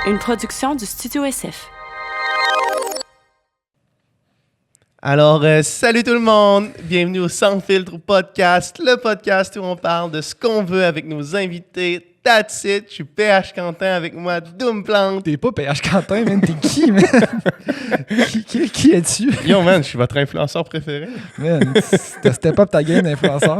une production du Studio SF. Alors, salut tout le monde! Bienvenue au Sans Filtre Podcast, le podcast où on parle de ce qu'on veut avec nos invités. That's it! Je suis PH Quentin avec moi, Doom Plante. T'es pas PH Quentin, man. T'es qui, man? qui es-tu? Yo, man, je suis votre influenceur préféré. Man, t'as step up ta game d'influenceur.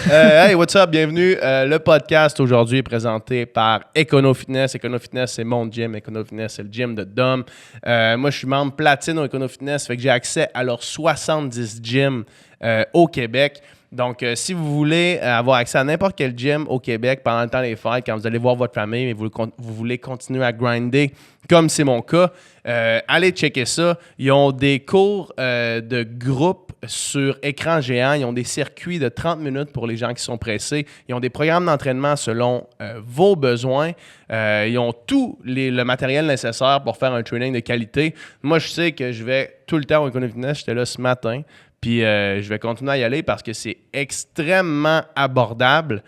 Hey, what's up? Bienvenue. Le podcast aujourd'hui est présenté par Econo Fitness. Econo Fitness, c'est mon gym. Econo Fitness, c'est le gym de Dom. Moi, je suis membre platine au Econo Fitness, fait que j'ai accès à leurs 70 gyms au Québec. Donc, si vous voulez avoir accès à n'importe quel gym au Québec pendant le temps des fêtes, quand vous allez voir votre famille, mais vous voulez continuer à grinder, comme c'est mon cas, allez checker ça. Ils ont des cours de groupe sur écran géant. Ils ont des circuits de 30 minutes pour les gens qui sont pressés. Ils ont des programmes d'entraînement selon vos besoins. Ils ont tout le matériel nécessaire pour faire un training de qualité. Moi, je sais que je vais tout le temps au Econo Fitness. J'étais là ce matin. Puis je vais continuer à y aller parce que c'est extrêmement abordable.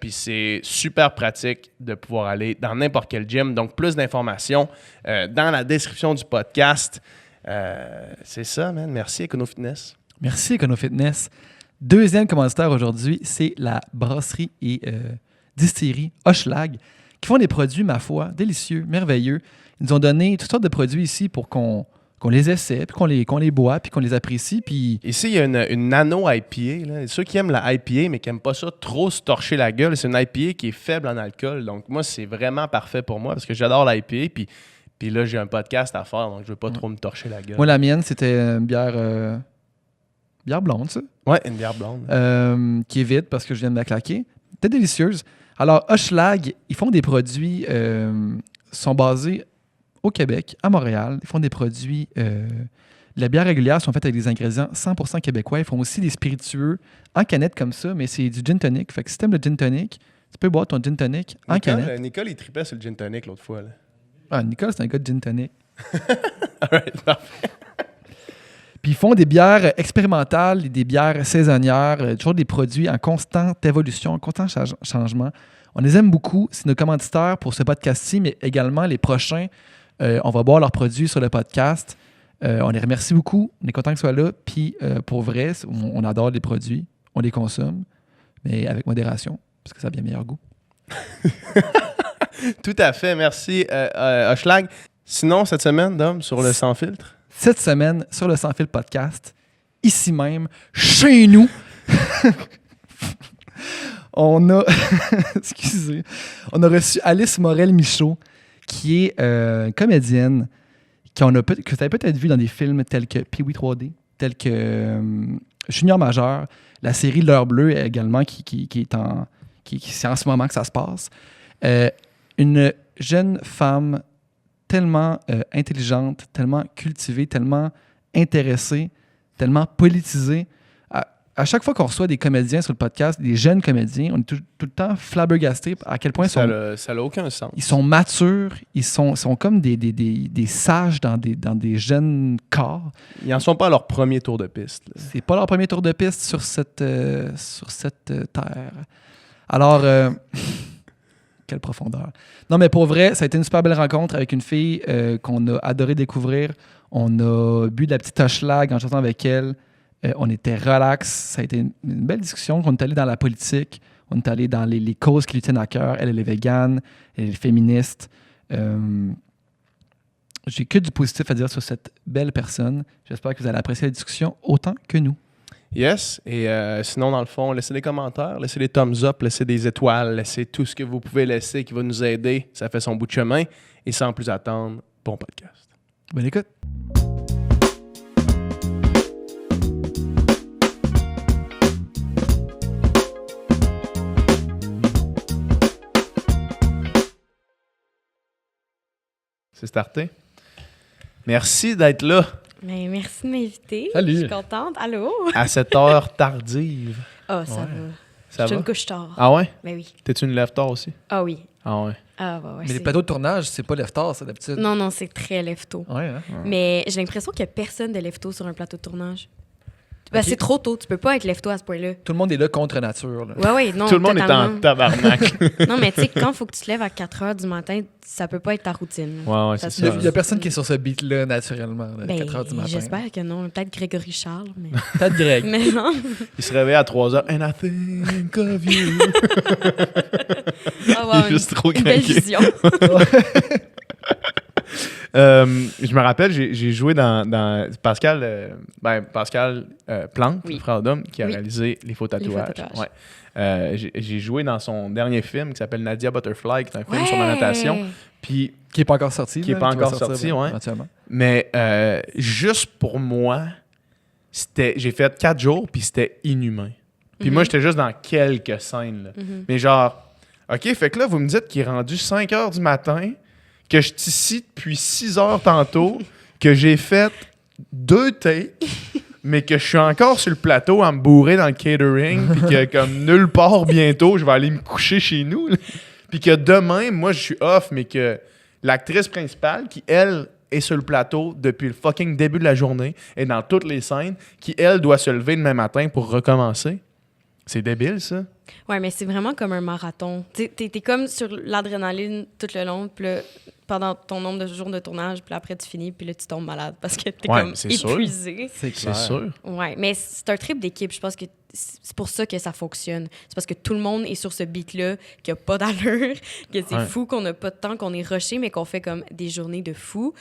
Puis c'est super pratique de pouvoir aller dans n'importe quel gym. Donc, plus d'informations dans la description du podcast. C'est ça, man. Merci, Econo Fitness. Merci, Econo Fitness. Deuxième commanditaire aujourd'hui, c'est la brasserie et distillerie Hochelag, qui font des produits, ma foi, délicieux, merveilleux. Ils nous ont donné toutes sortes de produits ici pour qu'on les essaie, puis qu'on les boit, puis qu'on les apprécie. Puis... Ici, il y a une nano IPA. Là. Ceux qui aiment la IPA, mais qui n'aiment pas ça trop se torcher la gueule, c'est une IPA qui est faible en alcool. Donc, moi, c'est vraiment parfait pour moi parce que j'adore la IPA. Puis là, j'ai un podcast à faire, donc je ne veux pas trop me torcher la gueule. Moi, la mienne, c'était une bière blonde, ça. Ouais, une bière blonde. Qui est vide parce que je viens de la claquer. C'était délicieuse. Alors, Hochelag, ils font des produits, sont basés au Québec, à Montréal. Ils font des produits... la bière régulière sont faites avec des ingrédients 100% québécois. Ils font aussi des spiritueux en canette comme ça, mais c'est du gin tonic. Fait que si t'aimes le gin tonic, tu peux boire ton gin tonic en canette. Nicole, il tripait sur le gin tonic l'autre fois. Là. Ah, Nicole, c'est un gars de gin tonic. All right, parfait. Puis ils font des bières expérimentales, des bières saisonnières, toujours des produits en constante évolution, en constant changement. On les aime beaucoup. C'est nos commanditaires pour ce podcast-ci, mais également les prochains. On va boire leurs produits sur le podcast. On les remercie beaucoup. On est content qu'ils soient là. Puis pour vrai, on adore les produits. On les consomme, mais avec modération, parce que ça a bien meilleur goût. Tout à fait. Merci, Hochelag. Sinon, cette semaine, Dom, sur le Sans Filtre? Cette semaine, sur le Sans Filtre podcast, ici même, chez nous, on a... Excusez. On a reçu Alice Morel-Michaud, qui est comédienne, que tu avais peut-être vu dans des films tels que Pee-wee 3D, tels que Junior Majeur, la série L'Heure Bleue également, c'est en ce moment que ça se passe. Une jeune femme tellement intelligente, tellement cultivée, tellement intéressée, tellement politisée. À chaque fois qu'on reçoit des comédiens sur le podcast, des jeunes comédiens, on est tout le temps flabbergastés à quel point ça n'a aucun sens. Ils sont matures, ils sont comme des sages dans des jeunes corps. Ils n'en sont pas à leur premier tour de piste. Là. C'est pas leur premier tour de piste sur cette terre. Alors, quelle profondeur. Non, mais pour vrai, ça a été une super belle rencontre avec une fille qu'on a adoré découvrir. On a bu de la petite Hochelag en chantant avec elle. On était relax. Ça a été une belle discussion. On est allé dans la politique. On est allé dans les causes qui lui tiennent à cœur. Elle est végane. Elle est féministe. J'ai que du positif à dire sur cette belle personne. J'espère que vous allez apprécier la discussion autant que nous. Yes. Et sinon, dans le fond, laissez des commentaires, laissez des thumbs up, laissez des étoiles, laissez tout ce que vous pouvez laisser qui va nous aider. Ça fait son bout de chemin. Et sans plus attendre, bon podcast. Bonne écoute. C'est starté. Merci d'être là. Mais merci de m'inviter. Salut. Je suis contente. Allô? À cette heure tardive. Ah, ça va. Ça Je va? me couche tard. Ah ouais? Ben oui. T'es-tu une lève-tard aussi? Ah oui. Ah ouais. Ah ouais, Mais les plateaux de tournage, c'est pas lève-tard, c'est d'habitude. Non, c'est très lève-tôt. Ouais, hein? Mais j'ai l'impression qu'il n'y a personne de lève-tôt sur un plateau de tournage. Ben, Ok. c'est trop tôt. Tu peux pas être lève-toi à ce point-là. Tout le monde est là contre nature. Là. Ouais, non. Tout le monde est totalement. en tabarnak. Non, mais tu sais, quand il faut que tu te lèves à 4 h du matin, ça peut pas être ta routine. Ouais, Ça c'est se Il ça. y a personne qui est sur ce beat-là naturellement, là, Ben, 4 heures du matin. j'espère que non. Peut-être Grégory Charles, mais... Peut-être Greg. mais non. Il se réveille à 3 h. And I think of you. Ah, Il wow, est juste trop une belle craqué. vision. Je me rappelle, j'ai joué dans Pascal, Pascal Plante, Oui. le frère d'homme, qui a Oui. réalisé Les Faux Tatouages. tatouages. Ouais. J'ai joué dans son dernier film qui s'appelle Nadia Butterfly, qui est un film sur la natation. Puis, Qui n'est pas encore sorti. Qui est là, pas va encore sorti, ouais. éventuellement. mais juste pour moi, j'ai fait 4 jours, puis c'était inhumain. Puis moi, j'étais juste dans quelques scènes. Là. Mhm. Mais genre, OK, fait que là, vous me dites qu'il est rendu 5 h du matin, que je suis ici depuis 6 h tantôt, que j'ai fait 2 takes, mais que je suis encore sur le plateau à me bourrer dans le catering, puis que comme nulle part bientôt, je vais aller me coucher chez nous. Là. Puis que demain, moi, je suis off, mais que l'actrice principale, qui, elle, est sur le plateau depuis le fucking début de la journée, et dans toutes les scènes, qui, elle, doit se lever demain matin pour recommencer. C'est débile, ça. Ouais, mais c'est vraiment comme un marathon. T'es comme sur l'adrénaline tout le long, puis là, pendant ton nombre de jours de tournage, puis là, après, tu finis, puis là, tu tombes malade parce que t'es Ouais, comme c'est sûr. épuisé. C'est clair. C'est sûr. Ouais, mais c'est un trip d'équipe. Je pense que c'est pour ça que ça fonctionne. C'est parce que tout le monde est sur ce beat-là, qu'il n'y a pas d'allure, que c'est Ouais. fou, qu'on n'a pas de temps, qu'on est rushé, mais qu'on fait comme des journées de fou.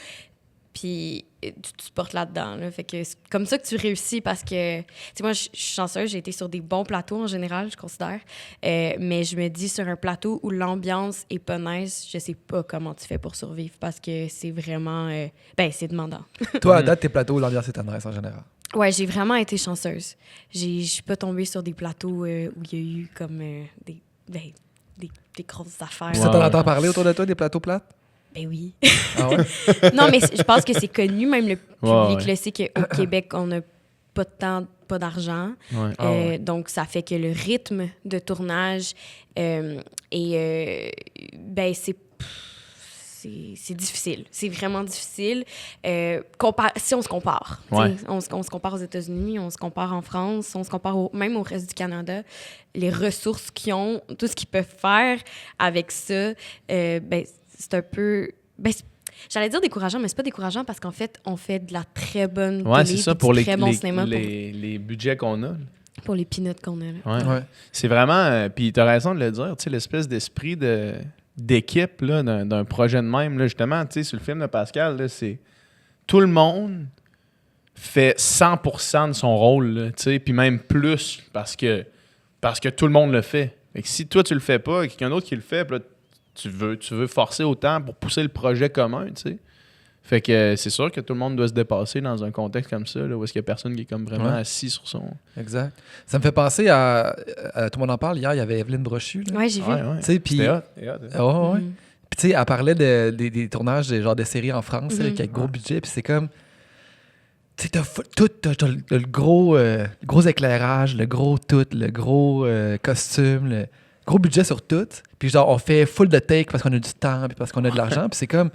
Puis tu te portes là-dedans. Là. Fait que c'est comme ça que tu réussis parce que, tu sais, moi, je suis chanceuse, j'ai été sur des bons plateaux en général, je considère. Mais je me dis, sur un plateau où l'ambiance est pas nice, je sais pas comment tu fais pour survivre parce que c'est vraiment, c'est demandant. Toi, à date, tes plateaux, l'ambiance est nice en général. Ouais, j'ai vraiment été chanceuse. Je suis pas tombée sur des plateaux où il y a eu comme des grosses affaires. Puis Ouais, ça, t'en ouais. entends parler autour de toi, des plateaux plates? Ben oui. Ah ouais? Non, mais je pense que c'est connu, même le public Ouais. le sait qu'au Québec, on n'a pas de temps, pas d'argent. Ouais. Ah ouais. Donc, ça fait que le rythme de tournage c'est difficile. C'est vraiment difficile. Si on se compare. Ouais. On se compare aux États-Unis, on se compare en France, on se compare même au reste du Canada. Les ressources qu'ils ont, tout ce qu'ils peuvent faire avec ça, c'est un peu... j'allais dire décourageant, mais c'est pas décourageant parce qu'en fait, on fait de la très bonne Ouais, télé c'est ça, puis pour du les, très bon les, cinéma les budgets qu'on a. Là. pour les peanuts qu'on a. Là. Ouais. Ouais. C'est vraiment... Puis t'as raison de le dire, tu sais, l'espèce d'esprit d'équipe là, d'un projet de même. Là, justement, tu sais, sur le film de Pascal, là, c'est... Tout le monde fait 100% de son rôle, là, tu sais, puis même plus, parce que tout le monde le fait. Fait que si toi, tu le fais pas, et quelqu'un d'autre qui le fait, puis là, tu veux forcer autant pour pousser le projet commun, tu sais. Fait que c'est sûr que tout le monde doit se dépasser dans un contexte comme ça, là, où est-ce qu'il y a personne qui est comme vraiment Ouais. assis sur son... Exact. Ça me fait penser à tout le monde en parle. Hier, il y avait Evelyne Brochu. Là. Ouais, j'ai vu. Ouais, ouais. Tu sais, puis... C'était hot, c'était hot, hein. Ouais, ouais. Mhm. Puis tu sais, elle parlait des tournages de séries en France, là, Mhm. avec gros budget, puis c'est comme... Tu sais, t'as le gros éclairage, le gros tout, le gros costume, le gros budget sur tout. Puis genre, on fait full de take parce qu'on a du temps, puis parce qu'on a de l'argent, puis c'est comme...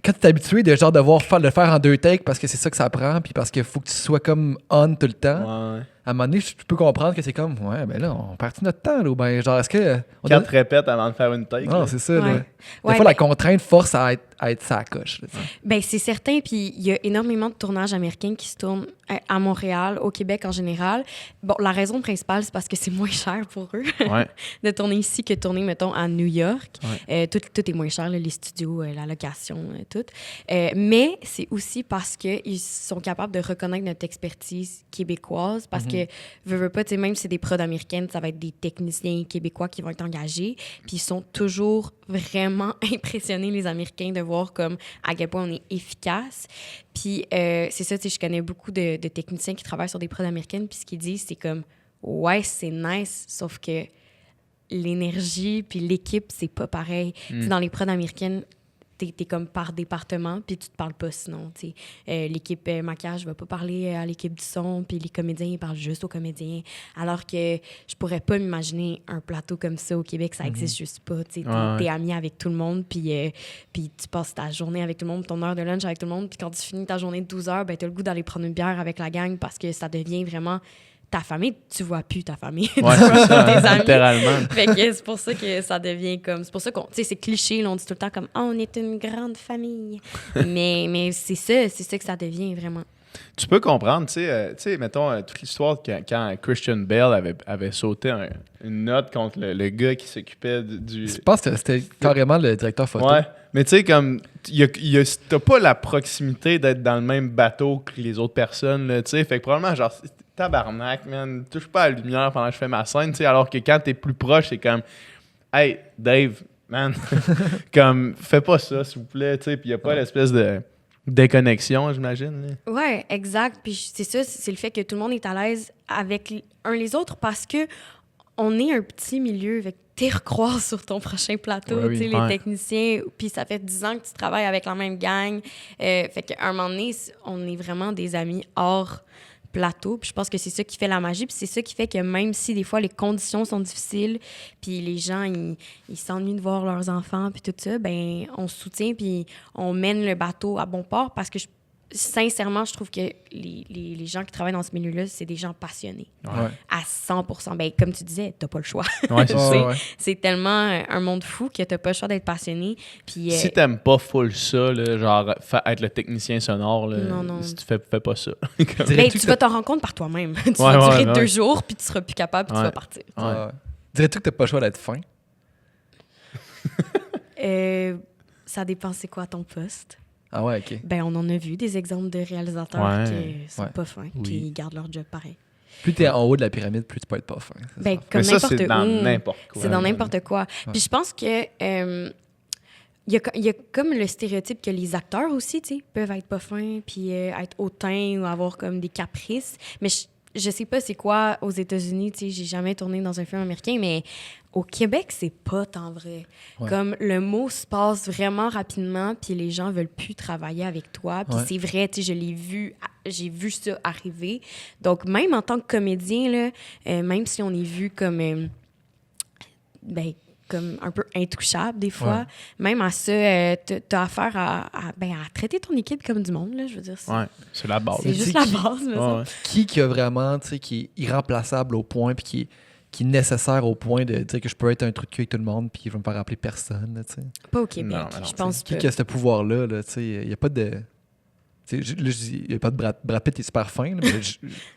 Quand tu es habitué de genre devoir le faire en 2 takes parce que c'est ça que ça prend, puis parce qu'il faut que tu sois comme on tout le temps, Ouais. à un moment donné, je peux comprendre que c'est comme, ouais, ben là, on perd notre temps, là, ou ben genre, est-ce que... on 4 répètes avant de faire une take. Non, là. c'est ça, Ouais. là. Des Ouais, fois, la ben- contrainte force à être sa coche. Là, tu sais. Ben, c'est certain. Puis il y a énormément de tournages américains qui se tournent à Montréal, au Québec en général. Bon, la raison principale, c'est parce que c'est moins cher pour eux Ouais. de tourner ici que de tourner, mettons, à New York. Ouais. Tout est moins cher, là, les studios, la location, tout. Mais c'est aussi parce qu'ils sont capables de reconnaître notre expertise québécoise. Parce que, veux pas, tu sais, même si c'est des prods américaines, ça va être des techniciens québécois qui vont être engagés. Puis ils sont toujours vraiment impressionnés, les Américains, de voir comme à quel point on est efficace. Puis c'est ça, tu sais, je connais beaucoup de techniciens qui travaillent sur des prods américaines. Puis ce qu'ils disent, c'est comme, ouais, c'est nice, sauf que l'énergie puis l'équipe, c'est pas pareil. Tu sais, dans les prods américaines, t'es comme par département, puis tu te parles pas sinon, tu sais. L'équipe maquillage va pas parler à l'équipe du son, puis les comédiens, ils parlent juste aux comédiens. Alors que je pourrais pas m'imaginer un plateau comme ça au Québec, ça existe juste pas, tu sais. T'es ami avec tout le monde, puis tu passes ta journée avec tout le monde, ton heure de lunch avec tout le monde, puis quand tu finis ta journée de 12 heures, ben t'as le goût d'aller prendre une bière avec la gang parce que ça devient vraiment ta famille. Tu vois plus ta famille, tu vois tes amis. Littéralement. Fait que c'est pour ça que ça devient comme... C'est pour ça qu'on... Tu sais, c'est cliché, là, on dit tout le temps comme « on est une grande famille ». Mais c'est ça que ça devient, vraiment. Tu peux comprendre, tu sais, mettons, toute l'histoire quand Christian Bale avait sauté une note contre le gars qui s'occupait du... Je pense que c'était carrément le directeur photo. Ouais, mais tu sais, comme, t'as pas la proximité d'être dans le même bateau que les autres personnes, là, tu sais, fait que probablement, genre, tabarnak, man, touche pas à la lumière pendant que je fais ma scène, tu sais, alors que quand t'es plus proche, c'est comme, hey, Dave, man, comme, fais pas ça, s'il vous plaît, tu sais, puis y a pas l'espèce de déconnexion, j'imagine, là. Ouais, exact. Puis c'est ça, c'est le fait que tout le monde est à l'aise avec les autres parce que on est un petit milieu, avec t'es recroise sur ton prochain plateau, Ouais, oui. tu sais, les techniciens, puis ça fait 10 ans que tu travailles avec la même gang. Fait qu'à un moment donné, on est vraiment des amis hors plateau, puis je pense que c'est ça qui fait la magie, puis c'est ça qui fait que même si des fois les conditions sont difficiles, puis les gens, ils s'ennuient de voir leurs enfants, puis tout ça, ben on se soutient, puis on mène le bateau à bon port, parce que sincèrement, je trouve que les gens qui travaillent dans ce milieu-là, c'est des gens passionnés. Ouais. À 100%. Ben, comme tu disais, t'as pas le choix. Ouais, c'est ça. Ouais. C'est tellement un monde fou que t'as pas le choix d'être passionné. Puis, Si t'aimes pas full ça, là, genre être le technicien sonore, là, Non. si tu fais pas ça. ben, tu vas t'en rendre compte par toi-même. Tu vas durer 2 jours, puis tu seras plus capable, puis tu vas partir. Ouais. Dirais-tu que t'as pas le choix d'être fin? Ça dépend c'est quoi ton poste. Ah ouais, OK. Ben, on en a vu des exemples de réalisateurs qui sont pas fins, Oui. puis ils gardent leur job pareil. Plus t'es en haut de la pyramide, plus tu peux être pas fin. Ben, ça. comme Mais ça, n'importe c'est dans où. n'importe quoi. C'est dans n'importe quoi. Puis je pense que il y a comme le stéréotype que les acteurs aussi, tu sais, peuvent être pas fins, puis être hautains ou avoir comme des caprices. Mais je sais pas c'est quoi aux États-Unis, tu sais, j'ai jamais tourné dans un film américain, mais au Québec, c'est pas tant vrai. Ouais. Comme le mot se passe vraiment rapidement, puis les gens veulent plus travailler avec toi. Puis c'est vrai, tu sais, j'ai vu ça arriver. Donc, même en tant que comédien, là, même si on est vu comme, comme un peu intouchable des fois, même à ça, t'as affaire à traiter ton équipe comme du monde, là, je veux dire. C'est la base. C'est juste la base, mais ça. Qui a vraiment, tu sais, qui est irremplaçable au point, puis qui est nécessaire au point de dire que je peux être un truc de cul avec tout le monde, puis il va me faire appeler personne, là, tu sais. Pas au Québec, Non, je pense Qui que... a ce pouvoir-là, là, tu sais, il n'y a pas de... Tu sais, là, je dis, il n'y a pas de Brad Pitt, il est super fin, là, mais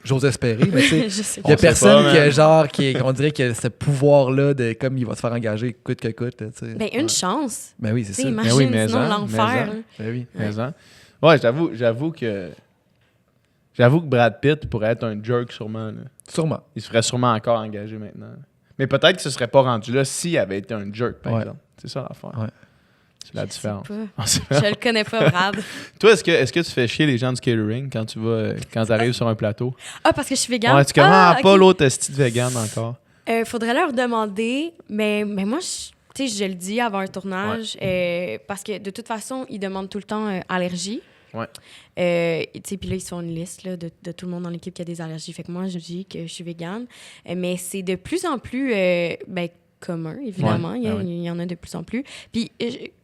j'ose espérer, mais tu sais, Je sais il n'y a pas. personne pas, qui a man. genre, on dirait qu'il a ce pouvoir-là de, comme il va se faire engager coûte que coûte, là, tu sais. Ben, une chance. Ben oui, c'est Tu sais, ça. imagine, oui, mais sinon en, l'enfer. mais là. Ben oui. Mais en. Ouais, j'avoue que Brad Pitt pourrait être un jerk sûrement. Là. Sûrement. Il se ferait sûrement encore engager maintenant. Mais peut-être qu'il se serait pas rendu là s'il avait été un jerk, par exemple. C'est ça l'affaire. Ouais. C'est la Je sais différence. pas. Je le connais pas, Brad. Toi, est-ce que tu fais chier les gens du catering quand tu arrives sur un plateau? Ah, parce que je suis végane? Ouais, tu commences pas ok. l'autre esti de vegan encore. Faudrait leur demander, mais moi, tu sais, je le dis avant un tournage, parce que de toute façon, ils demandent tout le temps allergie. Ouais. Tu sais, puis là, ils se font une liste là, de tout le monde dans l'équipe qui a des allergies. Fait que moi, je dis que je suis végane. Mais c'est de plus en plus commun, évidemment. Ouais. Il y en a de plus en plus. Puis,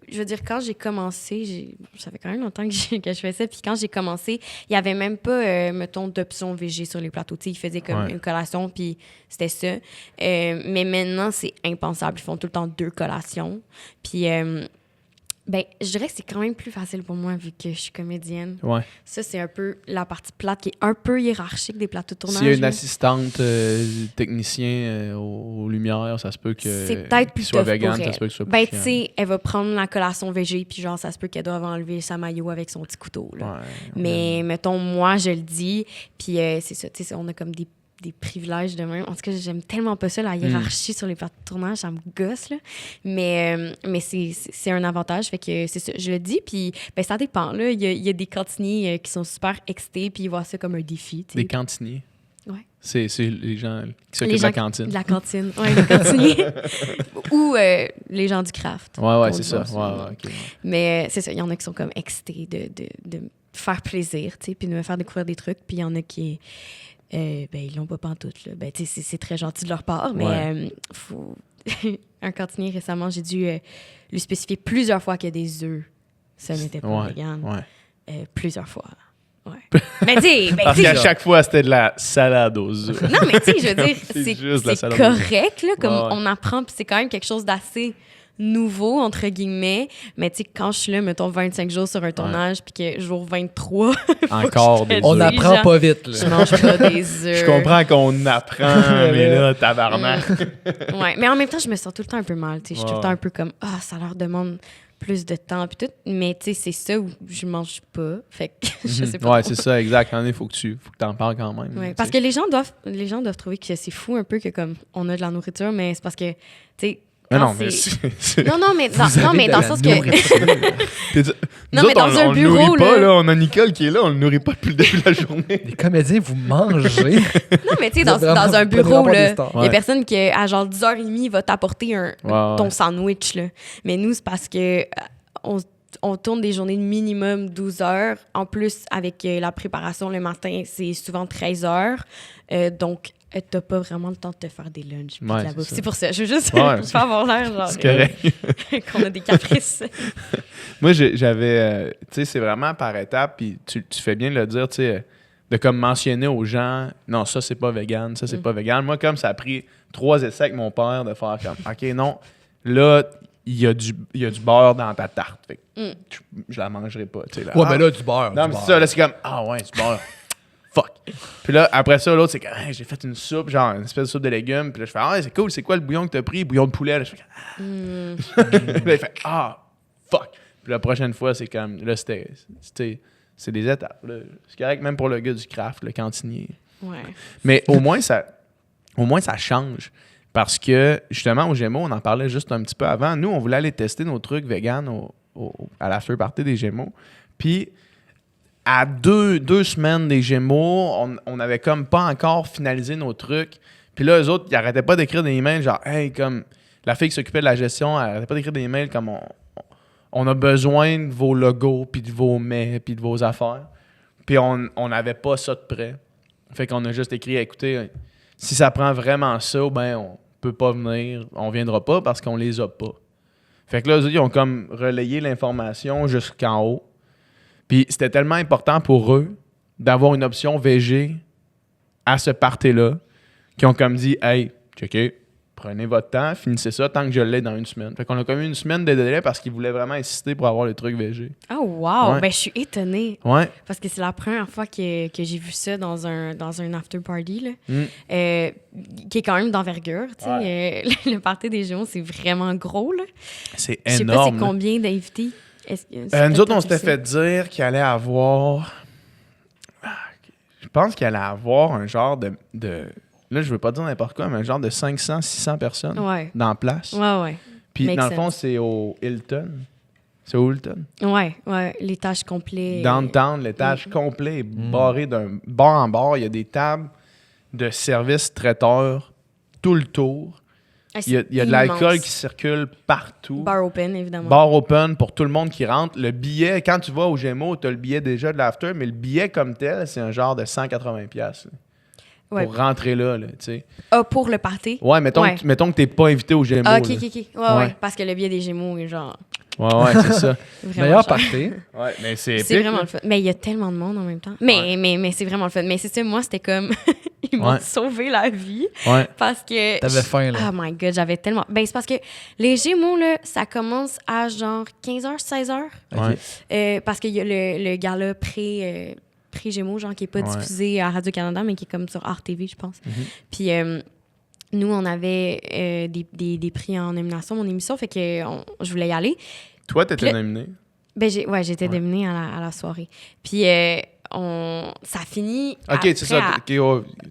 je veux dire, quand j'ai commencé, ça fait quand même longtemps que je fais ça. Puis quand j'ai commencé, il n'y avait même pas, mettons, d'option végé sur les plateaux. Tu sais, ils faisaient comme une collation, puis c'était ça. Mais maintenant, c'est impensable. Ils font tout le temps 2 collations. Puis... ben, je dirais que c'est quand même plus facile pour moi vu que je suis comédienne. Ouais. Ça, c'est un peu la partie plate qui est un peu hiérarchique des plateaux de tournage. S'il y a une là. assistante technicien aux lumières, ça se peut que C'est peut-être plus qu'il soit tough vegan, pour ça elle. se peut que ce soit Ben, plus tu chiant. sais, elle va prendre la collation végé, puis genre, ça se peut qu'elle doive enlever sa maillot avec son petit couteau. Là. Ouais. Mais, mettons, moi, je le dis, puis c'est ça, tu sais, on a comme des privilèges de même. En tout cas, j'aime tellement pas ça, la hiérarchie sur les plateaux de tournage, ça me gosse, là. Mais c'est un avantage, fait que c'est ça, je le dis, puis ben, ça dépend, là. Il y a des cantiniers qui sont super excités, puis ils voient ça comme un défi, tu sais. Des cantiniers. Ouais. C'est les gens qui s'occupent Les de la gens cantine. De la cantine, oui, les cantiniers. Ou les gens du craft. Ouais, c'est ça. Aussi. Ouais, OK. Mais c'est ça, il y en a qui sont comme excités de faire plaisir, tu sais, puis de me faire découvrir des trucs. Puis il y en a qui, ils l'ont pas pantoute, là. Ben, tu sais, c'est très gentil de leur part, mais faut... Un cantinier, récemment, j'ai dû lui spécifier plusieurs fois que des œufs, ça n'était pas vegan. Ouais. Plusieurs fois. Ouais. Mais tu sais, Parce qu'à chaque fois, c'était de la salade aux œufs. Non, mais tu sais, je veux dire, C'est c'est correct, là, comme Ouais. on apprend, puis c'est quand même quelque chose d'assez nouveau, entre guillemets. Mais tu sais, quand je suis là, mettons 25 jours sur un tournage, puis que jour 23, Encore des On œufs. n'apprend gens- pas vite. Là. je mange pas des œufs. Je comprends qu'on apprend, mais là, tabarnak. Ouais, mais en même temps, je me sens tout le temps un peu mal. Tu sais, je suis tout le Ouais. temps un peu comme, ça leur demande plus de temps, puis tout. Mais tu sais, c'est ça où je mange pas. Fait que je sais pas. Ouais, trop. c'est ça, exact. Il faut que tu en parles quand même. Ouais, tu parce sais. que les gens doivent trouver que c'est fou un peu que comme on a de la nourriture, mais c'est parce que, tu sais, Mais quand non, mais c'est... Non, mais Vous non, avez mais de dans la le sens que... Nous Non, mais autres, dans un on le bureau, nourrit pas, là. là. On a Nicole qui est là, on le nourrit pas depuis le début de la journée. Les comédiens, vous mangez. Non, mais tu sais, dans Vous êtes un vraiment- bureau, vraiment là, des stars. il y a personne qui, à genre 10h30, va t'apporter ton sandwich, là. Mais nous, c'est parce que on tourne des journées de minimum 12 heures. En plus, avec la préparation le matin, c'est souvent 13 heures. Donc, t'as pas vraiment le temps de te faire des lunchs. puis de Ouais, la c'est bouffe. ça. C'est pour ça. Je veux juste Ouais, pas avoir l'air genre C'est correct. qu'on a des caprices. Moi, j'avais... tu sais, c'est vraiment par étapes, puis tu fais bien de le dire, tu sais, de comme mentionner aux gens, non, ça, c'est pas vegan, ça, c'est pas vegan. Moi, comme ça a pris 3 essais avec mon père de faire comme, OK, non, là, il y a du beurre dans ta tarte. Fait que je la mangerai pas, tu sais. Là. Ouais, Ah, mais là, du beurre. non, du mais beurre. c'est ça, là, c'est comme, ouais, du beurre. Fuck. Puis là, après ça, l'autre, c'est que hey, j'ai fait une soupe, genre une espèce de soupe de légumes. Puis là, je fais, c'est cool, c'est quoi le bouillon que t'as pris? Bouillon de poulet. Là, je fais, Là, il fait, fuck. Puis la prochaine fois, c'est comme, là, c'est des étapes. Là. C'est correct, même pour le gars du craft, le cantinier. Ouais. Mais au moins, ça change. Parce que, justement, au Gémeaux, on en parlait juste un petit peu avant. Nous, on voulait aller tester nos trucs vegan à l'after party des Gémeaux. Puis, à deux semaines des Gémeaux, on avait comme pas encore finalisé nos trucs. Puis là, eux autres, ils arrêtaient pas d'écrire des emails genre, hey, comme la fille qui s'occupait de la gestion, elle arrêtait pas d'écrire des emails comme on a besoin de vos logos, puis de vos mets, puis de vos affaires. Puis on n'avait pas ça de près. Fait qu'on a juste écrit, écoutez, si ça prend vraiment ça, ben on peut pas venir, on viendra pas parce qu'on les a pas. Fait que là, eux autres, ils ont comme relayé l'information jusqu'en haut. Puis c'était tellement important pour eux d'avoir une option VG à ce party-là qu'ils ont comme dit, hey, checkez, prenez votre temps, finissez ça tant que je l'ai dans une semaine. Fait qu'on a comme eu une semaine de délai parce qu'ils voulaient vraiment insister pour avoir les trucs VG. Oh, wow! Ouais. Ben, je suis étonnée. Ouais. Parce que c'est la première fois que j'ai vu ça dans un after party, là, qui est quand même d'envergure. Tu sais. Le party des Gémeaux, c'est vraiment gros. Là. C'est Je sais pas, énorme. c'est combien d'invités? Nous autres, on s'était fait dire qu'il allait avoir... Je pense qu'il allait avoir un genre de... Là, je veux pas dire n'importe quoi, mais un genre de 500-600 personnes dans la place. Ouais. Puis, Make dans le fond, sense. c'est au Hilton. C'est au Hilton. Ouais, l'étage complet. Downtown, l'étage complet est barré d'un bar en bar. Il y a des tables de service traiteur tout le tour. Il y a de l'alcool qui circule partout. Bar open, évidemment. Bar open pour tout le monde qui rentre. Le billet, quand tu vas au Gémeaux, tu as le billet déjà de l'after, mais le billet comme tel, c'est un genre de 180$. Pour rentrer là, tu sais. Ah, pour le party? Ouais, mettons que t'es pas invité au Gémeaux. Ah, ok. là. Ouais, parce que le billet des Gémeaux est genre... Ouais, c'est ça. vraiment Meilleur cher. party. Ouais, mais c'est épique. C'est vraiment là. le fun. Mais il y a tellement de monde en même temps. Mais c'est vraiment le fun. Mais c'est ça, moi, c'était comme... Ils m'ont sauvé la vie. Ouais. Parce que... T'avais faim, là. Oh my God, j'avais tellement... Ben, c'est parce que les Gémeaux, là, ça commence à genre 15h, 16h. Ouais. Parce qu'il y a le gala pré-Gémeaux, genre, qui n'est pas diffusé à Radio-Canada, mais qui est comme sur Art TV, je pense. Puis... nous, on avait des prix en nomination, mon émission, fait que je voulais y aller. Toi, t'étais Puis là- nominé. Ben, j'étais nominée à la soirée. Puis, ça finit. Ok, c'est ça.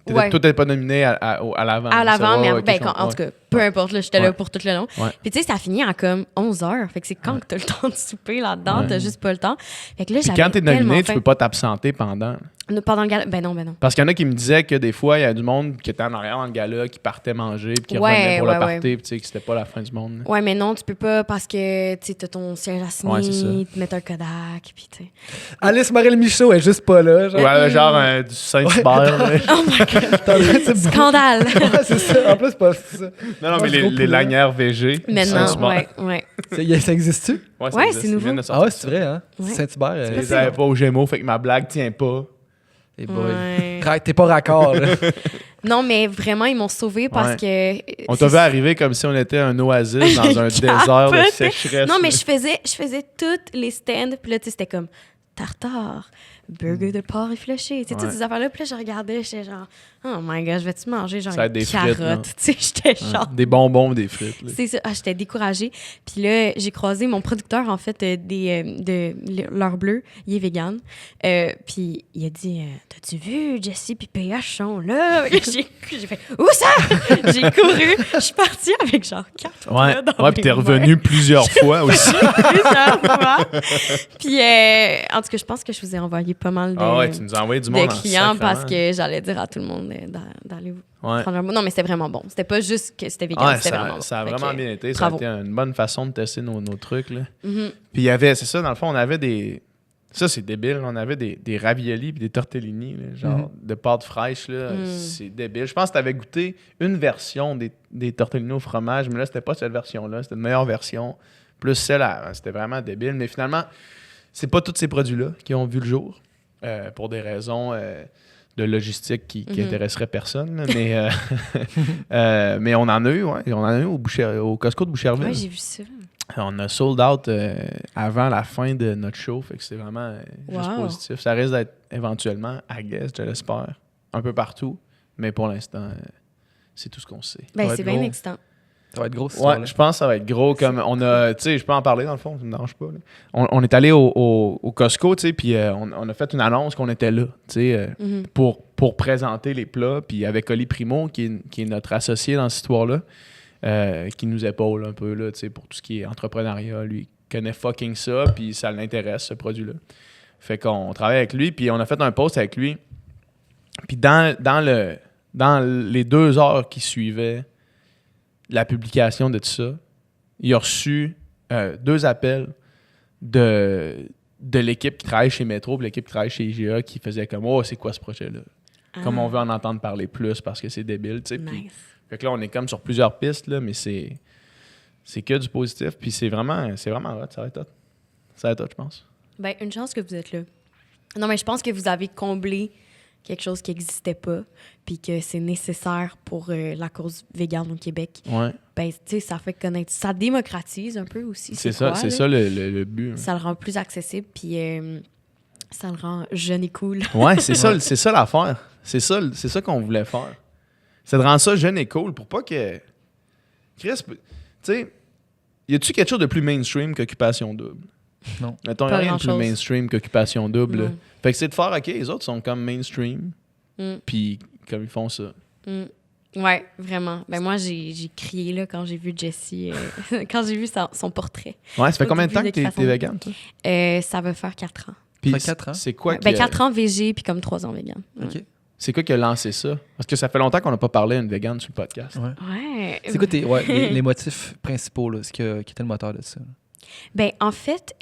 Toi, t'étais pas nominé à l'avant. À l'avant, mais en tout cas. cas, peu importe, là, j'étais là Ouais. pour tout le long. Ouais. Puis, tu sais, ça finit à comme 11h. Fait que c'est quand que t'as le temps de souper là-dedans, t'as juste pas le temps. Fait que là, Puis j'avais quand t'es tellement nominé, tu faim. peux pas t'absenter pendant. Pendant le gala? Ben non. Parce qu'il y en a qui me disaient que des fois, il y a du monde qui était en arrière dans le gala, qui partait manger, puis qui revenait pour le party, puis tu sais, que c'était pas la fin du monde. Ouais, mais non, tu peux pas parce que tu as ton siège à signer, Ouais, te mettre un Kodak, puis tu sais. Alice Morel-Michaud est juste pas là. Genre. Ouais, genre du Saint-Hubert. là. Oh my God! Scandale! Ouais, c'est ça. En plus, c'est pas ça. Non, mais les lanières VG. Maintenant, ouais. Ça existe-tu? Ouais, ça existe, c'est ils nouveau. viennent de Ah sortir ouais, c'est vrai, hein? Ouais. Saint-Hubert. Ils les avaient pas aux Gémeaux, fait que ma blague tient pas. Hey boy. Ouais. T'es pas raccord, là. Non, mais vraiment, ils m'ont sauvée parce que... On t'a vu arriver comme si on était un oasis dans un désert de sécheresse. Non, mais je faisais toutes les stands, puis là, tu sais, c'était comme tartare, burger de porc effiloché, tu sais, toutes ces affaires-là. Puis là, je regardais, j'étais genre, oh my God, je vais-tu manger genre Ça va une être des frites, carotte? Tu sais, j'étais genre... Des bonbons, des frites. Là. C'est ça. J'étais découragée. Puis là, j'ai croisé mon producteur, en fait, de l'heure bleue. Il est vegan. Puis il a dit, t'as-tu vu Jessie puis PH sont là? J'ai fait, où ça? J'ai couru. Je suis partie avec genre 4 Ouais, dans puis mes t'es mains. revenu plusieurs fois aussi. Plusieurs fois. Puis en tout cas, je pense que je vous ai envoyé pas mal de, Ah ouais, tu nous as envoyé du monde de en clients sacrement. parce que j'allais dire à tout le monde d'aller Ouais. prendre un mot. Non, mais c'était vraiment bon. C'était pas juste que c'était vegan, Ouais, c'était vraiment bon. ça a Fait vraiment que, bien été. bravo. Ça a été une bonne façon de tester nos trucs. Là. Mhm. Puis il y avait, c'est ça, dans le fond, on avait des... Ça, c'est débile. On avait des raviolis puis des tortellini, là, genre de pâte fraîche. Là. C'est débile. Je pense que tu avais goûté une version des tortellini au fromage, mais là, c'était pas cette version-là. C'était une meilleure version. Plus celle, c'était vraiment débile. Mais finalement, c'est pas tous ces produits-là qui ont vu le jour pour des raisons de logistique qui intéresseraient personne. Là. Mais on en a eu, ouais. On en a eu au Costco de Boucherville. Ouais, j'ai vu ça. On a sold out avant la fin de notre show, fait que c'est vraiment juste Wow. positif. Ça risque d'être éventuellement, I guess, je l'espère, un peu partout, mais pour l'instant, c'est tout ce qu'on sait. Ben, va c'est être bien gros. excitant. Ça va être gros, Ouais, je pense que ça va être gros. Comme on a, tu sais, je peux en parler dans le fond, ça me dérange pas. Là. On est allé au Costco, tu sais, puis on a fait une annonce qu'on était là, tu sais, pour présenter les plats. Puis avec Oli Primo, qui est notre associé dans cette histoire-là, qui nous épaule un peu là, tu sais, pour tout ce qui est entrepreneuriat. Lui connaît fucking ça, puis ça l'intéresse, ce produit-là. Fait qu'on travaille avec lui, puis on a fait un post avec lui. Puis dans les 2 heures qui suivaient la publication de tout ça, il a reçu 2 appels de l'équipe qui travaille chez Metro et l'équipe qui travaille chez IGA qui faisait comme « Oh, c'est quoi ce projet-là? » Comme on veut en entendre parler plus parce que c'est débile, tu sais. Puis, Nice. fait que là, on est comme sur plusieurs pistes, là, mais c'est que du positif. Puis c'est vraiment hot. Ça va être hot. Ça va être hot, je pense. Ben, une chance que vous êtes là. Non, mais je pense que vous avez comblé quelque chose qui n'existait pas, puis que c'est nécessaire pour la cause végane au Québec. Ouais. Ben, tu sais, ça fait connaître... Ça démocratise un peu aussi. C'est quoi, ça, c'est là. ça le but. Hein. Ça le rend plus accessible, puis ça le rend jeune et cool. Ouais, c'est ça l'affaire. C'est ça qu'on voulait faire. C'est de rendre ça jeune et cool pour pas que... Chris, tu sais, y a-tu quelque chose de plus mainstream qu'Occupation Double? Non. Mettons, y a Pas rien de plus grand-chose. mainstream qu'Occupation Double. là. Non. Fait que c'est de faire, OK, les autres sont comme mainstream, puis comme ils font ça. Ouais, vraiment. Ben moi, j'ai crié là quand j'ai vu Jessie, quand j'ai vu son portrait. Ouais, ça fait Au combien de temps début que t'es d'Occupation vegan, toi? Ça va faire 4 ans. Puis Ça fait 4 ans? C'est quoi Ouais, ben 4 ans végé, puis comme 3 ans vegan. Ouais. OK. C'est quoi qui a lancé ça? Parce que ça fait longtemps qu'on n'a pas parlé à une végane sur le podcast. Ouais. Ouais. C'est quoi les motifs principaux, là, qui était le moteur de ça? Là? Ben, en fait,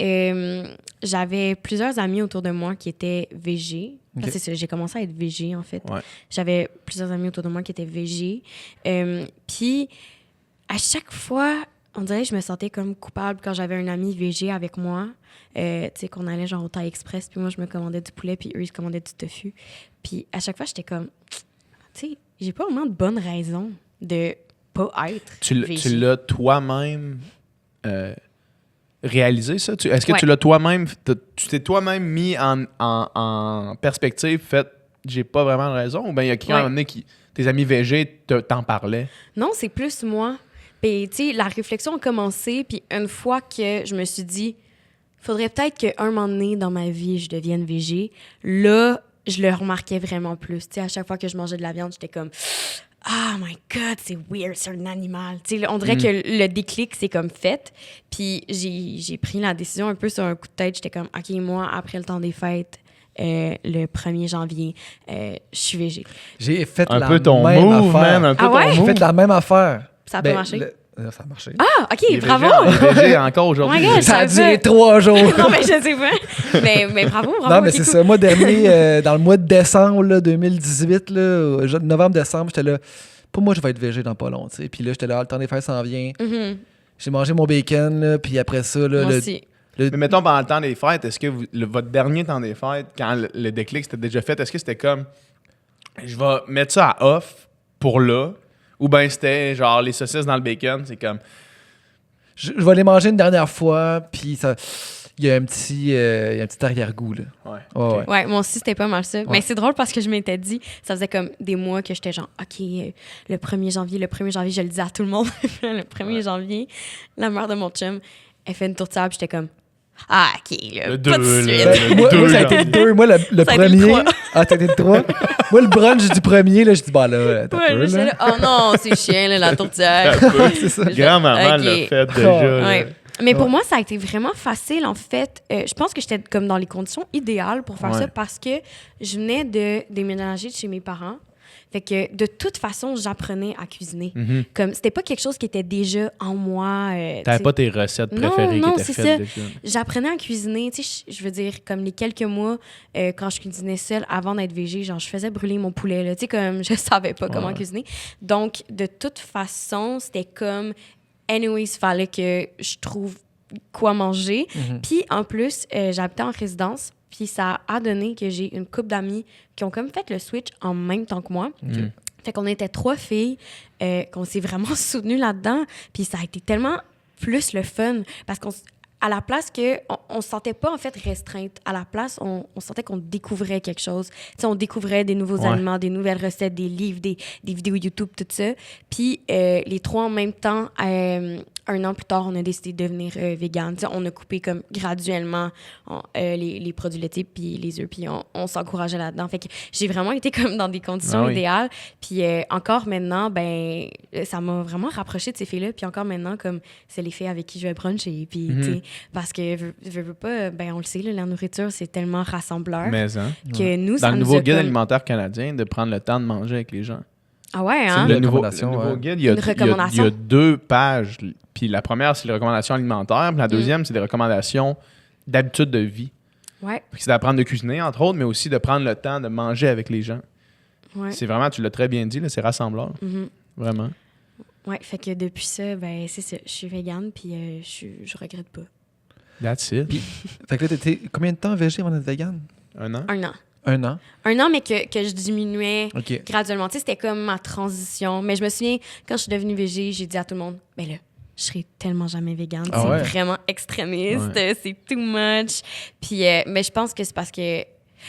j'avais plusieurs amis autour de moi qui étaient végés. Parce que c'est ça, j'ai commencé à être végé, en fait. Ouais. J'avais plusieurs amis autour de moi qui étaient végés. Puis, à chaque fois, on dirait que je me sentais comme coupable quand j'avais un ami végé avec moi. Tu sais, qu'on allait genre au Thai Express, puis moi, je me commandais du poulet, puis eux, ils se commandaient du tofu. Puis, à chaque fois, j'étais comme, tu sais, j'ai pas vraiment de bonne raison de pas être Tu végé. l'as toi-même réalisé, ça? Est-ce que Ouais. tu l'as toi-même... Tu t'es toi-même mis en perspective, fait « j'ai pas vraiment de raison » ou bien il y a quelqu'un à un moment donné qui... Tes amis végés t'en parlaient? Non, c'est plus moi. Puis, tu sais, la réflexion a commencé, puis une fois que je me suis dit, faudrait peut-être qu'un moment donné dans ma vie, je devienne végé, là, je le remarquais vraiment plus. Tu sais, à chaque fois que je mangeais de la viande, j'étais comme, oh my God, c'est weird, c'est un animal. Tu sais, on dirait que le déclic, c'est comme fait. Puis, j'ai pris la décision un peu sur un coup de tête. J'étais comme, OK, moi, après le temps des fêtes, le 1er janvier, je suis végé. J'ai fait Un la peu ton même move, affaire. man. Un peu Ah ouais? ton J'ai move. fait la même affaire. Ça a pas marché? Ça a marché. Ah, OK, Il est bravo! végé, il est végé encore aujourd'hui. Oh my God, Ça a je savais duré pas. 3 jours. Non, mais je sais pas. Mais bravo. Non, mais ok, c'est cool. ça. Moi, dernier, dans le mois de décembre là, 2018, là, novembre-décembre, j'étais là. Pour moi, je vais être végé dans pas long. T'sais. Puis là, j'étais là, le temps des fêtes s'en vient. Mhm. J'ai mangé mon bacon, là, puis après ça, là, Moi le, aussi. le- Mais mettons, pendant le temps des fêtes, est-ce que votre dernier temps des fêtes, quand le déclic c'était déjà fait, est-ce que c'était comme je vais mettre ça à off pour là? Ou bien c'était genre les saucisses dans le bacon, c'est comme. je vais les manger une dernière fois, puis ça. Il y a un petit arrière-goût, là. Ouais. Ouais, ouais. Ouais, moi aussi, c'était pas mal ça. Ouais. Mais c'est drôle parce que je m'étais dit, ça faisait comme des mois que j'étais genre, OK, le 1er janvier, je le disais à tout le monde. Le 1er janvier, la mère de mon chum, elle fait une tourtière, puis j'étais comme, ah, OK, là, Le pas de 2, suite. là. Moi, Deux ça a été le janvier. 2. Moi, le Ça a été le premier. 3. Ah, t'as été le 3. Moi, le brunch du premier, là, je dis, bah là, t'as Ouais, peu, j'étais là. là, oh non, c'est chiant, là, la tourtière. C'est ça. Grand-maman Ok. l'a fait déjà. là. Ouais. Mais pour Ouais. moi, ça a été vraiment facile, en fait. Je pense que j'étais comme dans les conditions idéales pour faire Ouais. ça parce que je venais de déménager de chez mes parents. Fait que de toute façon, j'apprenais à cuisiner. Mhm. Comme c'était pas quelque chose qui était déjà en moi. T'avais t'sais. pas tes recettes Non, préférées non, qui étaient c'est faites ça. déjà. J'apprenais à cuisiner, tu sais, je veux dire, comme les quelques mois quand je cuisinais seule avant d'être végé, genre je faisais brûler mon poulet, là, tu sais, comme je savais pas comment Ouais. cuisiner. Donc, de toute façon, c'était comme, anyways, il fallait que je trouve quoi manger. Mhm. Puis, en plus, j'habitais en résidence, puis ça a donné que j'ai une couple d'amis qui ont comme fait le switch en même temps que moi. Mhm. Fait qu'on était 3 filles, qu'on s'est vraiment soutenues là-dedans. Puis ça a été tellement plus le fun parce qu'à la place que on se sentait pas en fait restreinte, à la place on sentait qu'on découvrait quelque chose. Tu sais, on découvrait des nouveaux Ouais. aliments, des nouvelles recettes, des livres, des vidéos YouTube, tout ça. Puis les 3 en même temps, 1 an plus tard, on a décidé de devenir vegan. Tu sais, on a coupé comme graduellement les produits laitiers puis les œufs, puis on s'encourageait là-dedans. Fait que j'ai vraiment été comme dans des conditions Ah oui. idéales. Puis encore maintenant, ben ça m'a vraiment rapproché de ces filles-là. Puis encore maintenant, comme c'est les filles avec qui je vais bruncher. Puis, tu sais, parce que, veux pas, ben on le sait, là, la nourriture, c'est tellement rassembleur Mais hein, que nous, dans ça le nous nouveau a guide comme- alimentaire canadien, de prendre le temps de manger avec les gens. Ah ouais, hein? Une Le nouveau recommandation, ouais. guide, il y a, Une recommandation. il y a 2 pages. Puis la première, c'est les recommandations alimentaires. Puis la deuxième, c'est des recommandations d'habitude de vie. Ouais, Puis c'est d'apprendre de cuisiner, entre autres, mais aussi de prendre le temps de manger avec les gens. ouais. C'est vraiment, tu l'as très bien dit, là, c'est rassembleur. Mhm. Vraiment. Ouais, fait que depuis ça, ben c'est ça. Je suis végane, puis je regrette pas. That's it. Fait que là, t'étais combien de temps végé avant d'être vegan? 1 an. 1 an. 1 an. 1 an, mais que je diminuais OK. graduellement. Tu sais, c'était comme ma transition. Mais je me souviens, quand je suis devenue végé, j'ai dit à tout le monde, ben là, je serai tellement jamais végane. Ah c'est ouais? vraiment extrémiste. C'est too much. Puis, mais je pense que c'est parce que...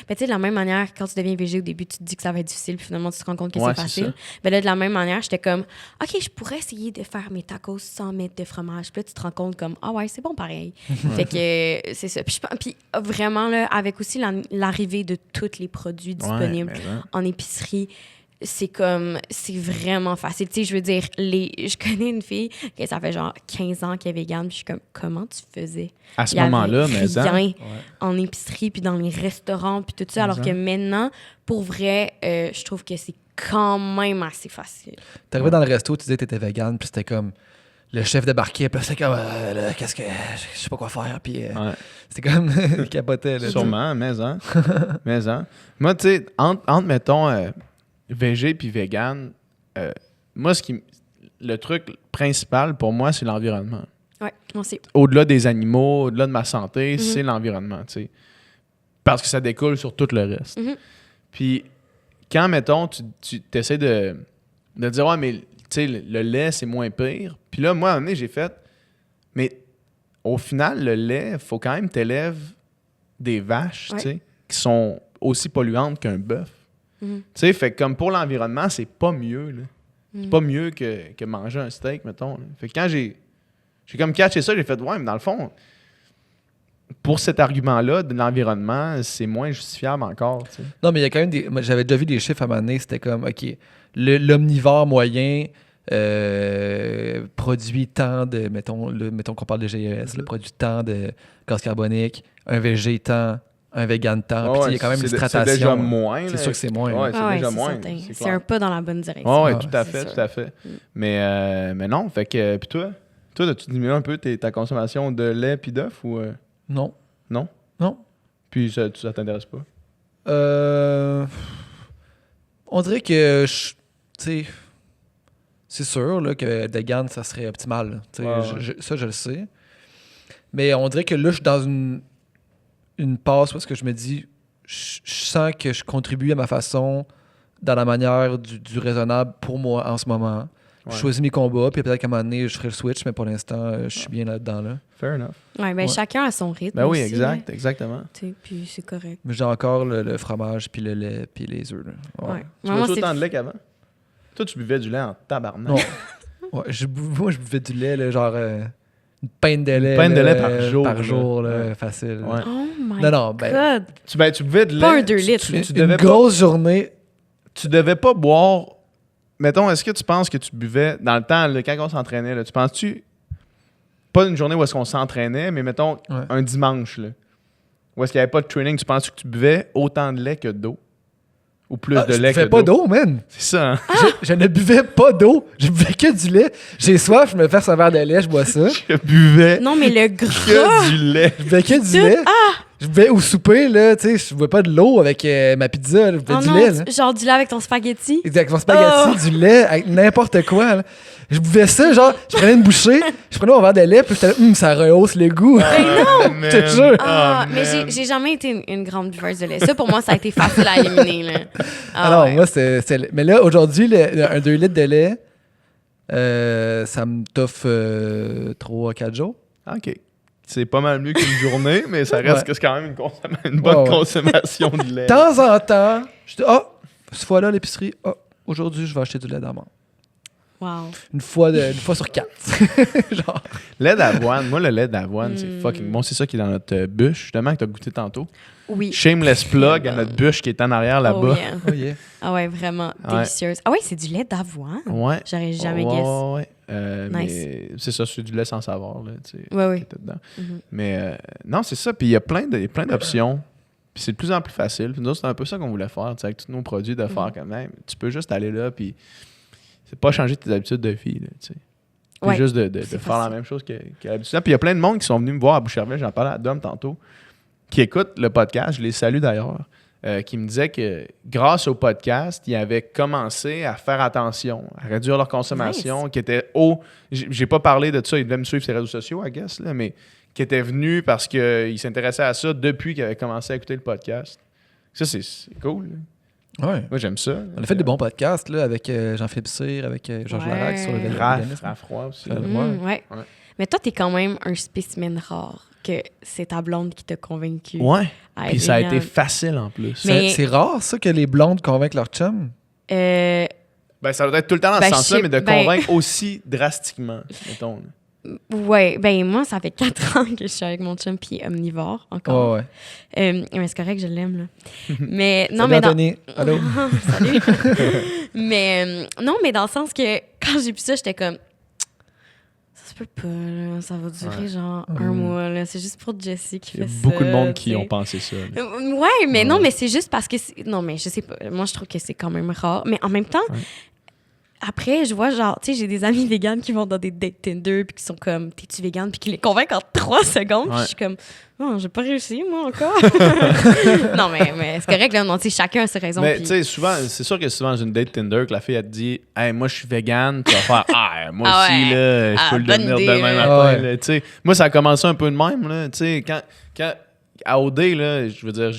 Ben, tu sais, de la même manière, quand tu deviens végé, au début, tu te dis que ça va être difficile, puis finalement, tu te rends compte que Ouais, c'est c'est facile. Ben là, de la même manière, j'étais comme, OK, je pourrais essayer de faire mes tacos sans mettre de fromage. Puis là, tu te rends compte comme, ah ouais, c'est bon pareil. Fait que c'est ça. Puis vraiment, là, avec aussi l'arrivée de tous les produits disponibles Ouais, mais hein. en épicerie, c'est vraiment facile. Tu sais, je veux dire, je connais une fille que ça fait genre 15 ans qu'elle est végane, puis je suis comme, comment tu faisais? À ce Il y avait moment-là, mais hein. rien en épicerie, puis dans les restaurants, puis tout ça. Alors que maintenant, pour vrai, je trouve que c'est quand même assez facile. T'arrivais dans le resto, tu disais que t'étais vegan, puis c'était comme le chef débarquait, puis là, c'était comme là, qu'est-ce que je sais pas quoi faire, puis Ouais. c'était comme il capotait là. Sûrement, mais hein. Mais hein. Moi, tu sais, entre mettons, végé puis vegan, moi, le truc principal pour moi, c'est l'environnement. Ouais, moi aussi. Au-delà des animaux, au-delà de ma santé, c'est l'environnement, tu sais. Parce que ça découle sur tout le reste. Mhm. Puis, quand, mettons, tu essaies de dire, ouais, mais, tu sais, le lait, c'est moins pire. Puis là, moi, à un moment donné, j'ai fait, mais au final, le lait, il faut quand même t'élèves des vaches, Ouais. tu sais, qui sont aussi polluantes qu'un bœuf. Mhm. Tu sais, fait que comme pour l'environnement, c'est pas mieux, là. Mhm. C'est pas mieux que manger un steak, mettons. Là. Fait que quand j'ai comme catché ça, j'ai fait, ouais, mais dans le fond, pour cet argument-là de l'environnement, c'est moins justifiable encore, tu sais. Non, mais il y a quand même des. Moi, j'avais déjà vu des chiffres à un moment donné, c'était comme, OK, l'omnivore moyen produit tant de. Mettons qu'on parle de GES, le produit tant de gaz carbonique, un végé tant un vegan temps. Ouais, Puis il y a quand même une c'est hydratation. déjà moins. C'est là. sûr que c'est moins. Ouais, c'est déjà moins. certain. C'est C'est clair. un pas dans la bonne direction. Oui, Ah, tout à c'est fait, sûr. tout à fait. Mais non, fait que. Puis toi, as-tu diminué un peu ta consommation de lait puis d'œufs ou. Non. Non? Non. Puis ça t'intéresse pas? On dirait que, tu sais, c'est sûr là, que être vegan, ça serait optimal. Là. Tu sais, Ouais. ça, je le sais. Mais on dirait que là, je suis dans une passe parce que je me dis, je sens que je contribue à ma façon, dans la manière du raisonnable pour moi en ce moment. Ouais. Je choisis mes combats, puis peut-être qu'à un moment donné, je ferai le switch, mais pour l'instant, je suis bien là-dedans. Là. Fair enough. Ouais, ben Ouais. chacun a son rythme. Ben oui, aussi, exact, là. exactement. Tu sais, puis c'est correct. Mais j'ai encore le fromage, puis le lait, puis les œufs. Là. Ouais. Tu Moi, bois c'est- autant de lait qu'avant? Toi, tu buvais du lait en tabarnak. Non. Ouais, moi, je buvais du lait, là, genre une pinte de lait. Une pinte de là, lait par jour, Par là. jour, là, Ouais. facile. Ouais. Oh my Non, ben, God! Tu buvais de lait. Pas un 2 litres, là. Tu Une devais pas, grosse journée. tu devais pas boire. Mettons, est-ce que tu penses que tu buvais dans le temps, là, quand on s'entraînait, là, tu penses-tu. Pas une journée où est-ce qu'on s'entraînait, mais mettons Ouais. un dimanche, là, où est-ce qu'il n'y avait pas de training, tu penses que tu buvais autant de lait que d'eau? Ou plus de Je lait buvais que pas d'eau, man. C'est ça, hein? Je ne buvais pas d'eau. Je buvais que du lait. J'ai soif, je me fais un verre de lait, je bois ça. Je buvais Non, mais le gras! que du lait. Je buvais que du lait. Je buvais au souper, là, tu sais, je buvais pas de l'eau avec ma pizza, là, je buvais Oh du non, lait, là. genre du lait avec ton spaghetti. Exactement, spaghetti, du lait, avec n'importe quoi, là. Je buvais ça, genre, je prenais une bouchée, je prenais mon verre de lait, puis j'étais là, ça rehausse le goût. Je te jure. Ah, mais j'ai jamais été une grande buveuse de lait. Ça, pour moi, ça a été facile à éliminer, là. Ah, Alors, ouais. moi, c'est. Mais là, aujourd'hui, un 2 litres de lait, ça me toffe 3-4 jours. OK. C'est pas mal mieux qu'une journée, mais ça reste Ouais. que c'est quand même une bonne Ouais. consommation de lait. De temps en temps, je dis, cette fois-là, à l'épicerie, aujourd'hui, je vais acheter du lait d'amande. Wow. Une fois sur 4. Genre. Lait d'avoine. Moi, le lait d'avoine, c'est Mm. fucking bon. C'est ça qui est dans notre bûche, justement, que t'as goûté tantôt. Oui. Shameless plug à notre bûche qui est en arrière Oh, là-bas. yeah. Oh yeah. Ah ouais, vraiment Ouais. délicieuse. Ah ouais, c'est du lait d'avoine. Ouais. J'aurais jamais Ouais, guess. ouais. Nice. Mais c'est ça, c'est du lait sans savoir, là, tu sais, Ouais, qui oui. était dedans. Mhm. Mais non, c'est ça. Puis il y a plein d'options. Puis c'est de plus en plus facile. Puis nous, c'est un peu ça qu'on voulait faire, tu sais, avec tous nos produits, de faire quand même. Tu peux juste aller là, puis c'est pas changer tes habitudes de vie, là, tu sais. Puis Ouais, juste de c'est faire la facile. même chose qu'à l'habitude. Puis il y a plein de monde qui sont venus me voir à Boucherville, j'en parlais à Dom tantôt, qui écoutent le podcast, je les salue d'ailleurs, qui me disaient que grâce au podcast, ils avaient commencé à faire attention, à réduire leur consommation, qui était haut. J'ai pas parlé de ça, ils devaient me suivre sur les réseaux sociaux, I guess, là, mais qui étaient venus parce qu'ils s'intéressaient à ça depuis qu'ils avaient commencé à écouter le podcast. Ça, c'est cool. Là. Ouais. Moi, j'aime ça. On a fait des bons podcasts là, avec Jean-Philippe Cyr, avec Georges Ouais. Larac sur le Raph, véganisme. Raph Roy aussi. Ouais. Ouais. Ouais. Mais toi, t'es quand même un spécimen rare que c'est ta blonde qui t'a convaincu. Ouais. à Puis être ça a été végane. facile en plus. Mais- C'est rare, ça, que les blondes convainquent leur chum. Euh, Ben, ça doit être tout le temps dans Ben, ce sens-là, je sais- mais de ben- convaincre aussi drastiquement, mettons. là. ouais, ben moi, ça fait 4 ans que je suis avec mon chum, puis il est omnivore encore. Ouais, ouais. Mais c'est correct, je l'aime, là. Mais non, Salut, mais dans... Anthony. Allô? Salut. Mais non, mais dans le sens que quand j'ai vu ça, j'étais comme... Ça se peut pas, là. Ça va durer Ouais. genre un mois, là. C'est juste pour Jessie qui Il y a fait ça. beaucoup de monde qui tu sais. ont pensé ça. là. Ouais, mais non, mais c'est juste parce que... Non, mais je sais pas. Moi, je trouve que c'est quand même rare. Mais en même temps... Ouais. Après, je vois, genre, tu sais, j'ai des amis véganes qui vont dans des dates Tinder puis qui sont comme, t'es-tu végane? Puis qui les convainquent en 3 secondes. Puis Ouais. je suis comme, oh, j'ai pas réussi, moi, encore. non, mais c'est correct, là. Non, tu sais, chacun a ses raisons. Mais puis- tu sais, souvent, c'est sûr que souvent dans une date Tinder, que la fille, elle te dit « Hey, moi, je suis végane. » Tu vas faire « Ah, moi Ah aussi, ouais. là, je Ah, peux le bonne devenir idée, demain là. matin. Ouais. là. Tu sais, moi, ça a commencé un peu de même. Là, tu sais, quand à OD, là, je veux dire,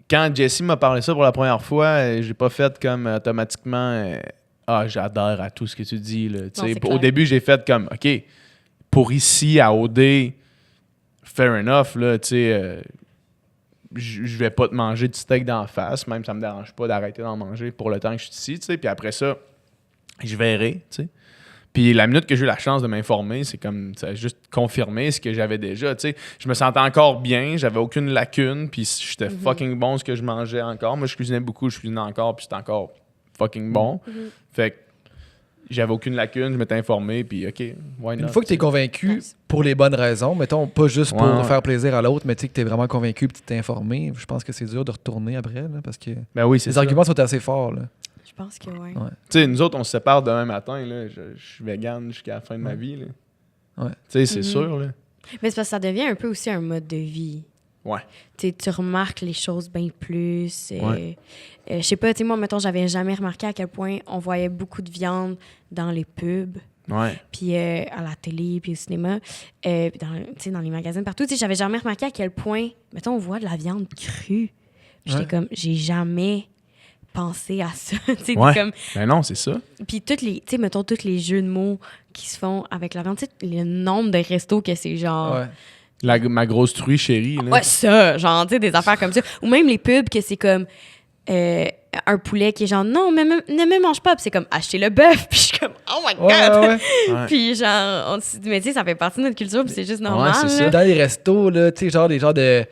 quand Jessie m'a parlé ça pour la première fois, j'ai pas fait comme automatiquement Ah, j'adhère à tout ce que tu dis. Là. Tu Non, sais, c'est au clair. début, j'ai fait comme OK, pour ici, à OD, fair enough, là, tu sais. Je vais pas te manger du steak d'en face, même ça me dérange pas d'arrêter d'en manger pour le temps que je suis ici, tu sais. Puis après ça, je verrai, tu sais. Puis la minute que j'ai eu la chance de m'informer, c'est comme ça a juste confirmé ce que j'avais déjà, tu sais. Je me sentais encore bien, j'avais aucune lacune, puis j'étais fucking bon ce que je mangeais encore. Moi, je cuisinais beaucoup, je cuisinais encore, puis c'était encore fucking bon. Fait que j'avais aucune lacune, je m'étais informé, puis OK, why not? Une fois que tu es convaincu pour les bonnes raisons, mettons, pas juste pour faire plaisir à l'autre, mais tu sais que tu es vraiment convaincu et tu t'es informé, je pense que c'est dur de retourner après, là, parce que Ben oui, c'est les ça. arguments sont assez forts. Là. Je pense que oui. Ouais. Tu sais, nous autres, on se sépare demain matin, là. Je suis vegan jusqu'à la fin de ma vie, là. Ouais. Tu sais, c'est sûr, là. Mais c'est parce que ça devient un peu aussi un mode de vie. Ouais. Tu remarques les choses bien plus. Ouais. Je sais pas, moi, mettons, j'avais jamais remarqué à quel point on voyait beaucoup de viande dans les pubs, Ouais. puis à la télé, puis au cinéma, puis dans les magasins, partout. J'avais jamais remarqué à quel point, mettons, on voit de la viande crue. Puis j'étais comme, j'ai jamais pensé à ça. Ouais. Comme... Ben non, c'est ça. Puis mettons, tous les jeux de mots qui se font avec la viande, le nombre de restos que c'est genre... Ouais. Ma grosse truie chérie, là. Ouais, ça, genre, tu sais, des affaires comme ça. Ou même les pubs que c'est comme un poulet qui est genre, non, mais ne me mange pas. Puis c'est comme, acheter le bœuf. Puis je suis comme, oh my God! Ouais. Puis genre, mais tu sais, ça fait partie de notre culture, puis c'est juste normal. c'est ça. là. Dans les restos, là, tu sais, genre des genres de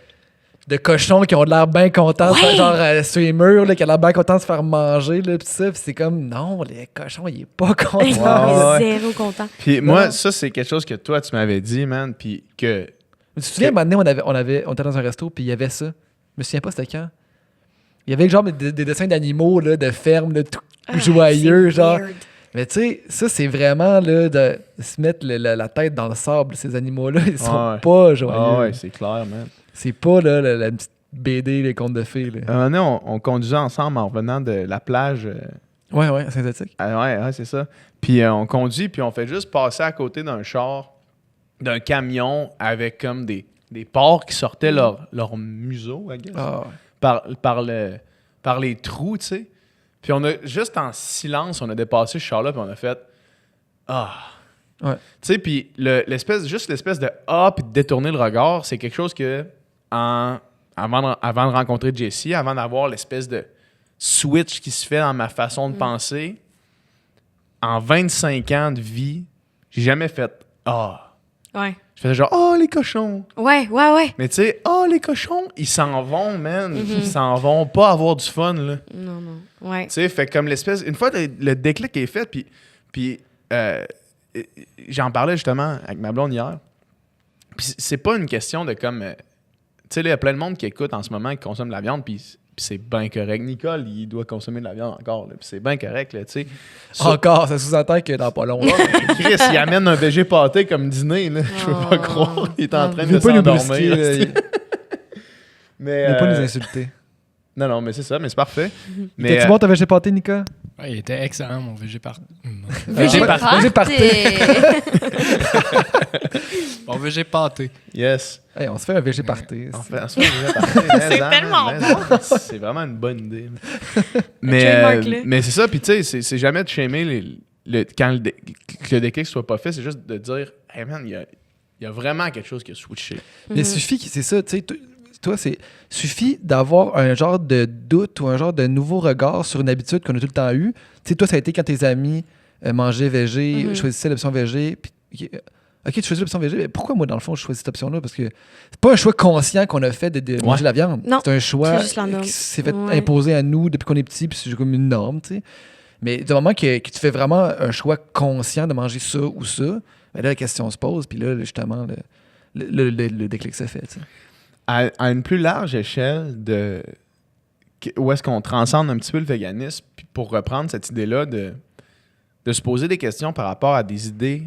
cochons qui ont l'air bien contents, de faire, genre sur les murs, là, qui ont l'air bien contents de se faire manger, là, pis ça, pis c'est comme, non, les cochons, il est pas content. Il est Ouais. zéro content. Puis moi, ça, c'est quelque chose que toi, tu m'avais dit, man, puis que... Tu te souviens, un moment donné, on était dans un resto, puis il y avait ça. Je me souviens pas c'était quand. Il y avait genre des dessins d'animaux, là, de ferme, là, tout joyeux, c'est genre. weird. Mais tu sais, ça, c'est vraiment là, de se mettre la tête dans le sable, ces animaux-là. Ils sont Ouais. pas joyeux. Ah ouais, c'est clair, man. C'est pas là, la petite BD, les contes de fées. Là. Un moment donné, on conduisait ensemble en revenant de la plage. Ouais, synthétique. Ouais, c'est ça. Puis on conduit, puis on fait juste passer à côté d'un char, d'un camion avec comme des porcs qui sortaient leur museau, I guess, Ah, ouais. par les trous, tu sais. Puis on a, juste en silence, on a dépassé ce char-là, puis on a fait « Ah! » Ouais. Tu sais, puis l'espèce de « Ah » puis de détourner le regard, c'est quelque chose que, avant de rencontrer Jessie, avant d'avoir l'espèce de switch qui se fait dans ma façon de penser, en 25 ans de vie, j'ai jamais fait « Ah! » Ouais. Je faisais genre « Oh, les cochons! » Ouais. Mais tu sais, « Oh, les cochons! » Ils s'en vont, man. Ils s'en vont pas avoir du fun, là. Non. Ouais. Tu sais, fait comme l'espèce... Une fois le déclic est fait, puis j'en parlais justement avec ma blonde hier. Puis c'est pas une question de comme... tu sais, là, il y a plein de monde qui écoute en ce moment, qui consomme de la viande, puis c'est bien correct. Nicole, il doit consommer de la viande encore, là, puis c'est bien correct, là, tu sais. Encore, ça sous-entend que dans pas long. Chris, il amène un végé pâté comme dîner, là. Je peux pas croire. Il est en train Il de veut pas nous brusquer. s'endormir. Là, il Mais, veut pas nous insulter. Non, mais c'est ça, mais c'est parfait. Mais, T'es-tu bon, t'avais chez pâté, Nika? Ouais, il était excellent, mon VG party. VG party. Mon VG pâté. yes. Hey, on se fait un VG party. On se fait un végé pâté. C'est tellement bon. C'est vraiment une bonne idée. trademark, là. Mais c'est ça, puis tu sais, c'est jamais de shamer quand que le déclic soit pas fait, c'est juste de dire, hey man, il y a vraiment quelque chose qui a switché. Mais suffit, c'est ça, tu sais, toi, suffit d'avoir un genre de doute ou un genre de nouveau regard sur une habitude qu'on a tout le temps eu. Tu sais, toi, ça a été quand tes amis mangeaient végé, choisissaient l'option végé, puis OK, tu choisis l'option végé, mais pourquoi moi, dans le fond, je choisis cette option-là? Parce que c'est pas un choix conscient qu'on a fait de manger la viande. Non, c'est un choix c'est juste la norme. qui s'est fait imposer à nous depuis qu'on est petit, puis c'est comme une norme, tu sais. Mais du moment que tu fais vraiment un choix conscient de manger ça ou ça, ben là, la question se pose, puis là, justement, le déclic se fait, tu sais. À une plus large échelle où est-ce qu'on transcende un petit peu le véganisme, puis pour reprendre cette idée-là de se poser des questions par rapport à des idées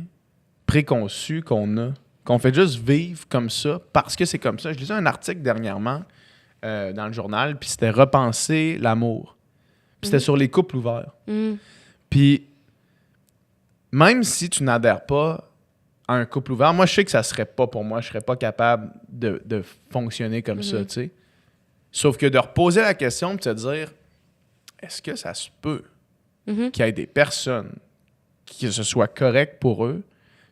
préconçues qu'on fait juste vivre comme ça, parce que c'est comme ça. Je lisais un article dernièrement dans le journal, puis c'était « Repenser l'amour ». Puis c'était sur les couples ouverts. Puis même si tu n'adhères pas à un couple ouvert, moi, je sais que ça serait pas pour moi. Je serais pas capable de fonctionner comme ça, tu sais. Sauf que de reposer la question et de se dire, est-ce que ça se peut qu'il y ait des personnes que ce soit correct pour eux,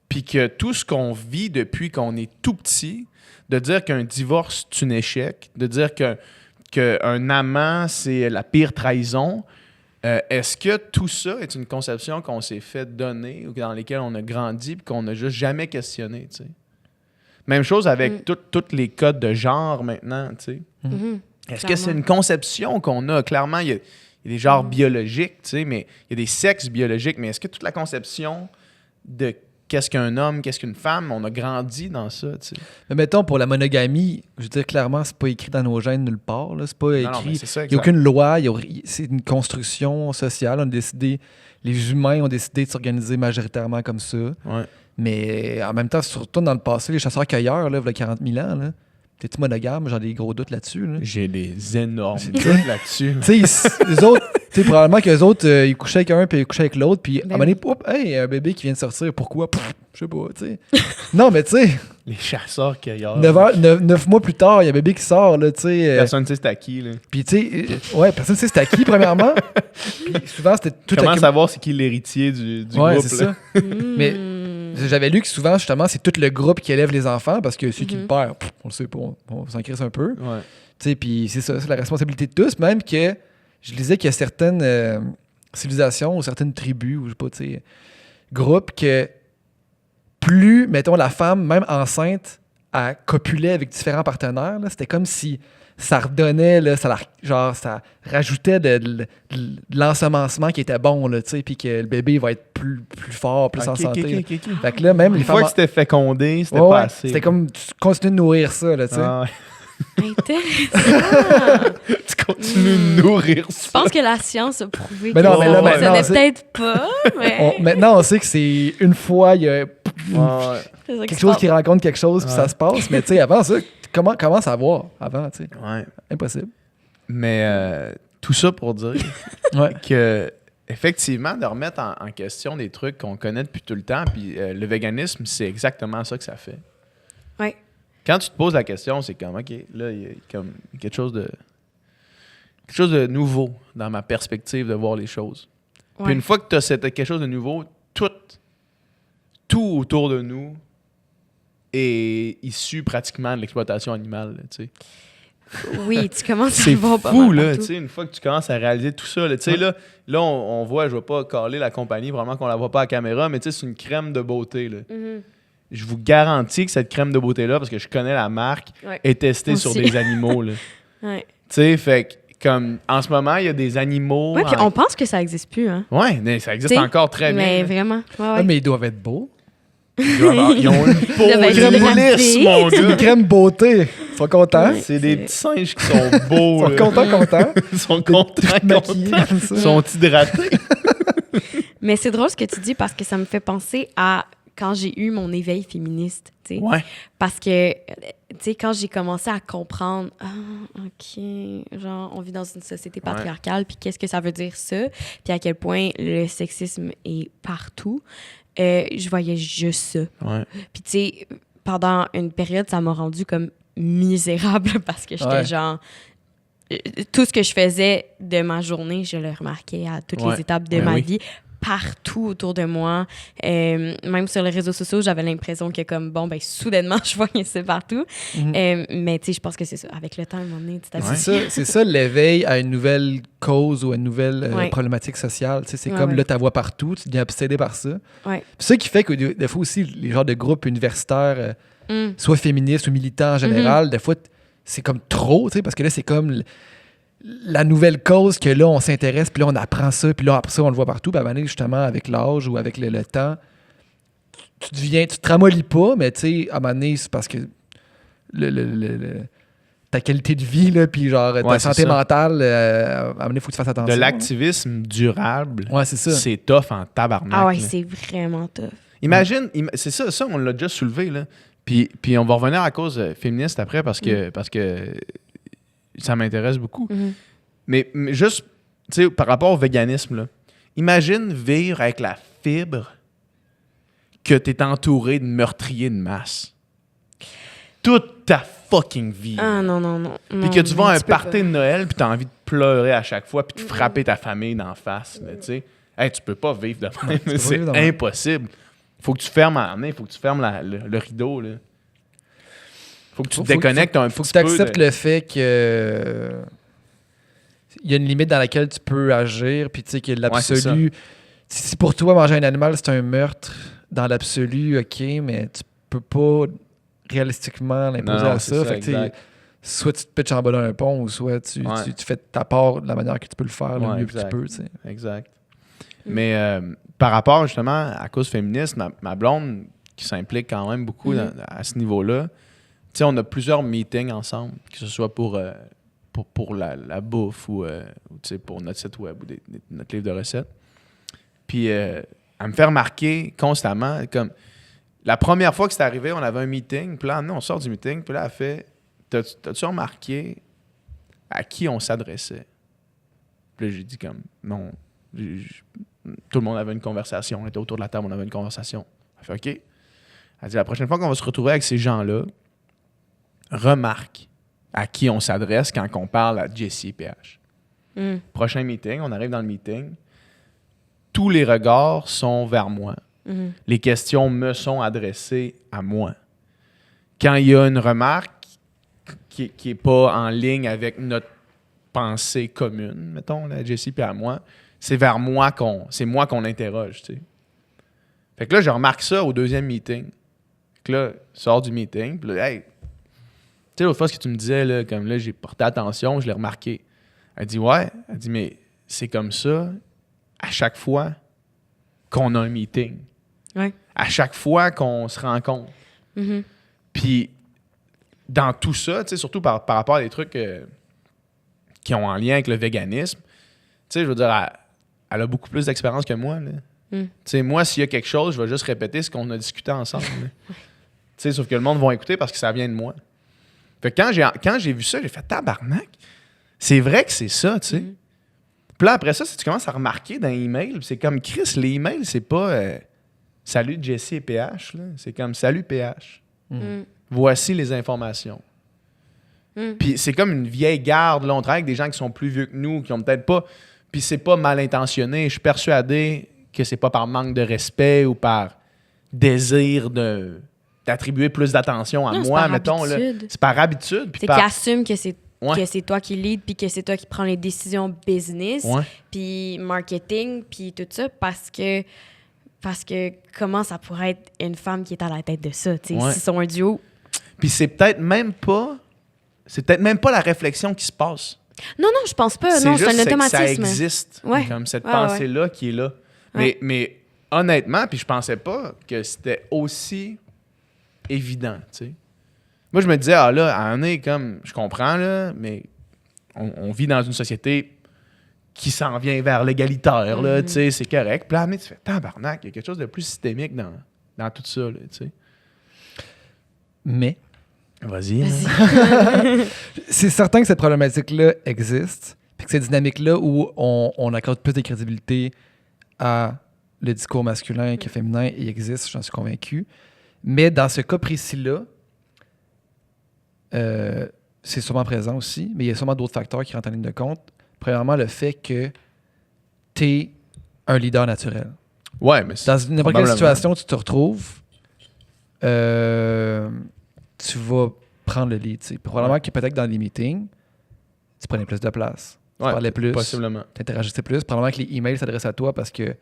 puis que tout ce qu'on vit depuis qu'on est tout petit, de dire qu'un divorce, c'est un échec, de dire qu'un amant, c'est la pire trahison, est-ce que tout ça est une conception qu'on s'est fait donner ou dans lesquelles on a grandi et qu'on n'a juste jamais questionné, tu sais? Même chose avec tous les codes de genre maintenant, tu sais. Est-ce que c'est une conception qu'on a? Clairement, il y a Il y a des genres biologiques, tu sais, mais il y a des sexes biologiques. Mais est-ce que toute la conception de qu'est-ce qu'un homme, qu'est-ce qu'une femme, on a grandi dans ça, tu sais? Mais mettons, pour la monogamie, je veux dire, clairement, c'est pas écrit dans nos gènes nulle part. Là. C'est pas Non, mais écrit. c'est ça, Il n'y a exact. aucune loi. C'est une construction sociale. On a décidé, les humains ont décidé de s'organiser majoritairement comme ça. Ouais. Mais en même temps, surtout dans le passé, les chasseurs-cueilleurs, là, il y a 40 000 ans, là, t'es-tu monogame? J'ai des gros doutes là-dessus. Là. J'ai des énormes C'est- doutes là-dessus. Tu sais, les autres, tu sais, probablement que les autres, ils couchaient avec un puis ils couchaient avec l'autre, puis à un Ben moment donné, hop, hey, un bébé qui vient de sortir, pourquoi? Pff, je sais pas, tu sais. Non, mais tu sais, Les chasseurs-cueilleurs. 9 mois plus tard, il y a un bébé qui sort, là, tu sais. Personne ne sait c'est à qui, là. Puis tu sais, ouais, personne ne sait c'était à qui, premièrement. Puis souvent, c'était tout Comment accum- savoir c'est qui l'héritier du Ouais, groupe, c'est là? ça. Mais J'avais lu que souvent, justement, c'est tout le groupe qui élève les enfants, parce que celui qui Mhm. le perd, pff, on le sait pas, on s'en crisse un peu. Ouais. Tu sais, puis c'est ça, c'est la responsabilité de tous, même que je lisais qu'il y a certaines civilisations ou certaines tribus, ou je sais pas, tu sais, groupes que plus, mettons, la femme, même enceinte, elle copulait avec différents partenaires, là, c'était comme si ça redonnait, là, ça rajoutait de l'ensemencement qui était bon, là, tu sais, puis que le bébé va être plus fort, plus en Ok, santé. ok, là. ok, ok. Fait que là, même les Une fois femmes... que c'était fécondé, c'était Ouais, pas ouais, assez. c'était comme, tu continues de nourrir ça, là, tu sais. Ah ouais. intéressant. Tu continues de nourrir Je ça. pense que la science a prouvé Mais que non, mais ça là, fonctionnait maintenant, c'est- peut-être pas, mais Maintenant, on sait que c'est une fois, il y a Ouais. c'est ça qui quelque se chose passe. qui rencontre quelque chose, puis Ouais. ça se passe. Mais tu sais, avant ça, comment savoir avant, tu sais? Ouais. Impossible. Mais tout ça pour dire Ouais. que effectivement, de remettre en question des trucs qu'on connaît depuis tout le temps, puis le véganisme, c'est exactement ça que ça fait. Ouais. Quand tu te poses la question, c'est comme, OK, là, il y a comme quelque chose de nouveau dans ma perspective de voir les choses. Puis Ouais. une fois que tu as quelque chose de nouveau, tout autour de nous est issu pratiquement de l'exploitation animale, là, tu sais. Oui, tu commences à C'est le voir pas fou, mal là, partout. tu sais, une fois que tu commences à réaliser tout ça. Là, tu sais, là, on voit, je ne vais pas caler la compagnie, vraiment qu'on la voit pas à la caméra, mais tu sais, c'est une crème de beauté, là. Mhm. Je vous garantis que cette crème de beauté-là, parce que je connais la marque, Ouais. est testée Moi sur aussi. des animaux, là. Ouais. Tu sais, fait que, comme, en ce moment, il y a des animaux... Ouais, puis on pense que ça existe plus, hein. Ouais, mais ça existe T'sais, encore très Mais bien. vraiment. Ouais, Ah, ouais. mais ils doivent être beaux. Ils ont une peau Ils doivent être lisse, hydratés. mon C'est une gars. crème beauté. Ils sont contents. Ouais. C'est des C'est- petits singes qui sont Ils beaux, sont là. contents. Ils sont contents, Maquillés contents. comme ça. Ils sont hydratés. Mais c'est drôle ce que tu dis parce que ça me fait penser à quand j'ai eu mon éveil féministe, tu sais. Ouais. Parce que, tu sais, quand j'ai commencé à comprendre, OK, genre, on vit dans une société Ouais. patriarcale, puis qu'est-ce que ça veut dire ça, puis à quel point le sexisme est partout, je voyais juste ça. Ouais. Puis, tu sais, pendant une période, ça m'a rendu comme misérable parce que j'étais Ouais. genre. Tout ce que je faisais de ma journée, je le remarquais à toutes Ouais. les étapes de Ben ma oui. vie, partout autour de moi. Même sur les réseaux sociaux, j'avais l'impression que, comme, bon, ben, soudainement, je voyais ça partout. Mhm. Mais, tu sais, je pense que c'est ça. Avec le temps, à un moment donné, tu t'habitues. C'est ça l'éveil à une nouvelle cause ou à une nouvelle Ouais. problématique sociale. Tu sais, c'est Ouais, comme ouais. là, tu la vois partout, tu deviens obsédé par ça. Ouais. Puis ça qui fait que des fois aussi, les genres de groupes universitaires, Mm. soit féministes ou militants en général, des fois, c'est comme trop, tu sais, parce que là, c'est comme la nouvelle cause que là, on s'intéresse, puis là, on apprend ça, puis là, après ça, on le voit partout. Puis à un moment donné, justement, avec l'âge ou avec le temps, tu te ramollis pas, mais tu sais, à un moment donné, c'est parce que ta qualité de vie, là, puis genre ta Ouais, c'est santé ça. mentale, à un moment donné, il faut que tu fasses attention. De l'activisme durable, Ouais, c'est ça. c'est tough en tabarnak. Ah ouais, là. c'est vraiment tough. Imagine, c'est ça, on l'a déjà soulevé, là. Puis on va revenir à la cause féministe après parce que ça m'intéresse beaucoup. Mhm. Mais juste, tu sais, par rapport au véganisme, là, imagine vivre avec la fibre que tu es entouré de meurtriers de masse. Toute ta fucking vie. Ah non, non, non. Puis que tu vas à un peux party pas. de Noël, puis tu as envie de pleurer à chaque fois, puis de frapper ta famille d'en face. là, tu sais. Hey, tu peux pas vivre de même. pas C'est vivre de même. impossible. Faut que tu fermes faut que tu fermes le rideau. Là. Faut que tu te déconnectes un Faut que petit tu peu. acceptes le fait que il y a une limite dans laquelle tu peux agir, puis tu sais que l'absolu. Si pour toi, manger un animal, c'est un meurtre, dans l'absolu, OK, mais tu peux pas réalistiquement l'imposer Non, à c'est ça. ça, Fait que, tu sais, exact. soit tu te pitches en bas d'un pont, ou soit tu fais ta part de la manière que tu peux le faire, le mieux que tu peux. Tu sais. Exact. Mais par rapport justement à cause féministe, ma blonde qui s'implique quand même beaucoup à ce niveau-là, tu sais, on a plusieurs meetings ensemble, que ce soit pour la bouffe ou pour notre site web ou notre livre de recettes. Puis elle me fait remarquer constamment, comme la première fois que c'est arrivé, on avait un meeting, puis là, nous, on sort du meeting, puis là, elle fait « T'as-tu remarqué à qui on s'adressait? » Puis là, j'ai dit comme « Non. » Tout le monde avait une conversation. On était autour de la table, on avait une conversation. Elle fait « OK. » Elle dit « La prochaine fois qu'on va se retrouver avec ces gens-là, remarque à qui on s'adresse quand on parle à Jessie et PH. » Prochain meeting, on arrive dans le meeting. Tous les regards sont vers moi. Les questions me sont adressées à moi. Quand il y a une remarque qui n'est pas en ligne avec notre pensée commune, mettons, là, Jessie et à moi, c'est vers moi c'est moi qu'on interroge, tu sais. Fait que là, je remarque ça au deuxième meeting. Fait que là, je sors du meeting, puis là, hey, tu sais, l'autre fois, ce que tu me disais, là, comme là, j'ai porté attention, je l'ai remarqué. Elle dit, ouais. Elle dit, mais c'est comme ça à chaque fois qu'on a un meeting. Ouais. À chaque fois qu'on se rencontre. Puis, dans tout ça, tu sais, surtout par rapport à des trucs qui ont en lien avec le véganisme, tu sais, je veux dire, elle a beaucoup plus d'expérience que moi, là. Tu sais, moi, s'il y a quelque chose, je vais juste répéter ce qu'on a discuté ensemble. Tu sais, sauf que le monde va écouter parce que ça vient de moi. Fait que quand j'ai vu ça, j'ai fait tabarnak. C'est vrai que c'est ça, tu sais. Puis là, après ça, si tu commences à remarquer dans les emails, c'est comme Chris, les emails, c'est pas salut Jessie et PH, là. C'est comme salut PH. Voici les informations. Puis c'est comme une vieille garde, là. On travaille avec des gens qui sont plus vieux que nous, qui ont peut-être pas. Puis c'est pas mal intentionné. Je suis persuadé que c'est pas par manque de respect ou par désir d'attribuer plus d'attention à moi, mettons. Là. C'est par habitude. C'est qu'ils assument que c'est toi qui lead, puis que c'est toi qui prends les décisions business, puis marketing, puis tout ça, parce que comment ça pourrait être une femme qui est à la tête de ça, tu sais, s'ils sont un duo. Puis c'est peut-être même pas la réflexion qui se passe. Non, je pense pas. Non, c'est un automatisme. Ça existe, comme cette pensée-là qui est là. Mais honnêtement, puis je pensais pas que c'était aussi évident, tu sais. Moi, je me disais, là, à un nez, comme, je comprends, là, mais on vit dans une société qui s'en vient vers l'égalitaire, là, tu sais, c'est correct. Puis là, mais tu fais, tabarnak, il y a quelque chose de plus systémique dans tout ça, là, tu sais. Mais... Vas-y. C'est certain que cette problématique-là existe, puis que cette dynamique-là où on accorde plus de crédibilité à le discours masculin que féminin, il existe, j'en suis convaincu. Mais dans ce cas précis-là, c'est sûrement présent aussi, mais il y a sûrement d'autres facteurs qui rentrent en ligne de compte. Premièrement, le fait que tu es un leader naturel. Ouais, mais dans n'importe quelle situation où tu te retrouves, tu vas prendre le lead. T'sais. Probablement que peut-être dans les meetings, tu prenais plus de place. Tu parlais plus. Possiblement. Tu interagissais plus. Probablement que les emails s'adressent à toi parce que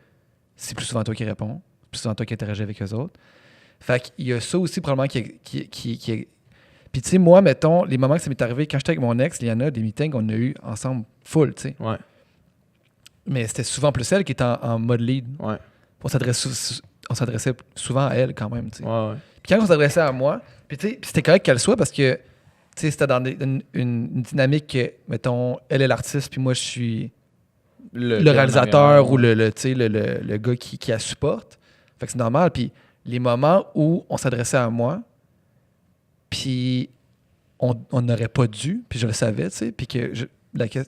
c'est plus souvent toi qui réponds. C'est plus souvent toi qui interagis avec eux autres. Fait qu'il y a ça aussi probablement qui est... Puis tu sais, moi, mettons, les moments que ça m'est arrivé, quand j'étais avec mon ex, Liana, des meetings qu'on a eu ensemble full, tu sais. Ouais. Mais c'était souvent plus elle qui était en mode lead. Ouais. On s'adressait souvent à elle quand même, tu sais. Ouais. Puis quand on s'adressait à moi, puis tu sais, c'était correct qu'elle soit parce que, tu sais, c'était dans une dynamique que, mettons, elle est l'artiste, puis moi, je suis le réalisateur ou le gars qui la supporte. Fait que c'est normal. Puis les moments où on s'adressait à moi, puis on n'aurait pas dû, puis je le savais, tu sais, puis que, tu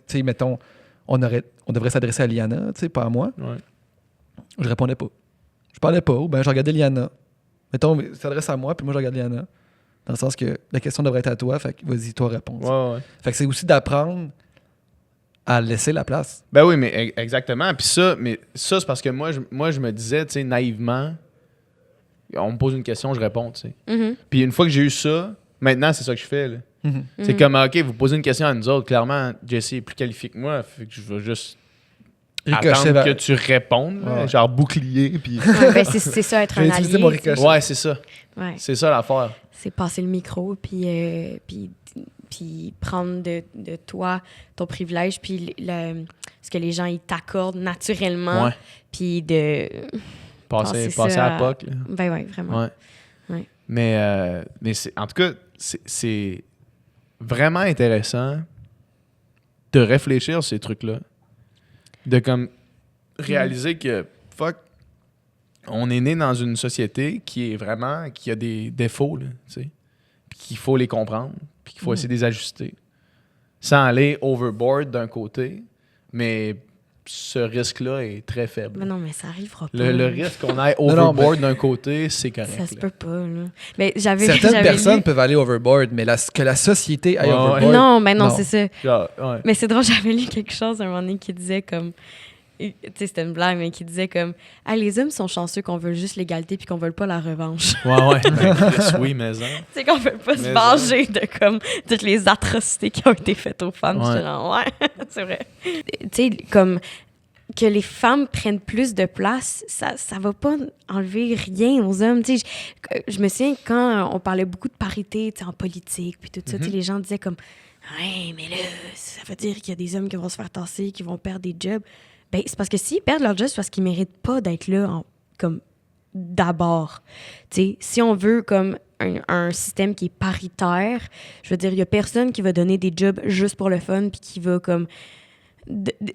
sais, mettons, on devrait s'adresser à Liana, tu sais, pas à moi. Ouais. Je répondais pas. Je parlais pas, ou bien je regardais Liana. Mettons, ça s'adresse à moi, puis moi, je regarde Liana. Dans le sens que la question devrait être à toi, fait que vas-y, toi, réponds. Ouais. Fait que c'est aussi d'apprendre à laisser la place. Ben oui, mais exactement. Puis ça, c'est parce que moi, je me disais, tu sais, naïvement, on me pose une question, je réponds, tu sais. Puis une fois que j'ai eu ça, maintenant, c'est ça que je fais, là. C'est comme, OK, vous posez une question à nous autres. Clairement, Jessie est plus qualifiée que moi, fait que je vais juste attendre que tu répondes, là, genre bouclier. Puis... ben c'est ça, être un allié. Ouais, c'est ça. Ouais. C'est ça l'affaire. C'est passer le micro, puis puis prendre de toi ton privilège, puis ce que les gens ils t'accordent naturellement, Ouais. puis de Passer ça à la POC. Là. Ben ouais, vraiment. Ouais. Ouais. Mais en tout cas, c'est vraiment intéressant de réfléchir à ces trucs-là. De comme réaliser que, fuck, on est né dans une société qui a des défauts, là, tu sais. Puis qu'il faut les comprendre, puis qu'il faut essayer de les ajuster. Sans aller overboard d'un côté, mais ce risque-là est très faible. Mais non, mais ça arrivera pas. Le risque qu'on aille Non, non, overboard d'un côté, c'est correct. Ça se là. peut pas, là. Mais j'avais Certaines personnes lu... peuvent aller overboard, mais que la société aille Ouais, overboard. Non, ben non, Non. c'est ça. Genre, ouais. Mais c'est drôle, j'avais lu quelque chose à un moment donné qui disait comme... Tu sais, c'était une blague, mais qui disait comme... Ah, les hommes sont chanceux qu'on veut juste l'égalité puis qu'on veut pas la revanche. Ouais. Ben, Chris, oui, mais hein. Tu sais, qu'on veut pas se Mais venger de comme toutes les atrocités qui ont été faites aux femmes. Ouais. J'étais genre, ouais, c'est vrai. Tu sais, comme que les femmes prennent plus de place, ça va pas enlever rien aux hommes. Tu sais, je me souviens quand on parlait beaucoup de parité, tu sais, en politique, puis tout ça, tu sais, les gens disaient comme, ouais, mais là, ça veut dire qu'il y a des hommes qui vont se faire tasser, qui vont perdre des jobs. Ben, c'est parce que s'ils perdent leur job, c'est parce qu'ils méritent pas d'être là comme d'abord. Tu sais, si on veut comme un système qui est paritaire, je veux dire, il y a personne qui va donner des jobs juste pour le fun puis qui va comme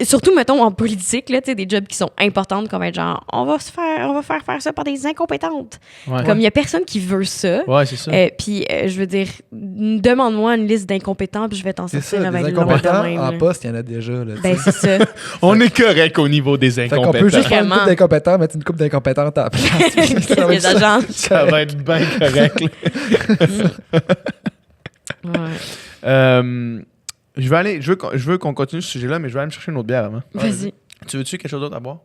surtout, mettons, en politique, là, des jobs qui sont importantes, comme être genre, on va faire ça par des incompétentes. Ouais. Comme il n'y a personne qui veut ça. Ouais, c'est ça. Puis, je veux dire, demande-moi une liste d'incompétents, puis je vais t'en C'est sortir ça, des avec le nom de incompétents même. en là. poste, il y en a déjà. Là, Ben, c'est ça. On est correct au niveau des fait qu'on peut incompétents. juste prendre une Vraiment. coupe d'incompétents, mettre une coupe d'incompétentes à la place. Il y a d'agents. Ça va être bien correct. là. Ouais. Je veux qu'on continue ce sujet-là, mais je vais aller me chercher une autre bière avant. Vas-y. Tu veux-tu quelque chose d'autre à boire?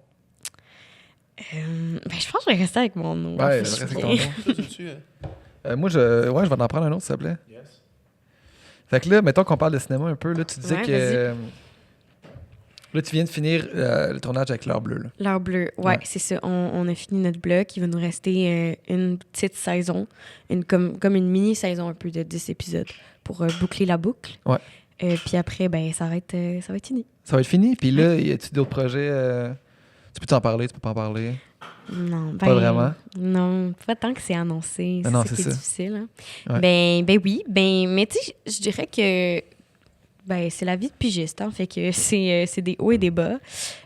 Ben, je pense que je vais rester avec mon nom. Ouais, reste avec ton nom. Tu veux-tu? Moi, je vais en prendre un autre, s'il te plaît. Yes. Fait que là, mettons qu'on parle de cinéma un peu. Là, tu disais Ouais, que. vas-y. Là, tu viens de finir le tournage avec l'heure bleue. Là. L'heure bleue, ouais, c'est ça. On a fini notre bloc. Il va nous rester une petite saison, comme une mini-saison un peu de 10 épisodes pour boucler la boucle. Ouais. Puis après, ben, ça va être fini. Ça va être fini. Puis là, y a-tu d'autres projets tu peux t'en parler, tu peux pas en parler? Non, ben, Pas vraiment? Non, pas tant que c'est annoncé. Ah non, C'est ça qui c'est est ça. difficile. Hein. Ouais. Ben oui. Mais tu sais, je dirais que ben, c'est la vie de pigiste. Hein, fait que c'est des hauts et des bas.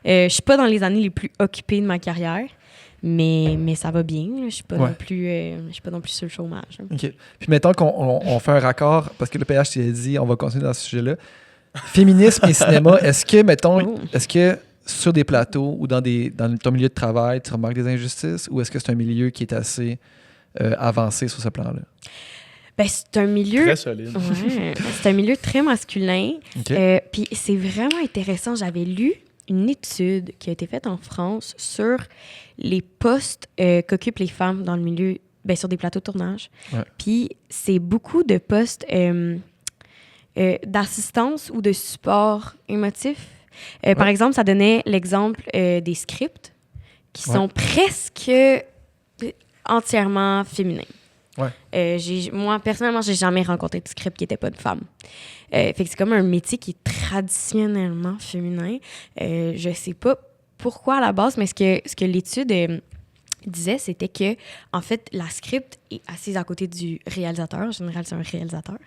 Je suis pas dans les années les plus occupées de ma carrière. Mais ça va bien. Je suis pas non plus sur le chômage. Hein. OK. Puis mettons qu'on fait un raccord, parce que le PH t'ai dit, on va continuer dans ce sujet-là. Féminisme et cinéma, est-ce que sur des plateaux ou dans ton milieu de travail, tu remarques des injustices ou est-ce que c'est un milieu qui est assez avancé sur ce plan-là? Ben, c'est un milieu... Très solide. Ouais, c'est un milieu très masculin. OK. Puis c'est vraiment intéressant. J'avais lu une étude qui a été faite en France sur les postes qu'occupent les femmes dans le milieu, ben, sur des plateaux de tournage. Ouais. Puis c'est beaucoup de postes d'assistance ou de support émotif. Par exemple, ça donnait l'exemple des scripts qui sont presque entièrement féminins. Ouais. Moi, personnellement, j'ai jamais rencontré de script qui n'était pas de femme. Fait que c'est comme un métier qui est traditionnellement féminin. Je sais pas pourquoi à la base, mais ce que l'étude disait, c'était que, en fait, la script est assise à côté du réalisateur. En général, c'est un réalisateur.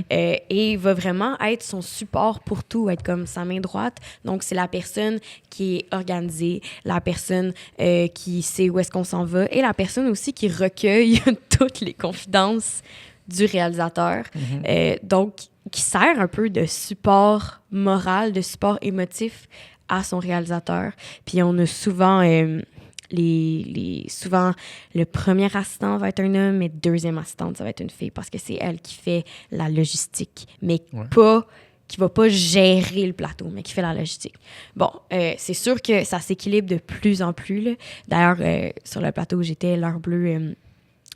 Et va vraiment être son support pour tout, être comme sa main droite. Donc, c'est la personne qui est organisée, la personne qui sait où est-ce qu'on s'en va et la personne aussi qui recueille toutes les confidences du réalisateur. Donc, qui sert un peu de support moral, de support émotif à son réalisateur. Puis, on a souvent... souvent, le premier assistant va être un homme, mais le deuxième assistante, ça va être une fille parce que c'est elle qui fait la logistique, mais qui va pas gérer le plateau, mais qui fait la logistique. Bon, c'est sûr que ça s'équilibre de plus en plus. Là. D'ailleurs, sur le plateau où j'étais, l'heure bleue,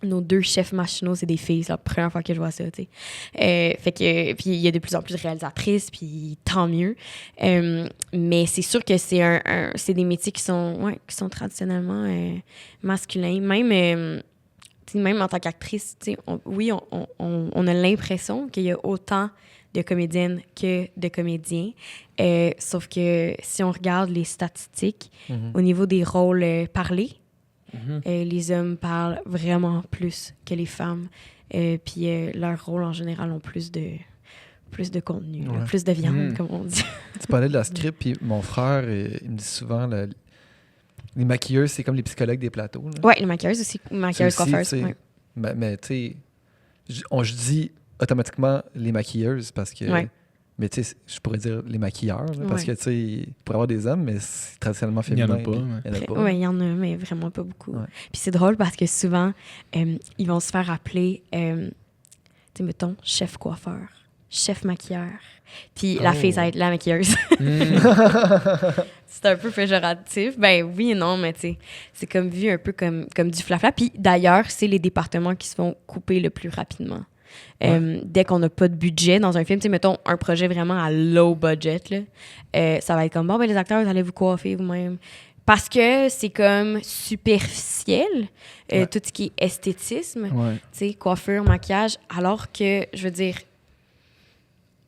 nos 2 chefs machinaux, c'est des filles. C'est la première fois que je vois ça, tu sais. Fait que, puis il y a de plus en plus de réalisatrices, puis tant mieux. Mais c'est sûr que c'est des métiers qui sont traditionnellement masculins. Même, tu sais, même en tant qu'actrice, tu sais, on a l'impression qu'il y a autant de comédiennes que de comédiens. Sauf que si on regarde les statistiques, au niveau des rôles parlés, les hommes parlent vraiment plus que les femmes. Puis leurs rôles, en général, ont plus de contenu, là, plus de viande, comme on dit. Tu parlais de la script, puis mon frère, il me dit souvent, les maquilleuses, c'est comme les psychologues des plateaux. Là. Oui, les maquilleuses aussi, maquilleuses, coiffeuses. Ouais. Mais tu sais, je dis automatiquement les maquilleuses parce que... Ouais. Mais tu sais, je pourrais dire les maquilleurs, là, parce que tu sais, il pourrait y avoir des hommes, mais c'est traditionnellement féminin. Il y en a pas. Il y en a pas. Oui, il y en a, mais vraiment pas beaucoup. Ouais. Puis c'est drôle parce que souvent, ils vont se faire appeler, tu sais, mettons, chef coiffeur, chef maquilleur. Puis la fille, ça va être la maquilleuse. C'est un peu péjoratif. Ben oui et non, mais tu sais, c'est comme vu un peu comme du flafla. Puis d'ailleurs, c'est les départements qui se font couper le plus rapidement. Dès qu'on n'a pas de budget dans un film, tu sais, mettons un projet vraiment à low budget, là, ça va être comme, bon, ben les acteurs, vous allez vous coiffer vous-même. Parce que c'est comme superficiel, tout ce qui est esthétisme, tu sais, coiffure, maquillage, alors que, je veux dire,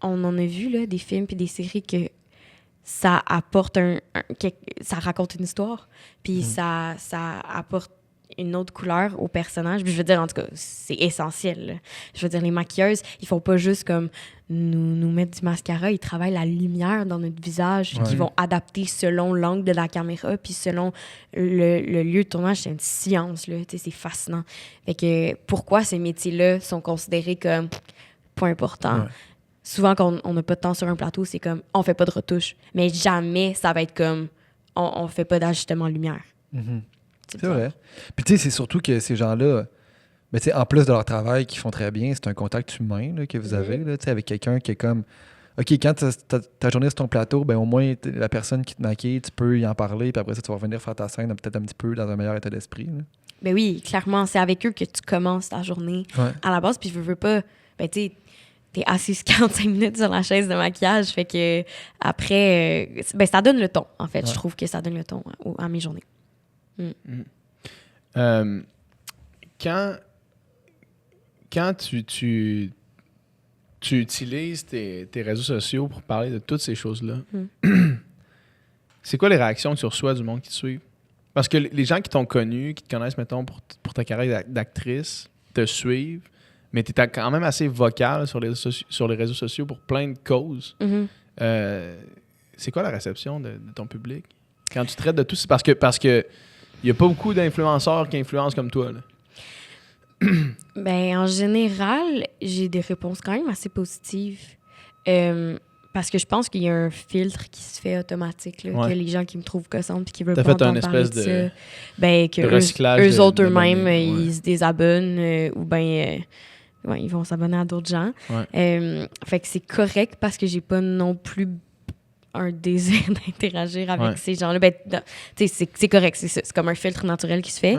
on en a vu, là, des films puis des séries que ça apporte ça raconte une histoire, puis ça apporte une autre couleur au personnage. Puis je veux dire, en tout cas, c'est essentiel, là. Je veux dire, les maquilleuses, ils font pas juste comme nous mettre du mascara, ils travaillent la lumière dans notre visage, qu'ils vont adapter selon l'angle de la caméra, puis selon le lieu de tournage. C'est une science, là. Tu sais, c'est fascinant. Fait que pourquoi ces métiers-là sont considérés comme pas importants? Souvent, quand on n'a pas de temps sur un plateau, c'est comme on fait pas de retouche. Mais jamais ça va être comme on fait pas d'ajustement lumière. C'est vrai. Puis tu sais, c'est surtout que ces gens-là, mais tu sais, en plus de leur travail qu'ils font très bien, c'est un contact humain là, que vous avez là, tu sais, avec quelqu'un qui est comme, OK, quand ta journée sur ton plateau, ben au moins la personne qui te maquille, tu peux y en parler, puis après ça, tu vas revenir faire ta scène peut-être un petit peu dans un meilleur état d'esprit. Là. Ben oui, clairement, c'est avec eux que tu commences ta journée à la base, puis je veux pas, ben tu sais, t'es assis 45 minutes sur la chaise de maquillage, fait que après, ben ça donne le ton, en fait. Je trouve que ça donne le ton à mes journées. Quand tu utilises tes réseaux sociaux pour parler de toutes ces choses-là, c'est quoi les réactions que tu reçois du monde qui te suit? Parce que les gens qui t'ont connu, qui te connaissent, mettons, pour ta carrière d'actrice, te suivent, mais tu es quand même assez vocal sur les réseaux sociaux pour plein de causes. C'est quoi la réception de ton public? Quand tu traites de tout, c'est parce que il n'y a pas beaucoup d'influenceurs qui influencent comme toi, là. Ben, en général, j'ai des réponses quand même assez positives. Parce que je pense qu'il y a un filtre qui se fait automatique, là, que les gens qui me trouvent gossante et qui veulent pas entendre parler de ça, ben, que eux autres eux-mêmes, ils se désabonnent ou ben ils vont s'abonner à d'autres gens. Fait que c'est correct parce que j'ai pas non plus un désir d'interagir avec ces gens-là. Ben, c'est correct, c'est comme un filtre naturel qui se fait.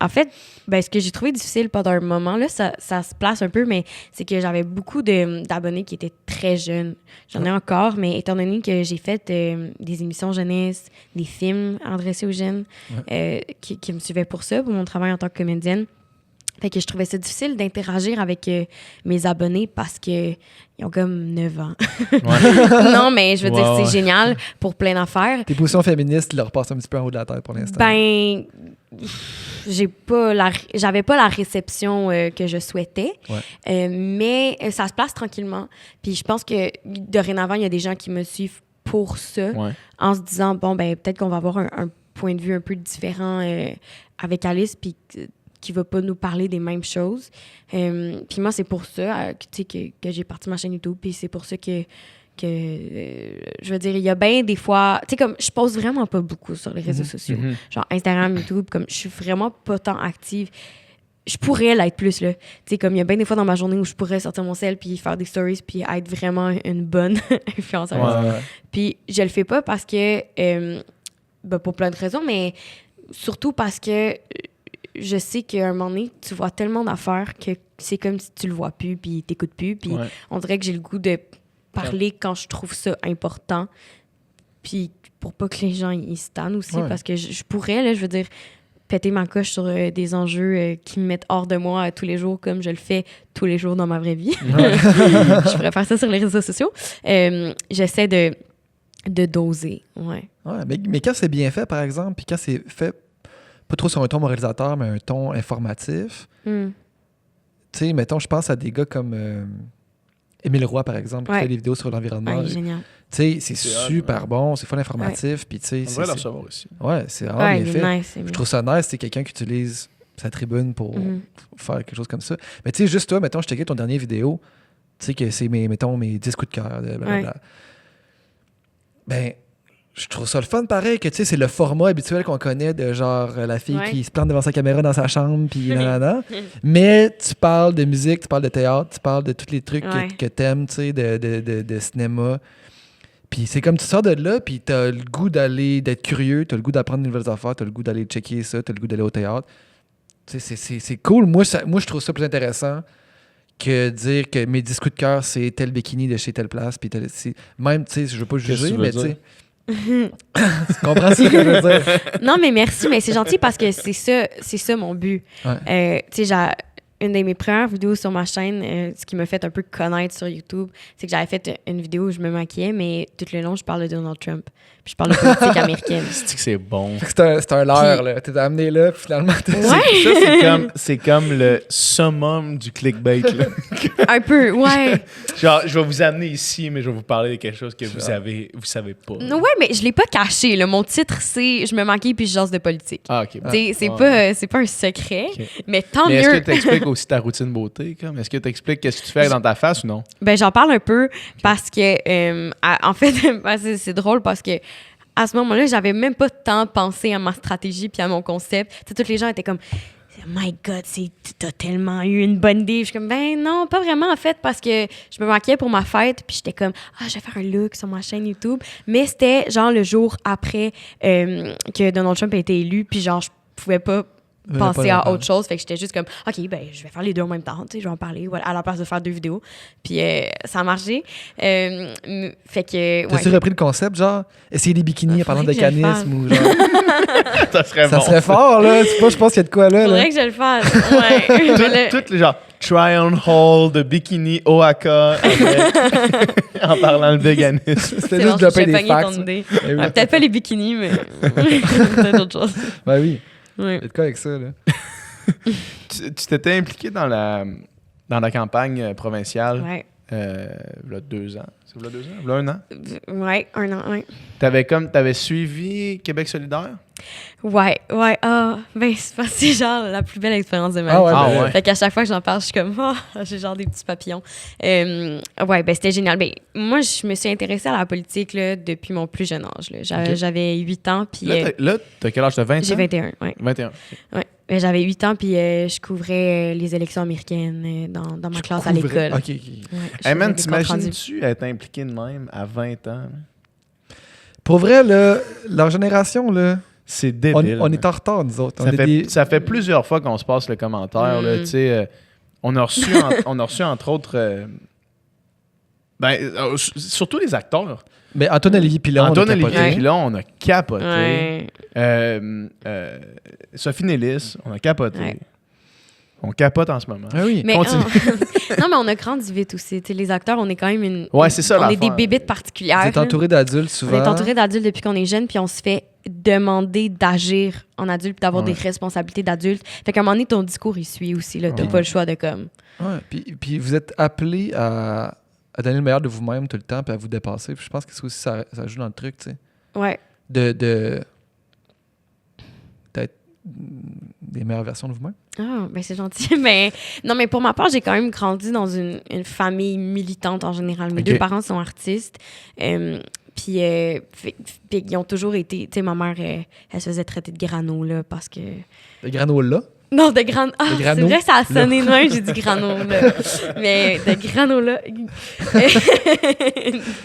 En fait, ben, ce que j'ai trouvé difficile pendant un moment, là, ça se place un peu, mais c'est que j'avais beaucoup d'abonnés qui étaient très jeunes. J'en ai encore, mais étant donné que j'ai fait des émissions jeunesse, des films adressés aux jeunes qui me suivaient pour ça, pour mon travail en tant que comédienne, fait que je trouvais ça difficile d'interagir avec mes abonnés parce qu'ils ont comme 9 ans. Non, mais je veux dire, c'est génial pour plein d'affaires. Tes positions féministes leur passent un petit peu en haut de la tête pour l'instant. Ben, j'avais pas la réception que je souhaitais, mais ça se place tranquillement. Puis je pense que dorénavant, il y a des gens qui me suivent pour ça, en se disant, bon, ben peut-être qu'on va avoir un point de vue un peu différent avec Alice, puis qui va pas nous parler des mêmes choses. Puis moi, c'est pour ça que j'ai parti ma chaîne YouTube, puis c'est pour ça que je veux dire, il y a bien des fois... Tu sais, comme, je poste vraiment pas beaucoup sur les réseaux sociaux. Genre Instagram, YouTube, comme, je suis vraiment pas tant active. Je pourrais l'être plus, là. Tu sais, comme, il y a bien des fois dans ma journée où je pourrais sortir mon sel, puis faire des stories, puis être vraiment une bonne influenceuse. Puis je le fais pas parce que... ben, pour plein de raisons, mais surtout parce que... je sais qu'à un moment donné, tu vois tellement d'affaires que c'est comme si tu le vois plus puis t'écoutes plus. Puis on dirait que j'ai le goût de parler quand je trouve ça important. Puis pour pas que les gens ils se tannent aussi, parce que je pourrais, là, je veux dire, péter ma coche sur des enjeux qui me mettent hors de moi tous les jours, comme je le fais tous les jours dans ma vraie vie. Je pourrais faire ça sur les réseaux sociaux. J'essaie de doser, ouais. Ouais, mais quand c'est bien fait, par exemple, puis quand c'est fait pas trop sur un ton moralisateur, mais un ton informatif, tu sais, mettons, je pense à des gars comme Émile Roy, par exemple, qui fait des vidéos sur l'environnement. Ouais, génial. Tu sais, c'est super bon, c'est fun informatif, puis tu sais... On devrait le recevoir aussi. Ouais, c'est vraiment bien fait. Nice, je trouve ça nice, c'est quelqu'un qui utilise sa tribune pour faire quelque chose comme ça. Mais tu sais, juste toi, mettons, je checkais ton dernier vidéo, tu sais que c'est, mes 10 coups de cœur, blablabla. Ben, je trouve ça le fun pareil, que tu sais, c'est le format habituel qu'on connaît de genre la fille qui se plante devant sa caméra dans sa chambre, puis nanana. Mais tu parles de musique, tu parles de théâtre, tu parles de tous les trucs que t'aimes, tu sais, de cinéma. Puis c'est comme tu sors de là, puis t'as le goût d'être curieux, t'as le goût d'apprendre de nouvelles affaires, t'as le goût d'aller checker ça, t'as le goût d'aller au théâtre. Tu sais, c'est cool. Moi, je trouve ça plus intéressant que dire que mes 10 coups de cœur, c'est tel bikini de chez telle place. Puis même, tu sais, je veux pas juger, mais tu sais... tu comprends ce que je veux dire? Non, mais merci, mais c'est gentil parce que c'est ça mon but. Ouais. Tu sais, une de mes premières vidéos sur ma chaîne, ce qui m'a fait un peu connaître sur YouTube, c'est que j'avais fait une vidéo où je me maquillais, mais tout le long, je parle de Donald Trump. Puis je parle de politique américaine. C'est bon. C'est un leurre, là. T'es amené là, puis finalement... Ouais. C'est comme le summum du clickbait, là. Un peu, ouais. Genre, je vais vous amener ici, mais je vais vous parler de quelque chose que vous savez pas. Ouais, mais je l'ai pas caché, là. Mon titre, c'est « Je me maquille puis je jase de politique ». Ah, OK. Bon. C'est pas un secret, mais tant mais mieux. est-ce que tu expliques aussi ta routine beauté? Comme? Est-ce que tu expliques qu'est-ce que tu fais dans ta face ou non? Ben, j'en parle un peu parce que, en fait, c'est drôle parce que à ce moment-là, j'avais même pas tant pensé à ma stratégie puis à mon concept. Tu sais, tous les gens étaient comme « My God, t'as tellement eu une bonne idée. » Je suis comme « Ben non, pas vraiment en fait parce que je me maquillais pour ma fête puis j'étais comme « Ah, je vais faire un look sur ma chaîne YouTube. » Mais c'était genre le jour après que Donald Trump a été élu puis genre je pouvais pas penser à autre chose. Fait que j'étais juste comme, OK, ben, je vais faire les deux en même temps. Tu sais, je vais en parler à la place de faire 2 vidéos. Puis ça a marché. Fait que. T'as-tu repris le concept, genre, essayer des bikinis en parlant de canisme ou genre. Ça serait bon. Ça serait fort, là. Je pense qu'il y a de quoi là. Faudrait que je le fasse. Ouais. Toutes les genre, try on hold, de bikini, Oaka, en parlant de véganisme. C'était juste de dropper des facts. Peut-être pas les bikinis, mais peut-être autre chose. Ben oui. Ouais. Il y a de quoi avec ça, là. Tu t'étais impliqué dans la campagne provinciale il y a 2 ans. C'est il y a 2 ans? Il y a 1 an? Ouais, 1 an, ouais. T'avais suivi Québec solidaire? Ouais. Ah, ben, c'est genre la plus belle expérience de ma vie. Ouais. Fait qu'à chaque fois que j'en parle, je suis comme, j'ai genre des petits papillons. Ouais, ben, c'était génial. Ben, moi, je me suis intéressée à la politique, là, depuis mon plus jeune âge, là. J'avais 8 ans, puis... Là, t'as quel âge? T'as 20 ans? J'ai 21, ouais. 21. Ouais. J'avais 8 ans, puis je couvrais les élections américaines dans ma classe à l'école. OK. Ouais, Hey man, t'imagines-tu être impliqué de même à 20 ans? Pour vrai, là, leur génération, là, c'est débile. On est en retard, nous autres. Ça fait plusieurs fois qu'on se passe le commentaire. Là, tu sais, on a reçu, entre autres... surtout les acteurs. Mais Antoine-Olivier Pilon, on a capoté. Ouais. Sophie Nélis, on a capoté. Ouais. On capote en ce moment. Ah oui, mais non, mais on a grandi vite aussi. T'sais, les acteurs, on est quand même c'est ça, on est des bébites particulières. Vous êtes entouré d'adultes souvent. On est entouré d'adultes depuis qu'on est jeune, puis on se fait demander d'agir en adulte puis d'avoir des responsabilités d'adulte. Fait qu'à un moment donné, ton discours, il suit aussi. Là, t'as pas le choix de comme... Ouais, puis vous êtes appelé à donner le meilleur de vous-même tout le temps puis à vous dépasser. Puis je pense que c'est aussi ça joue dans le truc, tu sais. Ouais. D'être des meilleures versions de vous-même. Ah, ben c'est gentil. Mais non, mais pour ma part, j'ai quand même grandi dans une famille militante en général. Mes 2 parents sont artistes. Puis ils ont toujours été... Tu sais, ma mère, elle se faisait traiter de grano, là, parce que... De granola? Non, de granola. Ah, c'est vrai, ça a sonné loin, j'ai dit granola. Mais de granola.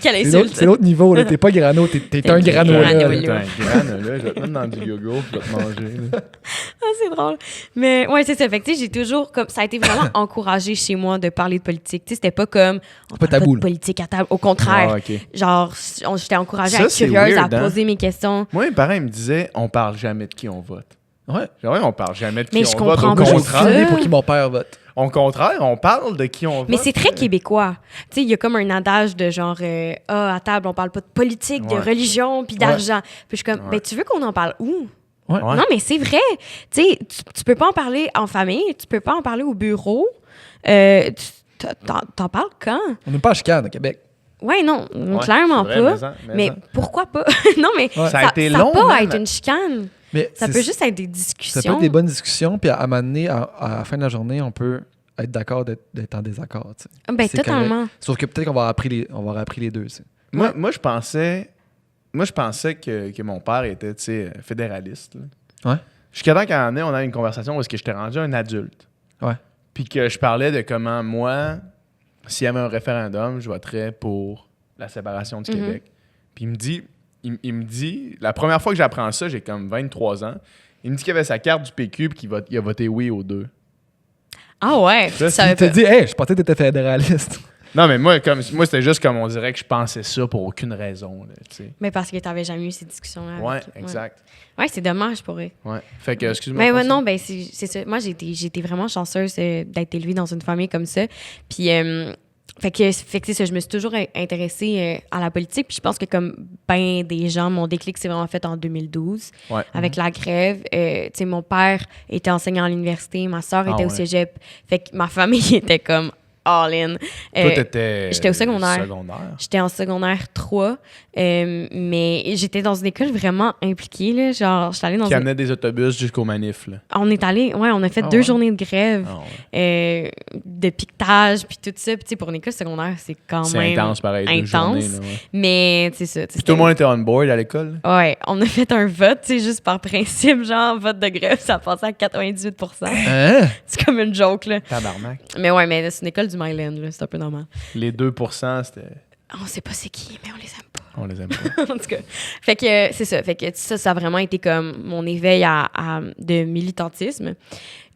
Quelle insulte. C'est l'autre niveau, là. T'es pas grano, t'es un granola. T'es un granola, je vais te mettre dans du yogourt, je vais te manger. Là. Ah, c'est drôle. Mais ouais, c'est ça. Fait que, tu sais, j'ai toujours comme ça a été vraiment encouragé chez moi de parler de politique. Tu sais, c'était pas comme on parle pas de politique à table. Au contraire, genre, j'étais encouragée à être curieuse, à poser mes questions. Moi, mes parents me disaient, on parle jamais de qui on vote. Ouais. Ouais, on parle jamais de qui Mais on je vote. comprends Au pas Moi, j'ai ça. aucune contraire, idée pour qui mon père vote. au contraire, on parle de qui on vote. Mais c'est très québécois. Tu sais, il y a comme un adage de genre, à table, on parle pas de politique, de Ouais. religion, puis d'argent. Puis je suis comme, Ouais. ben, tu veux qu'on en parle où? Ouais. Ouais. Non, mais c'est vrai. Tu sais, tu peux pas en parler en famille, tu peux pas en parler au bureau. T'en parles quand? On n'est pas à chicane au Québec. Ouais, non, Ouais, clairement c'est vrai, pas. mais Mais en. pourquoi pas? Non, mais Ouais. Ça a été ça long, peut pas même. être une chicane. Mais Ça c'est- peut juste être des ça discussions. peut être des bonnes discussions, puis à un moment donné, à la fin de la journée, on peut être d'accord d'être en désaccord. Tu sais. Ben, C'est totalement. Sauf que peut-être qu'on va avoir appris les deux. Tu sais. Moi, je pensais que mon père était, tu sais, fédéraliste. Là. Ouais. Jusqu'à temps qu'à un moment donné, on a une conversation où est-ce que j'étais rendu un adulte. Ouais. Puis que je parlais de comment moi, s'il y avait un référendum, je voterais pour la séparation du Mhm. Québec. Puis il me dit, la première fois que j'apprends ça, j'ai comme 23 ans, il me dit qu'il avait sa carte du PQ puis qu'il a voté oui aux deux. Ah ouais, Ça, tu savais Il te pas. dit, hey, je pensais que t'étais fédéraliste. Non, mais moi c'était juste comme on dirait que je pensais ça pour aucune raison. Là, tu sais. Mais parce que t'avais jamais eu ces discussions-là. Ouais, avec- exact. Ouais, c'est dommage pour eux. Ouais. Fait que, excuse-moi. Mais ouais, continue. non, ben c'est ça. Moi, j'ai été vraiment chanceuse d'être élevée dans une famille comme ça. Puis, fait que c'est ça, je me suis toujours intéressée à la politique. Puis je pense que comme ben des gens, mon déclic s'est vraiment fait en 2012 Ouais. avec la grève. Tu sais, mon père était enseignant à l'université, ma soeur était au ouais. cégep. Fait que ma famille était comme all-in. Toi, t'étais. j'étais au secondaire. Secondaire. J'étais en secondaire 3, mais j'étais dans une école vraiment impliquée. Là. Genre, j'étais allée dans Qui une... amenait des autobus jusqu'au manif. Là. On est allé, ouais, on a fait Ah 2 ouais. journées de grève, Ah ouais. de piquetage, puis tout ça. Puis tu sais, pour une école secondaire, c'est quand C'est même intense, pareil. 2 intense. journées. Là, ouais. Mais c'est ça. Puis tout le monde était on board à l'école. là? Ouais, on a fait un vote, tu sais, juste par principe, genre, vote de grève, ça passait à 98 Hein? C'est comme une joke, là. Tabarnak. Mais ouais, mais c'est une école du Myland, là, c'est un peu normal. Les 2%, c'était. On sait pas c'est qui, mais on les aime pas. On les aime pas. En tout cas. Fait que c'est ça. Fait que ça a vraiment été comme mon éveil de militantisme.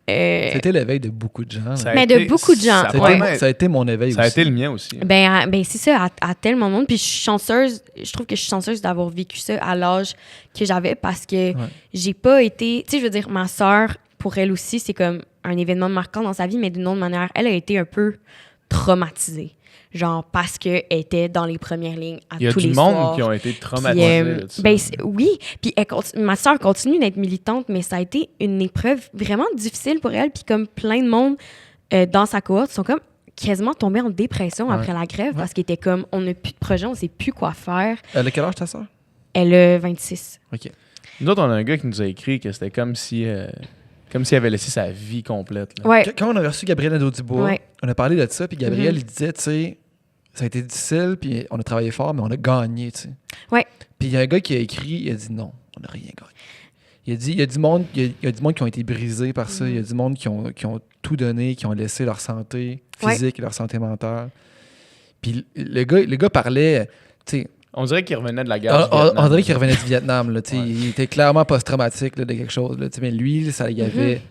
C'était l'éveil de beaucoup de gens. là. Ça a Mais de beaucoup de gens, Ça a, Ça a, ouais. été, ça a été mon éveil ça a aussi. été le mien aussi. Ben c'est ça, à tellement de monde. Puis je suis chanceuse, je trouve que je suis chanceuse d'avoir vécu ça à l'âge que j'avais parce que j'ai pas été. Tu sais, je veux dire, ma sœur, pour elle aussi, c'est comme un événement marquant dans sa vie, mais d'une autre manière, elle a été un peu traumatisée. Genre, parce qu'elle était dans les premières lignes à tous Il y a les du soirs. monde qui ont été Puis, traumatisés. là, de ça. ben, oui, puis ma soeur continue d'être militante, mais ça a été une épreuve vraiment difficile pour elle. Puis comme plein de monde dans sa cohorte sont comme quasiment tombés en dépression après la grève parce qu'ils étaient comme, on n'a plus de projet, on sait plus quoi faire. Elle a quel âge ta soeur? Elle a 26. OK. Nous autres, on a un gars qui nous a écrit que c'était comme s'il avait laissé sa vie complète. là. Ouais. Quand on a reçu Gabriel Nadeau-Dubois, Ouais. on a parlé de ça, puis Gabriel, Mhm. il disait, tu sais, ça a été difficile, puis on a travaillé fort, mais on a gagné, tu sais. Ouais. Puis il y a un gars qui a écrit, il a dit non, on n'a rien gagné. Il a dit, il y a du monde, il y a du monde qui ont été brisés par ça, il y a du monde qui ont tout donné, qui ont laissé leur santé physique et leur santé mentale. Puis le gars parlait, tu sais, On dirait qu'il revenait de la guerre. du on Vietnam. dirait qu'il revenait du Vietnam, là, tu sais, Ouais. il était clairement post-traumatique là, de quelque chose, là, tu sais, mais lui, ça y avait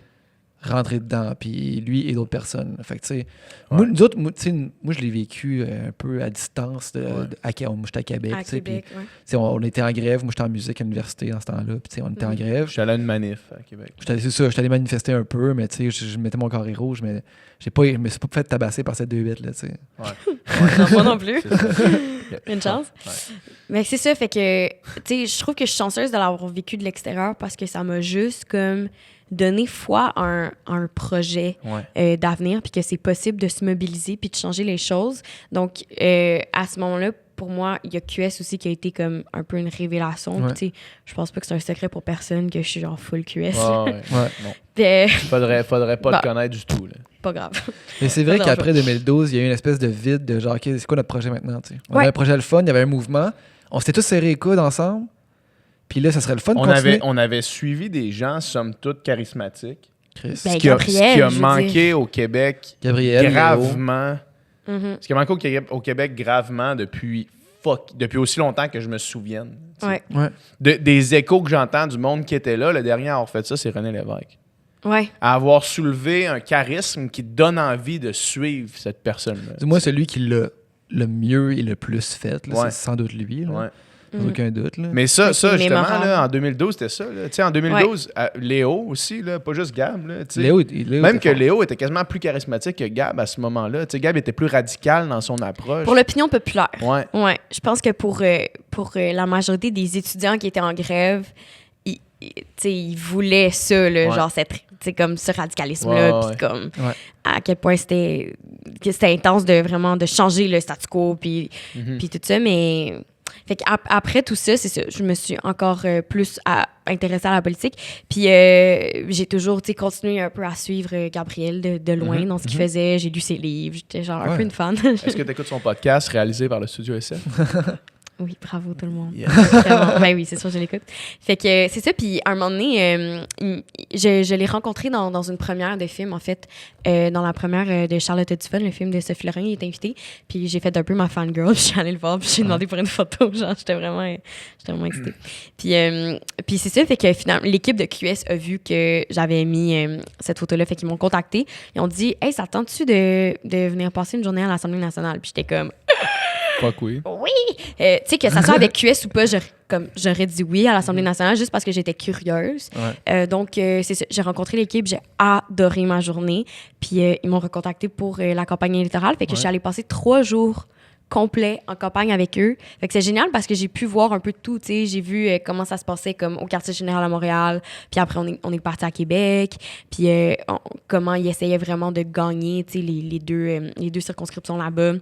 rentré dedans, puis lui et d'autres personnes. Fait que, tu sais, moi, nous autres, moi, tu sais, moi, je l'ai vécu un peu à distance. Moi, j'étais à Québec. À tu sais, puis, Québec, ouais. tu sais, on était en grève. Moi, j'étais en musique à l'université dans ce temps-là. Puis, tu sais, on était en grève. Je suis allé à une manif à Québec. C'est ça, j'étais allé manifester un peu, mais tu sais, je mettais mon carré rouge, mais je me suis pas fait tabasser par cette 2-8, là, tu sais. Non, moi non plus. C'est ça. Une chance. Ouais. Mais c'est ça, fait que, tu sais, je trouve que je suis chanceuse de l'avoir vécu de l'extérieur parce que ça m'a juste comme donné foi à un projet Ouais. d'avenir, puis que c'est possible de se mobiliser puis de changer les choses. Donc, à ce moment-là, pour moi, il y a QS aussi qui a été comme un peu une révélation. Ouais. Puis, tu sais, je pense pas que c'est un secret pour personne que je suis genre full QS. Ah, ouais. Ouais. Non. Puis, Faudrait pas Bah. le connaître du tout. Là. pas grave. Mais c'est vrai Non, qu'après 2012, il y a eu une espèce de vide de genre, OK, c'est quoi notre projet maintenant, tu sais? On Ouais. avait un projet le fun, il y avait un mouvement. On s'était tous serrés les coudes ensemble. Puis là, ça serait le fun de continuer. On avait suivi des gens, somme toute, charismatiques. Chris. Ben, Ce qui a Gabriel, je veux manqué au Québec Gabriel, gravement. Mhm. Ce qui a manqué au Québec gravement depuis aussi longtemps que je me souvienne. tu sais. Ouais. Ouais. Des échos que j'entends du monde qui était là, le dernier à avoir fait ça, c'est René Lévesque. Ouais. À avoir soulevé un charisme qui donne envie de suivre cette personne-là. Du moins, celui qui l'a le mieux et le plus fait, là, Ouais. c'est sans doute lui. là. Ouais. aucun doute. Là. Mais ça C'est justement, mémorable. là, en 2012, c'était ça. Là. Tu sais, en 2012, Léo aussi, là, pas juste Gab. Là, tu sais. Léo Même était que Léo était quasiment plus charismatique que Gab à ce moment-là. Tu sais, Gab était plus radical dans son approche. Pour l'opinion populaire. Ouais. Ouais, je pense que pour la majorité des étudiants qui étaient en grève, ils voulaient ça, là, Ouais. genre comme ce radicalisme-là, Ouais, puis comme Ouais. à quel point c'était intense de changer le statu quo, puis tout ça, mais... Fait qu'après tout ça, c'est ça, je me suis encore plus intéressée à la politique. Puis j'ai toujours continué un peu à suivre Gabriel de loin dans ce qu'il faisait. J'ai lu ses livres, j'étais genre un peu une fan. Est-ce que tu écoutes son podcast réalisé par le Studio SF? Oui, bravo tout le monde. Yeah. Vraiment. Ben oui, c'est sûr, je l'écoute. Fait que c'est ça. Puis à un moment donné, je l'ai rencontré dans une première de film, en fait. Dans la première de Charlotte Dufon, le film de Sophie Lorrain, il est invité. Puis j'ai fait un peu ma fangirl. Je suis allée le voir, puis j'ai demandé pour une photo. Genre, j'étais vraiment excitée. Puis c'est ça. Fait que finalement, l'équipe de QS a vu que j'avais mis cette photo-là. Fait qu'ils m'ont contacté. Ils ont dit « Hey, ça tente-tu de venir passer une journée à l'Assemblée nationale? » Puis j'étais comme... Fuck oui. Oui! Tu sais, que ça soit avec QS ou pas, j'aurais dit oui à l'Assemblée nationale juste parce que j'étais curieuse. Ouais. Donc, c'est ça. J'ai rencontré l'équipe, j'ai adoré ma journée. Puis, ils m'ont recontacté pour la campagne électorale. Fait que je suis allée passer 3 jours complets en campagne avec eux. Fait que c'est génial parce que j'ai pu voir un peu de tout, tu sais. J'ai vu comment ça se passait comme au quartier général à Montréal. Puis après, on est parti à Québec. Puis comment ils essayaient vraiment de gagner, tu sais, les deux circonscriptions là-bas.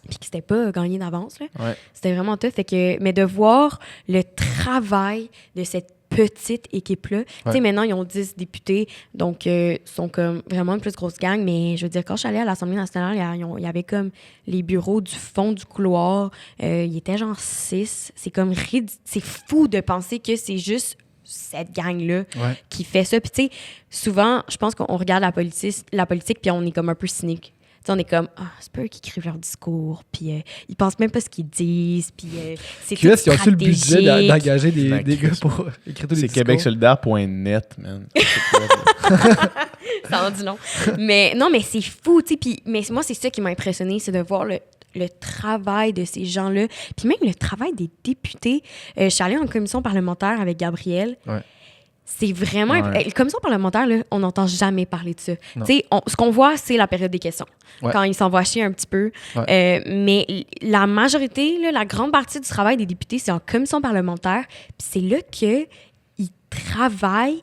Puis que c'était pas gagné d'avance, là. Ouais. C'était vraiment tough. Fait que, mais de voir le travail de cette petite équipe-là. Tu sais, maintenant, ils ont 10 députés, donc sont comme vraiment une plus grosse gang. Mais je veux dire, quand je suis allée à l'Assemblée nationale, il y avait comme les bureaux du fond du couloir. Il était genre 6. C'est comme c'est fou de penser que c'est juste cette gang-là qui fait ça. Puis tu sais, souvent, je pense qu'on regarde la politique puis on est comme un peu cynique. T'sais, on est comme, c'est pas eux qui écrivent leur discours, puis ils pensent même pas ce qu'ils disent, puis c'est tout QS, ils ont su le budget stratégique. d'engager des gars pour écrire tous les C'est discours. québecsolidaire.net, man. Ça en dit long. Mais non, mais c'est fou, tu sais. Mais moi, c'est ça qui m'a impressionné, c'est de voir le travail de ces gens-là, puis même le travail des députés. Je suis allée en commission parlementaire avec Gabriel. Ouais. C'est vraiment... Ouais. La commission parlementaire, là, on n'entend jamais parler de ça. Tu sais, ce qu'on voit, c'est la période des questions. Ouais. Quand ils s'envoient chier un petit peu. Ouais. Mais la majorité, là, la grande partie du travail des députés, c'est en commission parlementaire. Puis c'est là qu'ils travaillent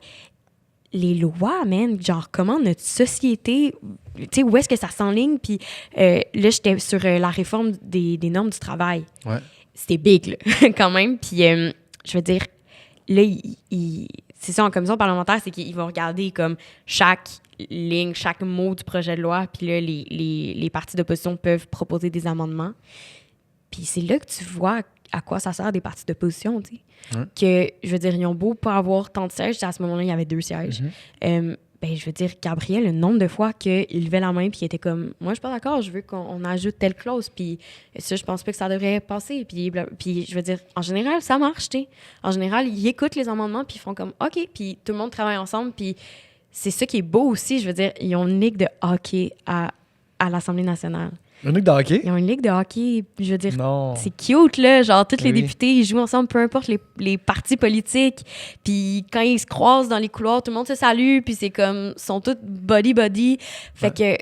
les lois, man. Genre, comment notre société... Tu sais, où est-ce que ça s'enligne? Puis là, j'étais sur la réforme des normes du travail. Ouais. C'était big, là, quand même. Puis, je veux dire, là, c'est ça, en commission parlementaire, c'est qu'ils vont regarder comme chaque ligne, chaque mot du projet de loi, puis là, les partis d'opposition peuvent proposer des amendements. Puis c'est là que tu vois à quoi ça sert des partis d'opposition, tu sais. Que, je veux dire, ils ont beau pas avoir tant de sièges, à ce moment-là, il y avait 2 sièges. Ben, je veux dire, Gabriel, le nombre de fois qu'il levait la main puis il était comme, moi, je suis pas d'accord, je veux qu'on ajoute telle clause, puis ça, je pense pas que ça devrait passer. Puis je veux dire, en général, ça marche, tu sais. En général, ils écoutent les amendements puis ils font comme, OK, puis tout le monde travaille ensemble, puis c'est ça qui est beau aussi. Je veux dire, ils ont une ligue de hockey à l'Assemblée nationale. Un truc de hockey? Ils ont une ligue de hockey, je veux dire, Non. c'est cute, là. Genre, tous les Oui. députés, ils jouent ensemble, peu importe les partis politiques. Puis quand ils se croisent dans les couloirs, tout le monde se salue, puis c'est comme, ils sont tous body-body. Fait que,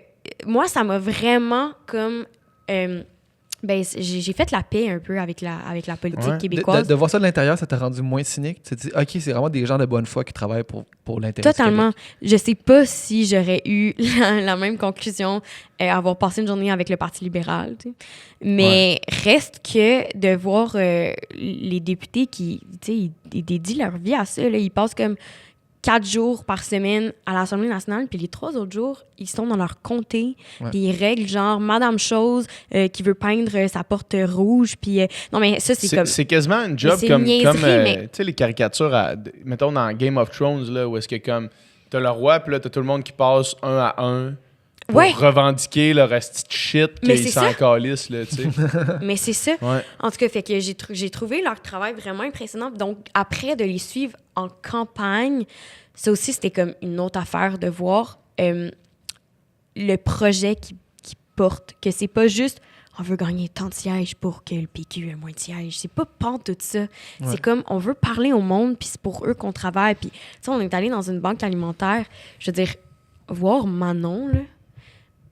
moi, ça m'a vraiment comme... ben, j'ai fait la paix un peu avec la politique québécoise. De voir ça de l'intérieur, ça t'a rendu moins cynique? Tu te dis, OK, c'est vraiment des gens de bonne foi qui travaillent pour l'intérêt du Totalement. Québec. Je sais pas si j'aurais eu la même conclusion avoir passé une journée avec le Parti libéral. Tu sais. Mais reste que de voir les députés qui, tu sais, ils dédient leur vie à ça. Là. Ils passent comme 4 jours par semaine à l'Assemblée nationale, puis les 3 autres jours, ils sont dans leur comté, puis ils règlent genre Madame Chose qui veut peindre sa porte rouge, puis non mais ça c'est comme C'est quasiment un job c'est comme une niaiserie, mais- tu sais les caricatures mettons dans Game of Thrones là où est-ce que comme t'as le roi puis là t'as tout le monde qui passe un à un pour revendiquer leur esti de shit Mais qu'ils c'est s'en ça. calissent là, tu sais. mais c'est ça. Ouais. En tout cas, fait que j'ai trouvé leur travail vraiment impressionnant. Donc après de les suivre en campagne, ça aussi c'était comme une autre affaire de voir le projet porte, que c'est pas juste on veut gagner tant de sièges pour que le PQ ait moins de sièges. C'est pas tout ça. Ouais. C'est comme, on veut parler au monde, puis c'est pour eux qu'on travaille. Puis, tu sais, on est allé dans une banque alimentaire, je veux dire, voir Manon, là,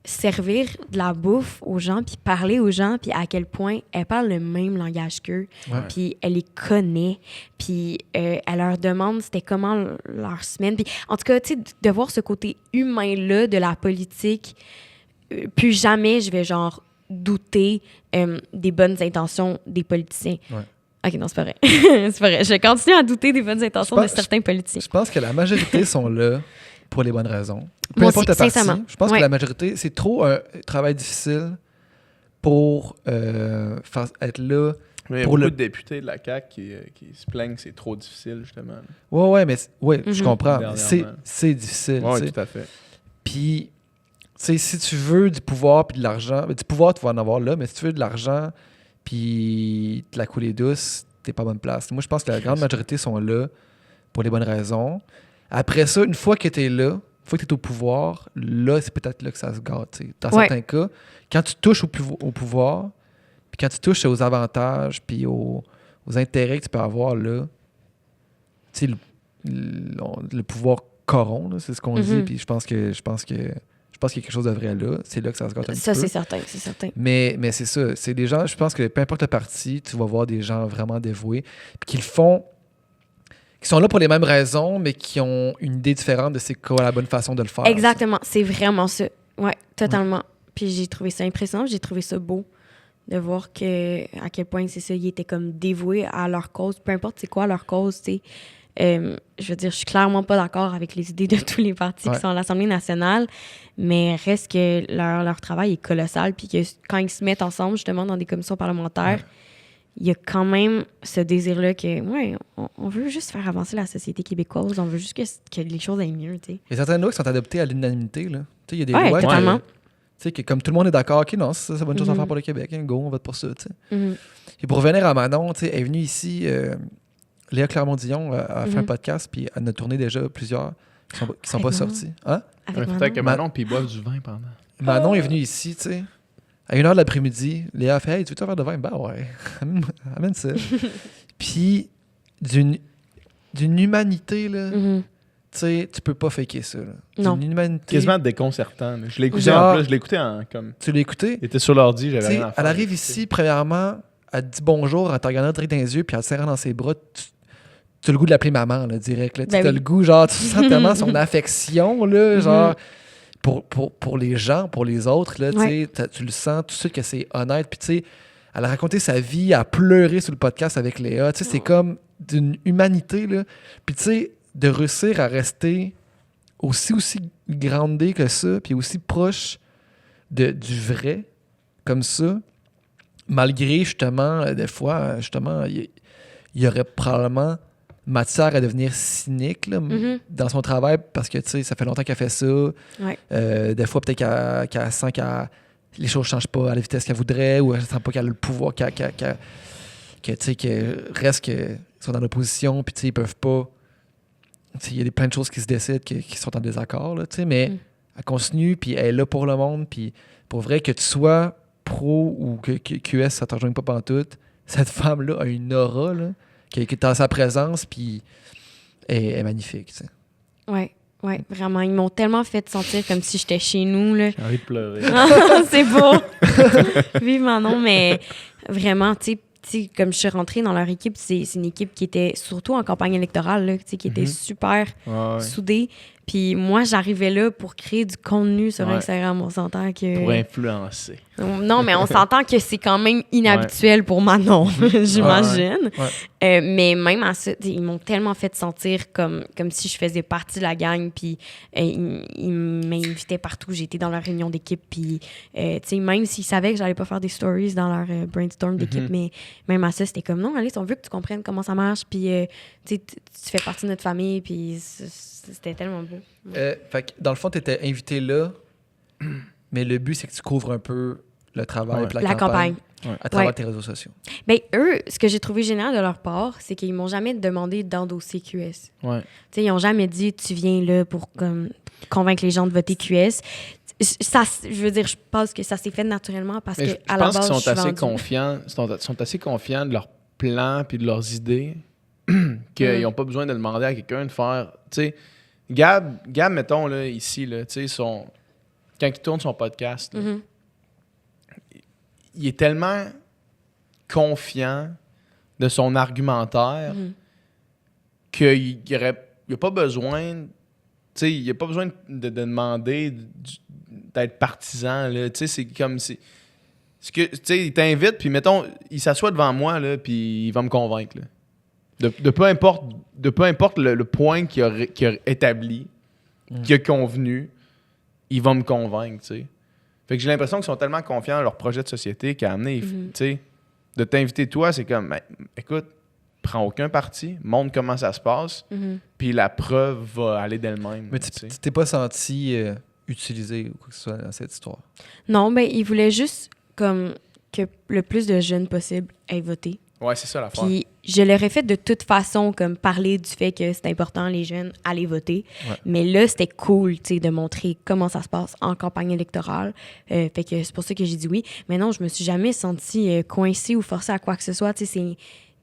servir de la bouffe aux gens, puis parler aux gens, puis à quel point elle parle le même langage qu'eux, Ouais. puis elle les connaît, puis elle leur demande c'était comment leur semaine. Puis, en tout cas, tu sais, de voir ce côté humain-là de la politique, plus jamais je vais, genre, douter des bonnes intentions des politiciens. Ouais. OK, non, c'est pas vrai. C'est pas vrai. Je continue à douter des bonnes intentions Je de pense- certains politiciens. Je pense que la majorité sont là pour les bonnes raisons. Peu Moi importe aussi, le parti, sincèrement. je pense Ouais. que la majorité, c'est trop un travail difficile pour être là. Mais il y a Pour beaucoup le- de députés de la CAQ qui se plaignent que c'est trop difficile, justement. Ouais, mais je Mhm. comprends. Mais Dernièrement. c'est difficile. Oui, tu sais. tout à fait. Puis, tu sais, si tu veux du pouvoir puis de l'argent, du pouvoir, tu vas en avoir là, mais si tu veux de l'argent puis de la couler douce, t'es pas à bonne place. Moi, je pense que la grande majorité sont là pour les bonnes raisons. Après ça, une fois que t'es là, une fois que t'es au pouvoir, là, c'est peut-être là que ça se gâte. Tu sais. Dans Ouais. certains cas, quand tu touches au pouvoir, puis quand tu touches aux avantages puis aux intérêts que tu peux avoir là, tu sais, le pouvoir corrompt, là, c'est ce qu'on dit, Mhm. puis je pense qu'il y a quelque chose de vrai là. C'est là que ça se gâte un Ça, petit peu. c'est certain, c'est certain. Mais c'est ça. C'est des gens, je pense que peu importe le parti, tu vas voir des gens vraiment dévoués, puis qui le font, qui sont là pour les mêmes raisons, mais qui ont une idée différente de c'est quoi la bonne façon de le faire. Exactement, c'est vraiment ça. Ouais, totalement. Puis j'ai trouvé ça impressionnant, j'ai trouvé ça beau de voir que à quel point c'est ça, ils étaient comme dévoués à leur cause, peu importe c'est quoi leur cause, tu sais. Je veux dire, je suis clairement pas d'accord avec les idées de tous les partis Ouais. qui sont à l'Assemblée nationale, mais reste que leur travail est colossal, puis que quand ils se mettent ensemble, justement, dans des commissions parlementaires, il y a quand même ce désir-là que, ouais, on veut juste faire avancer la société québécoise, on veut juste que les choses aillent mieux, tu sais. Il y a certaines lois qui sont adoptées à l'unanimité. Là. Tu sais, il y a des Ouais, lois qui, totalement. tu sais, que comme tout le monde est d'accord, OK, non, c'est une bonne chose à Mhm. faire pour le Québec. Hein, go, on vote pour ça. Tu sais. Mhm. Et pour revenir à Manon, tu sais, elle est venue ici, Léa Clermont-Dion a fait un Mhm. podcast, puis elle en a tourné déjà plusieurs qui sont pas Avec Manon. sortis. Hein? Avec Ouais, Manon. peut-être que Manon puis ils boivent du vin pendant. Manon est venue ici, tu sais. À 1h de l'après-midi, Léa a fait « Hey, tu veux un verre de vin? » Ben ouais, amène ça. Puis, d'une humanité, là, Mhm. tu sais, tu peux pas faker ça. Là. Non. D'une humanité. Quasiment déconcertant. là. Je l'ai écouté Genre- en plus. Je l'ai écouté en comme. Tu l'as écouté? Il était sur l'ordi, Tu j'avais sais, rien à faire. elle arrive ici, premièrement, elle te dit bonjour, elle te regarde direct dans les yeux, puis elle te serre dans ses bras. Tu as le goût de l'appeler maman, là, direct. Là. Tu Ben as oui. le goût, genre, tu sens tellement son affection, là, genre, Mhm. pour les gens, pour les autres, là, tu Ouais. sais, tu le sens tout de suite que c'est honnête. Puis, tu sais, elle a raconté sa vie, elle a pleuré sur le podcast avec Léa. Tu sais, c'est comme d'une humanité, là. Puis, tu sais, de réussir à rester aussi groundé que ça, puis aussi proche du vrai, comme ça, malgré, justement, des fois, justement, il y aurait probablement matière à devenir cynique là, Mhm. dans son travail parce que, tu sais, ça fait longtemps qu'elle fait ça. Ouais. Des fois, peut-être qu'elle sent que les choses ne changent pas à la vitesse qu'elle voudrait ou elle ne sent pas qu'elle a le pouvoir, que, tu sais, que reste qu'ils sont dans l'opposition, puis, tu sais, ils peuvent pas... Tu sais, il y a plein de choses qui se décident, qui sont en désaccord, là, tu sais, mais elle continue, puis elle est là pour le monde, puis pour vrai, que tu sois pro ou que QS, ça ne te rejoigne pas pantoute, cette femme-là a une aura, là, qui est dans sa présence, puis elle est magnifique, tu sais. Ouais, vraiment. Ils m'ont tellement fait sentir comme si j'étais chez nous, là. J'ai envie de pleurer. C'est beau. Vive Manon, mais vraiment, tu sais, comme je suis rentrée dans leur équipe, c'est une équipe qui était surtout en campagne électorale, là, tu sais, qui était super Ouais. soudée. Puis moi, j'arrivais là pour créer du contenu sur Ouais. Instagram. On s'entend que... Pour influencer. Non, mais on s'entend que c'est quand même inhabituel pour Manon, j'imagine. Ouais. Mais même à ça, ils m'ont tellement fait sentir comme si je faisais partie de la gang. Puis ils m'invitaient partout. J'étais dans leur réunion d'équipe. Puis même s'ils savaient que j'allais pas faire des stories dans leur brainstorm d'équipe, mais même à ça, c'était comme non, Alice, on veut que tu comprennes comment ça marche. Puis tu fais partie de notre famille. Puis c'était tellement beau. Fait que dans le fond, tu étais invité là, mais le but, c'est que tu couvres un peu le travail Ouais. puis La campagne. à travers Ouais. tes réseaux sociaux. Ben, eux, ce que j'ai trouvé génial de leur part, c'est qu'ils m'ont jamais demandé d'endosser QS. Ouais. T'sais, ils n'ont jamais dit tu viens là pour comme, convaincre les gens de voter QS. je veux dire, je pense que ça s'est fait naturellement parce Mais que je à la pense base, qu'ils je sont suis assez vendue. confiants. Sont assez confiants de leurs plans puis de leurs idées qu'ils n'ont pas besoin de demander à quelqu'un de faire. Tu sais, Gab, mettons, là, ici, là, tu sais, quand il tourne son podcast, là, Mhm. il est tellement confiant de son argumentaire Mhm. qu'il n'a pas besoin. Tu sais, il n'a pas besoin de demander d'être partisan. Là. Tu sais, c'est comme si. Tu sais, il t'invite, puis mettons, il s'assoit devant moi, là, puis il va me convaincre. Là. De peu importe le point qu'il a établi, qu'il a convenu, il va me convaincre, tu sais. Fait que j'ai l'impression qu'ils sont tellement confiants dans leur projet de société qu'à amener, tu sais, de t'inviter toi, c'est comme, ben, écoute, prends aucun parti, montre comment ça se passe, puis la preuve va aller d'elle-même. Mais tu sais. tu t'es pas senti utilisé ou quoi que ce soit dans cette histoire? Non, ben, il voulait juste comme que le plus de jeunes possible aient voté. Ouais, c'est ça l'affaire. Puis je l'aurais fait de toute façon, comme parler du fait que c'est important, les jeunes, aller voter. Ouais. Mais là, c'était cool, tu sais, de montrer comment ça se passe en campagne électorale. Fait que c'est pour ça que j'ai dit oui. Mais non, je me suis jamais sentie coincée ou forcée à quoi que ce soit. Tu sais,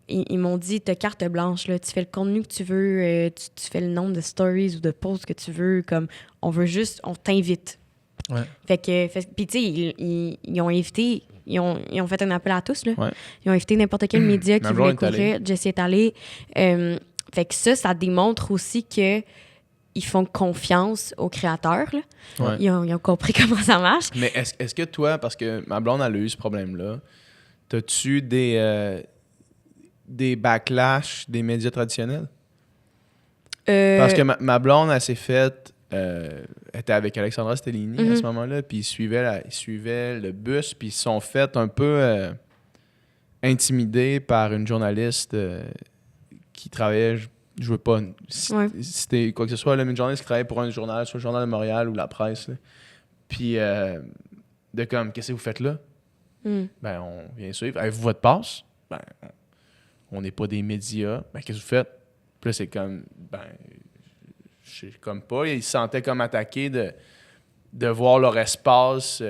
ils m'ont dit, t'as carte blanche, là, tu fais le contenu que tu veux, tu fais le nombre de stories ou de posts que tu veux. Comme, on t'invite. Ouais. Puis tu sais, ils ont invité... Ils ont fait un appel à tous. Là. Ouais. Ils ont invité n'importe quel média qui Ma blonde voulait est allée. couvrir. Jesse est allé. Fait que ça démontre aussi qu'ils font confiance aux créateurs. Là. Ouais. Ils ont compris comment ça marche. Mais est-ce que toi, parce que ma blonde, elle a eu ce problème-là, t'as-tu des backlash des médias traditionnels? Parce que ma blonde, elle s'est faite... était avec Alexandra Stellini à ce moment-là, puis ils suivaient le bus, puis ils se sont fait un peu intimidés par une journaliste qui travaillait, je veux pas citer quoi que ce soit, là, mais une journaliste qui travaillait pour un journal, soit le Journal de Montréal ou La Presse, là. Puis de comme, qu'est-ce que vous faites là? Ben, on vient suivre. Avez-vous votre passe? Ben, on n'est pas des médias. Ben, qu'est-ce que vous faites? Puis là, c'est comme, ben... je sais comme pas. Ils se sentaient comme attaqués de voir leur espace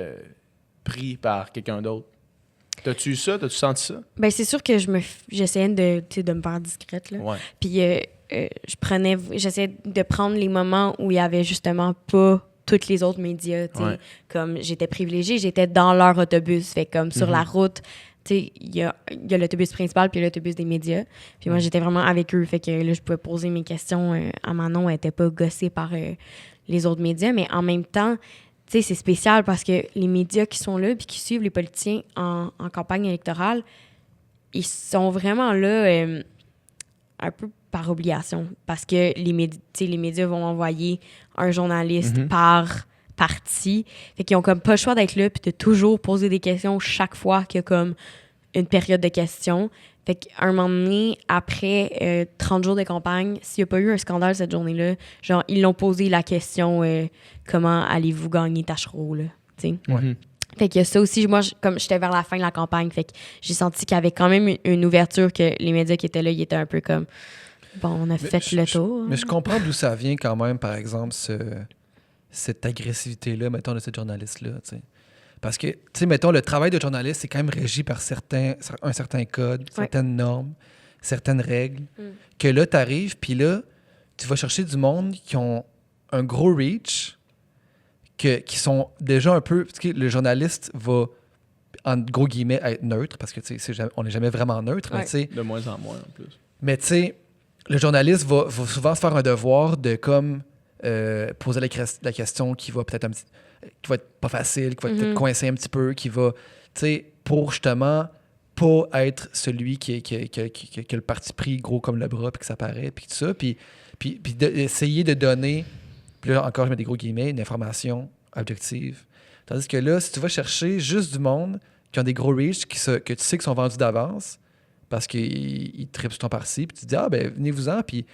pris par quelqu'un d'autre. T'as-tu eu ça? T'as-tu senti ça? Ben, c'est sûr que j'essayais de me faire discrète. Là. Ouais. Puis j'essayais de prendre les moments où il y avait justement pas tous les autres médias. Ouais. Comme j'étais privilégiée, j'étais dans leur autobus. Fait comme sur la route, il y a l'autobus principal puis l'autobus des médias. Puis moi, j'étais vraiment avec eux. Fait que là, je pouvais poser mes questions à Manon. Elle n'était pas gossée par les autres médias. Mais en même temps, c'est spécial parce que les médias qui sont là puis qui suivent les politiciens en campagne électorale, ils sont vraiment là un peu par obligation. Parce que les médias vont envoyer un journaliste par parti. Fait qu'ils ont comme pas le choix d'être là puis de toujours poser des questions chaque fois qu'il y a comme une période de questions. Fait qu'à un moment donné, après 30 jours de campagne, s'il n'y a pas eu un scandale cette journée-là, genre, ils l'ont posé la question comment allez-vous gagner Tachereau, là, tu sais. Ouais. Fait que ça aussi, moi, comme j'étais vers la fin de la campagne, fait que j'ai senti qu'il y avait quand même une ouverture, que les médias qui étaient là, ils étaient un peu comme, bon, on a fait le tour. Mais je comprends d'où ça vient quand même, par exemple, cette agressivité-là, mettons, de cette journaliste-là, tu sais. Parce que, tu sais, mettons, le travail de journaliste, c'est quand même régi par un certain code, certaines normes, certaines règles, que là, tu arrives, puis là, tu vas chercher du monde qui ont un gros reach, qui sont déjà un peu... Parce que le journaliste va, en gros guillemets, être neutre, parce que, tu sais, on n'est jamais vraiment neutre, mais tu sais... De moins en moins, en plus. Mais, tu sais, le journaliste va souvent se faire un devoir de, comme, poser la question qui va peut-être qui va être pas facile, qui va peut-être coincer un petit peu, qui va, tu sais, pour justement pas être celui qui a le parti pris gros comme le bras, puis que ça paraît, puis tout ça, puis d'essayer de donner, puis là encore je mets des gros guillemets, une information objective. Tandis que là, si tu vas chercher juste du monde qui ont des gros reach, que tu sais qu'ils sont vendus d'avance, parce qu'ils trippent sur ton parti, puis tu te dis, ah ben venez-vous-en, puis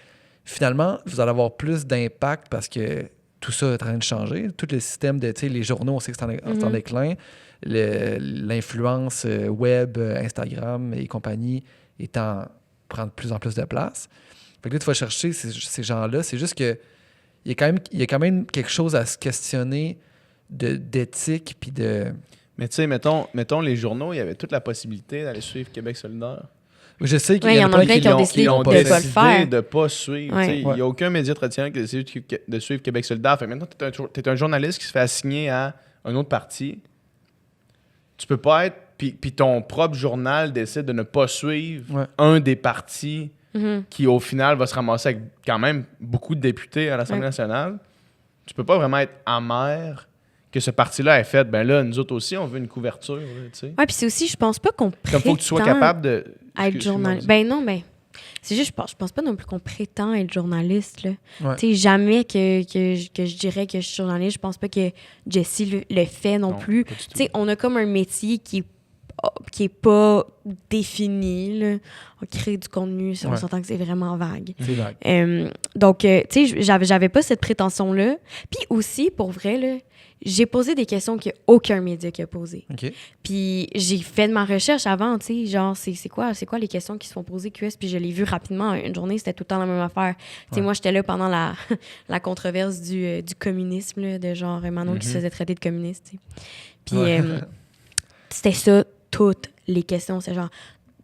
finalement, vous allez avoir plus d'impact parce que tout ça est en train de changer. Tout le système de, tu sais, les journaux, on sait que c'est en déclin. L'influence web, Instagram et compagnie prend de plus en plus de place. Fait que là, tu vas chercher ces gens-là. C'est juste que il y a quand même quelque chose à se questionner d'éthique puis de... Mais tu sais, mettons les journaux, il y avait toute la possibilité d'aller suivre Québec solidaire. Je sais qu'il Ouais, y en a plein qui ont décidé Ils ont de pas le décidé faire. de ne pas suivre. Ouais. Tu sais, il n'y a aucun média traditionnel qui a décidé de suivre Québec solidaire. Fait que maintenant, tu es un journaliste qui se fait assigner à un autre parti. Tu peux pas être... Puis ton propre journal décide de ne pas suivre un des partis qui, au final, va se ramasser avec quand même beaucoup de députés à l'Assemblée nationale. Tu peux pas vraiment être amer que ce parti-là ait fait. Ben là, nous autres aussi, on veut une couverture. Là, tu sais. Ouais, puis c'est aussi, je pense pas qu'on Comme faut que tu sois capable de... être journaliste. Ben non, ben... C'est juste, je pense pas non plus qu'on prétend être journaliste, là. Ouais. Tu sais, jamais que je dirais que je suis journaliste. Je pense pas que Jessie le fait non plus. pas du tout. Tu sais, on a comme un métier qui est pas défini, là. On crée du contenu, on Ouais. s'entend que c'est vraiment vague. C'est vague. Donc, tu sais, j'avais pas cette prétention-là. Puis aussi, pour vrai, là, j'ai posé des questions qu'aucun média qui a posées. OK. Puis j'ai fait de ma recherche avant, tu sais, genre, c'est quoi les questions qui se font poser QS, puis je l'ai vu rapidement, une journée, c'était tout le temps la même affaire. Tu sais, moi, j'étais là pendant la controverse du communisme, là, de genre Manon qui se faisait traiter de communiste, tu sais. Puis c'était ça, toutes les questions, c'est genre,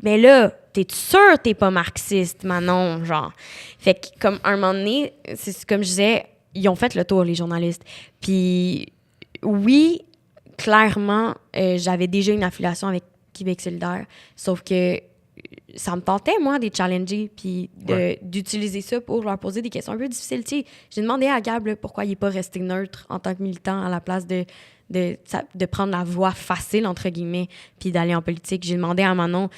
mais là, t'es sûr que t'es pas marxiste, Manon, genre. Fait que, comme, un moment donné, c'est comme je disais, ils ont fait le tour, les journalistes. Puis oui, clairement, j'avais déjà une affiliation avec Québec solidaire, sauf que ça me tentait, moi, de les challenger puis d'utiliser ça pour leur poser des questions un peu difficiles. Tu sais, j'ai demandé à Gab là, pourquoi il n'est pas resté neutre en tant que militant à la place de prendre la voie facile, entre guillemets, puis d'aller en politique. J'ai demandé à Manon,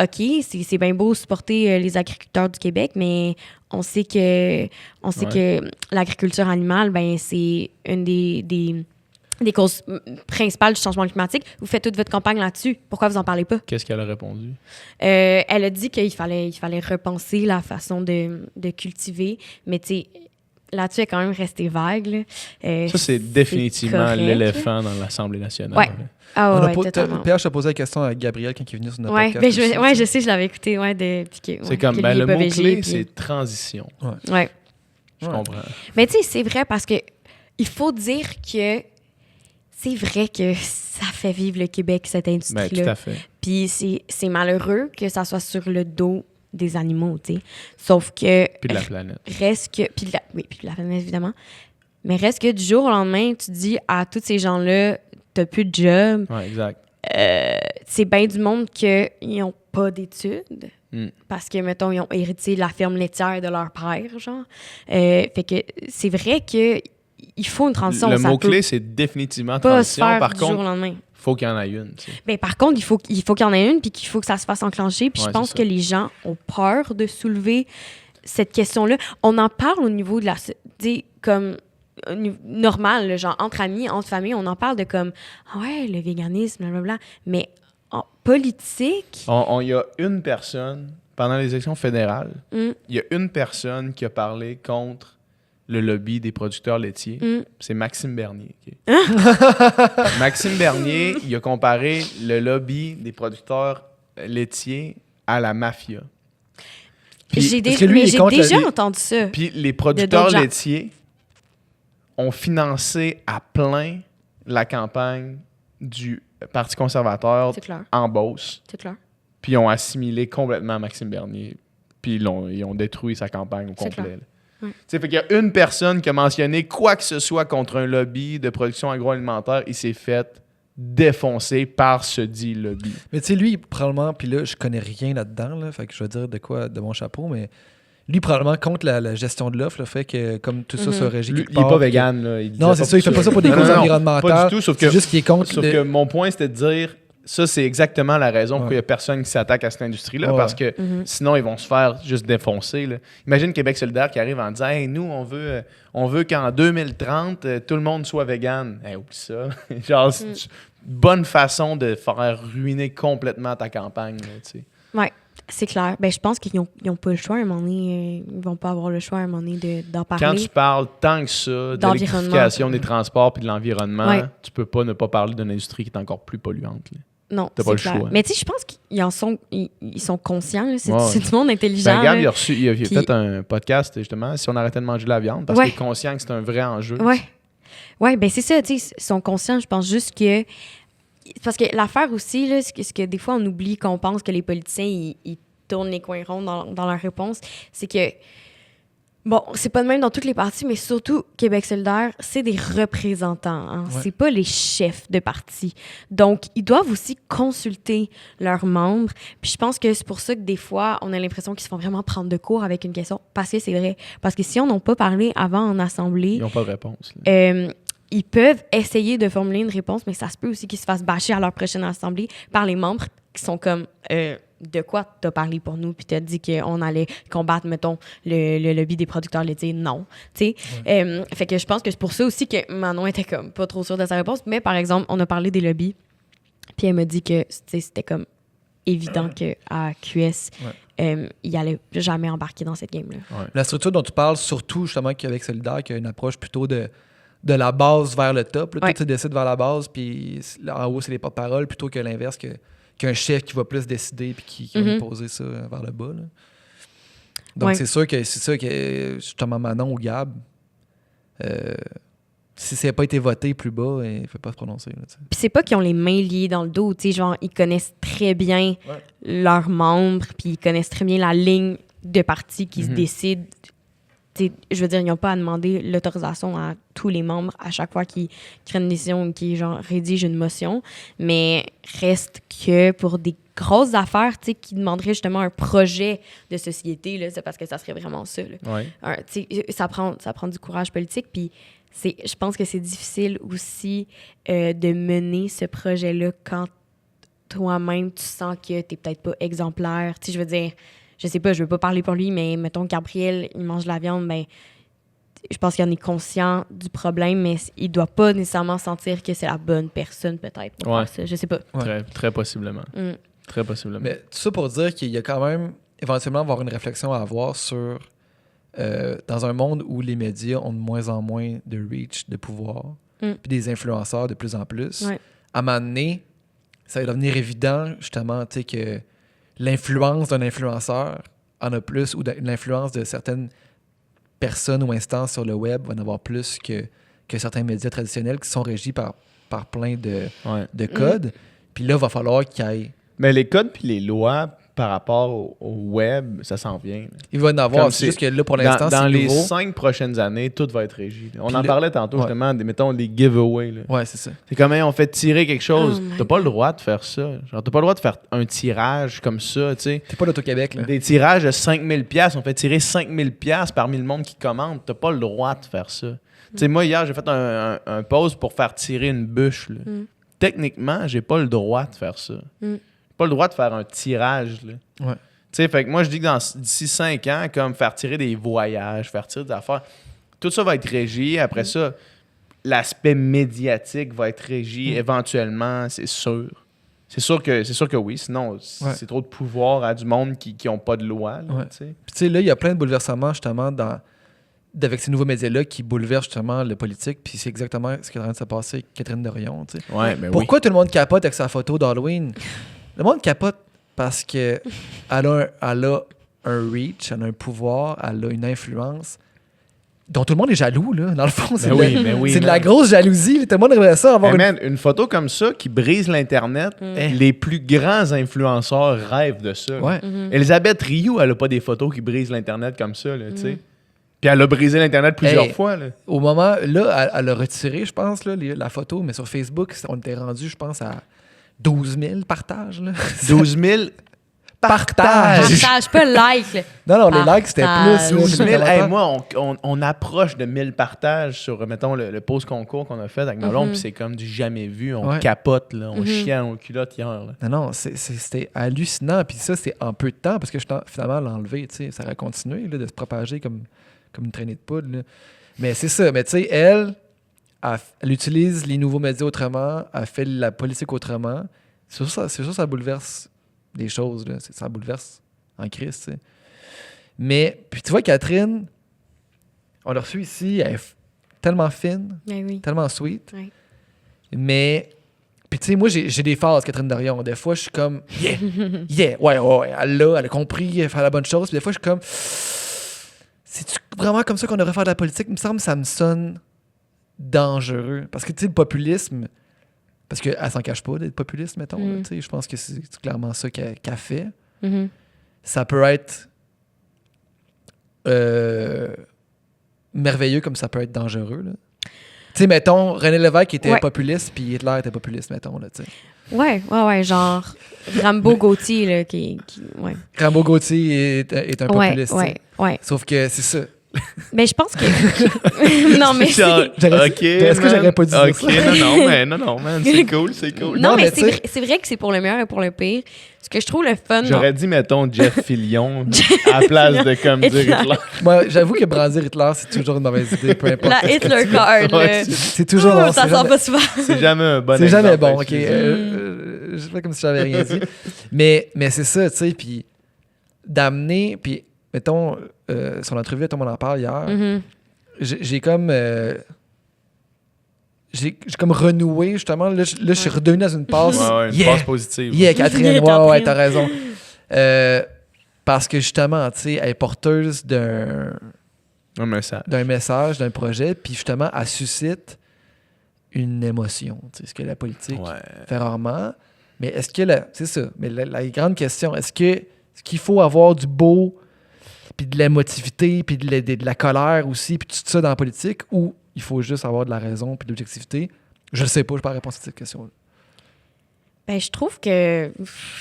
OK, c'est bien beau supporter les agriculteurs du Québec, mais on sait que l'agriculture animale, ben c'est une des causes principales du changement climatique. Vous faites toute votre campagne là-dessus. Pourquoi vous en parlez pas? Qu'est-ce qu'elle a répondu? Elle a dit qu'il fallait repenser la façon de cultiver, mais tu sais, là-dessus, elle est quand même restée vague. Là. Ça, c'est définitivement correct, l'éléphant dans l'Assemblée nationale. Ouais. là. Ah ouais, On a totalement. PH a posé la question à Gabriel quand il est venu sur notre Ouais, podcast. ben aussi, je sais, je l'avais écouté. Ouais, C'est comme, ben, le mot-clé, c'est transition. Ouais. Je comprends. Mais tu sais, c'est vrai parce que il faut dire que c'est vrai que ça fait vivre le Québec, cette Ben, industrie-là. tout à fait. Puis c'est malheureux que ça soit sur le dos des animaux, tu sais. Sauf que... Puis de la planète. Reste que... Puis de la planète, évidemment. Mais reste que du jour au lendemain, tu dis à tous ces gens-là, t'as plus de job. Ouais, exact. C'est bien du monde qu'ils n'ont pas d'études. Mm. Parce que, mettons, ils ont hérité la ferme laitière de leur père, genre. Fait que c'est vrai que il faut une transition. Le ça mot-clé, peut c'est définitivement pas se transition. faire Par du jour au contre, lendemain. il faut qu'il y en ait une. Tu sais. Ben, par contre, il faut qu'il y en ait une puis qu'il faut que ça se fasse enclencher. Puis Ouais, je pense c'est que ça. les gens ont peur de soulever cette question-là. On en parle au niveau de la... Tu sais, comme normal, là, genre entre amis, entre familles, on en parle de comme, ah ouais, le véganisme, blablabla. Mais en politique... Il y a une personne, pendant les élections fédérales, hum, il y a une personne qui a parlé contre le lobby des producteurs laitiers. hum. C'est Maxime Bernier. ok? Maxime Bernier, il a comparé le lobby des producteurs laitiers à la mafia. J'ai parce que lui, il est contre déjà la- entendu ça. Puis les producteurs d'autres gens. laitiers ont financé à plein la campagne du Parti conservateur C'est clair, en Beauce. c'est clair. Puis ils ont assimilé complètement Maxime Bernier. Puis ils ont détruit sa campagne au C'est complet. clair. là. Ouais. Tu sais, fait qu'il y a une personne qui a mentionné quoi que ce soit contre un lobby de production agroalimentaire, il s'est fait défoncer par ce dit lobby. Mais tu sais, lui, probablement, puis là, je connais rien là-dedans, là, fait que je vais dire de quoi de mon chapeau, mais lui, probablement, contre la gestion de l'offre, le fait que comme tout ça Mhm. se régit Lui, quelque il est part, pas que- vegan. Là. Non, c'est ça, il fait pas ça pour des causes environnementales. Pas du tout, sauf C'est que, juste qu'il est contre. sauf que mon point, c'était de dire ça, c'est exactement la raison pourquoi il n'y a personne qui s'attaque à cette industrie-là, Ouais. parce que Mhm. sinon, ils vont se faire juste défoncer. Là. Imagine Québec solidaire qui arrive en disant hey, nous, on veut qu'en 2030, tout le monde soit vegan. Hey, oublie ça. Genre, c'est une bonne façon de faire ruiner complètement ta campagne. Là, tu sais. Ouais, c'est clair. Ben, je pense qu'ils n'ont pas le choix à un moment donné. Ils vont pas avoir le choix à un moment donné d'en parler. Quand tu parles tant que ça de D'environnement. l'électrification des transports puis de l'environnement, Ouais. tu peux pas ne pas parler d'une industrie qui est encore plus polluante. Là. Non, T'as c'est pas le clair. choix. Mais tu sais, je pense qu'ils sont conscients. Là. C'est Ouais. c'est du monde intelligent. Ben, Gab, là. il a Puis- fait un podcast, justement, si on arrêtait de manger de la viande, parce Ouais. qu'il est conscient que c'est un vrai enjeu. Ouais. Oui, ben c'est ça, tu sais, ils sont conscients, je pense juste que... Parce que l'affaire aussi, là, ce que des fois on oublie, qu'on pense que les politiciens, ils tournent les coins ronds dans leur réponse, c'est que, bon, c'est pas de même dans toutes les partis, mais surtout Québec solidaire, c'est des représentants, hein? Ouais. C'est pas les chefs de parti. Donc, ils doivent aussi consulter leurs membres. Puis je pense que c'est pour ça que des fois, on a l'impression qu'ils se font vraiment prendre de court avec une question, parce que c'est vrai. Parce que si on n'a pas parlé avant en assemblée... Ils n'ont pas de réponse. Là. Ils peuvent essayer de formuler une réponse, mais ça se peut aussi qu'ils se fassent bâcher à leur prochaine assemblée par les membres qui sont comme de quoi t'as parlé pour nous, puis t'as dit qu'on allait combattre, mettons, le lobby des producteurs laitiers. Non. Tu sais. Fait que je pense que c'est pour ça aussi que Manon était comme pas trop sûre de sa réponse. Mais par exemple, on a parlé des lobbies, puis elle m'a dit que c'était comme évident qu'à QS, il allait jamais embarquer dans cette game-là. Ouais. La structure dont tu parles, surtout justement qu'avec Solidaire, qui a une approche plutôt de la base vers le top. Là, Ouais. tout se décide vers la base, puis en haut, c'est les porte-paroles, plutôt que l'inverse, qu'un chef qui va plus décider puis qui va imposer ça vers le bas. Là. Donc, Ouais. c'est sûr que justement, Manon ou Gab, si ça n'a pas été voté plus bas, il ne faut pas se prononcer. Là, Puis c'est pas qu'ils ont les mains liées dans le dos, tu sais, genre, ils connaissent très bien leurs membres, puis ils connaissent très bien la ligne de parti qui se décide. T'sais, je veux dire, ils n'ont pas à demander l'autorisation à tous les membres à chaque fois qu'ils prennent une décision ou qu'ils genre, rédigent une motion, mais reste que pour des grosses affaires, tu sais, qui demanderaient justement un projet de société, là, c'est parce que ça serait vraiment ça. Là. Ouais. Tu sais, ça prend du courage politique, puis je pense que c'est difficile aussi de mener ce projet-là quand toi-même, tu sens que tu n'es peut-être pas exemplaire. Tu sais, je veux dire, je sais pas, je veux pas parler pour lui, mais mettons Gabriel, il mange de la viande, ben je pense qu'il en est conscient du problème, mais il doit pas nécessairement sentir que c'est la bonne personne, peut-être, pour faire ça. Je sais pas. Ouais. Très, très possiblement. Très possiblement. Mais tout ça pour dire qu'il y a quand même éventuellement avoir une réflexion à avoir sur dans un monde où les médias ont de moins en moins de reach, de pouvoir, puis des influenceurs de plus en plus, à un moment donné, ça va devenir évident, justement, tu sais, que l'influence d'un influenceur en a plus, ou l'influence de certaines personnes ou instances sur le web va en avoir plus que certains médias traditionnels qui sont régis par plein de codes. Puis là, il va falloir qu'il y ait... Mais les codes puis les lois par rapport au web, ça s'en vient. Là. Il va en avoir. Comme C'est juste que là, pour l'instant, dans c'est les nouveau. 5 prochaines années, tout va être régi. Là. On Puis en là- parlait tantôt, justement, mettons, des giveaways. Là. Ouais, c'est ça. C'est comme, on fait tirer quelque chose. Oh my T'as pas le droit de faire ça. Genre, t'as pas le droit de faire un tirage comme ça, tu sais. T'es pas l'Auto-Québec, là. Des tirages de 5000 $, on fait tirer 5000 $ parmi le monde qui commande. T'as pas le droit de faire ça. Tu sais, moi, hier, j'ai fait un post pour faire tirer une bûche. Là. Techniquement, j'ai pas le droit de faire ça. J'ai pas le droit de faire un tirage. Là. Ouais. Tu sais, fait que moi, je dis que d'ici 5 ans, comme faire tirer des voyages, faire tirer des affaires, tout ça va être régi. Après ça, l'aspect médiatique va être régi éventuellement, c'est sûr. C'est sûr que oui, sinon, c'est trop de pouvoir à du monde qui n'ont pas de loi. Là, Ouais. tu sais. Puis tu sais, là, il y a plein de bouleversements, justement, avec ces nouveaux médias-là qui bouleversent, justement, le politique. Puis c'est exactement ce qui est en train de se passer avec Catherine Dorion, tu sais. Ouais, mais Pourquoi tout le monde capote avec sa photo d'Halloween? Le monde capote parce que elle a un reach, elle a un pouvoir, elle a une influence dont tout le monde est jaloux, là. Dans le fond, c'est c'est de la grosse jalousie. Tout le monde aimerait ça avoir une photo comme ça qui brise l'Internet, les plus grands influenceurs rêvent de ça. Ouais. Elisabeth Rioux, elle a pas des photos qui brisent l'Internet comme ça, là, tu sais. Puis elle a brisé l'Internet plusieurs fois, là. Au moment, là, elle a retiré, je pense, là, la photo, mais sur Facebook, on était rendu, je pense, à 12 000 partages. Là. 12 000 partages. Partage, pas like. Là. Non, les likes, c'était Partage. plus. 12 000. les Hey, commentaires. moi, on approche de 1000 partages sur, mettons, le post concours qu'on a fait avec Malone, puis c'est comme du jamais vu. On capote, là. On chie en culotte hier, là. Non, c'était hallucinant. Puis ça, c'est en peu de temps, parce que finalement, l'enlever, tu sais, ça aurait continué là, de se propager comme une traînée de poudre. Là. Mais c'est ça. Mais tu sais, elle utilise les nouveaux médias autrement, elle fait la politique autrement. C'est sûr, ça bouleverse des choses. Là. Ça bouleverse en crise, tu sais. Mais, puis tu vois, Catherine, on l'a reçue ici, elle est tellement fine, Ben oui. tellement sweet. Ouais. Mais, puis tu sais, moi, j'ai des phases, Catherine Dorion. Des fois, je suis comme, ouais, elle a compris, elle fait la bonne chose. Puis des fois, je suis comme, c'est-tu vraiment comme ça qu'on devrait faire de la politique? Il me semble que ça me sonne dangereux. Parce que, tu sais, le populisme, parce qu'elle s'en cache pas d'être populiste, mettons. Mm. Là, tu sais, je pense que c'est clairement ça qu'elle fait. Mhm. Ça peut être merveilleux comme ça peut être dangereux. Là. Tu sais, mettons, René Lévesque était Ouais. populiste, puis Hitler était populiste, mettons. Là, tu sais. Ouais, genre Rambo Gauthier, là, ouais. Rambo Gauthier est un populiste. tu sais. Ouais. Sauf que c'est ça. Mais je pense que... non, mais... J'aurais- Ok, est-ce que man. j'aurais pas dû dire Ok, ça? non, man, c'est cool, c'est cool. Non, Non, mais mais tu sais- c'est vrai que c'est pour le meilleur et pour le pire. Ce que je trouve le fun... J'aurais dit, mettons, Jeff Fillion à la place de comme dire Hitler. Hitler. Moi, j'avoue que brandir Hitler, c'est toujours une mauvaise idée, peu importe. La Hitler card, Ouais, là. C'est toujours... non, Ça c'est sort jamais- pas souvent. C'est jamais un bon C'est jamais exemple à bon, ok. utiliser. Je fais comme si j'avais rien dit. mais c'est ça, tu sais, puis d'amener, puis mettons, son entrevue, tout le monde en parle hier, Mhm. j'ai comme... j'ai comme renoué, justement, là, je suis redevenu dans une passe. Ouais, une Yeah! passe positive. Yeah, Catherine, Yeah, ouais, Catherine. t'as raison. Parce que justement, tu sais, elle est porteuse Un message. d'un message, d'un projet, puis justement, elle suscite une émotion, tu sais, ce que la politique Ouais. fait rarement. Mais est-ce que, c'est ça, mais la grande question, est-ce qu'il faut avoir du beau, puis de l'émotivité, puis de la colère aussi, puis tout ça dans la politique, ou il faut juste avoir de la raison, puis de l'objectivité? Je ne sais pas, je n'ai pas réponse à cette question-là. Ben, je trouve que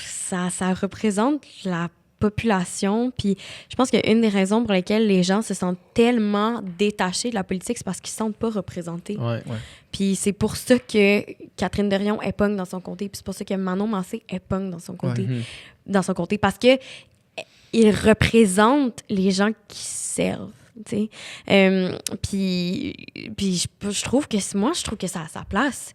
ça représente la population. Puis je pense qu'une des raisons pour lesquelles les gens se sentent tellement détachés de la politique, c'est parce qu'ils ne se sentent pas représentés. Ouais. Puis c'est pour ça que Catherine Dorion épogne dans son comté. Puis c'est pour ça que Manon Massé épogne dans son comté. Mhm. Dans son comté. Parce que il représente les gens qui servent. Tu sais. Puis je trouve que ça a sa place.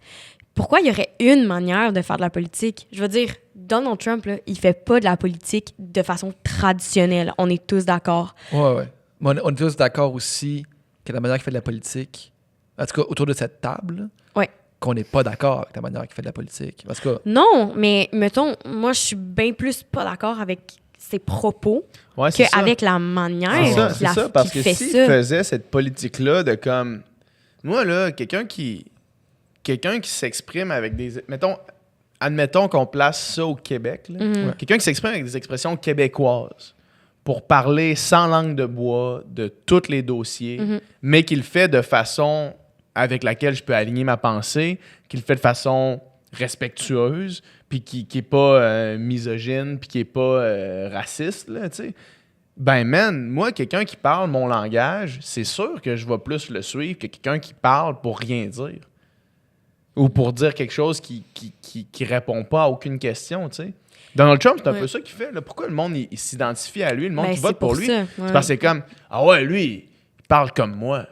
Pourquoi il y aurait une manière de faire de la politique? Je veux dire, Donald Trump, là, il fait pas de la politique de façon traditionnelle. On est tous d'accord. Ouais. Mais on est tous d'accord aussi que la manière qu'il fait de la politique, en tout cas autour de cette table, Ouais. qu'on n'est pas d'accord avec la manière qu'il fait de la politique. Parce que Non, mais mettons, moi, je suis bien plus pas d'accord avec ses propos Ouais, c'est ça. qu'avec la manière C'est ça, qu'il c'est ça, parce que fait s'il ça. faisait cette politique-là de comme... Moi, là, quelqu'un qui s'exprime avec des... Admettons qu'on place ça au Québec. Là. Mhm. Quelqu'un qui s'exprime avec des expressions québécoises pour parler sans langue de bois de tous les dossiers, Mhm. mais qu'il le fait de façon avec laquelle je peux aligner ma pensée, qu'il le fait de façon respectueuse, puis qui n'est pas misogyne, puis qui n'est pas raciste, là, tu sais. Ben, man, moi, quelqu'un qui parle mon langage, c'est sûr que je vais plus le suivre que quelqu'un qui parle pour rien dire. Ou pour dire quelque chose qui répond pas à aucune question, tu sais. Donald Trump, c'est un Ouais. peu ça qu'il fait. Là. Pourquoi le monde il s'identifie à lui, le monde Ben, qui vote c'est pour lui? ça, ouais. C'est parce que c'est comme, ah ouais, lui, il parle comme moi.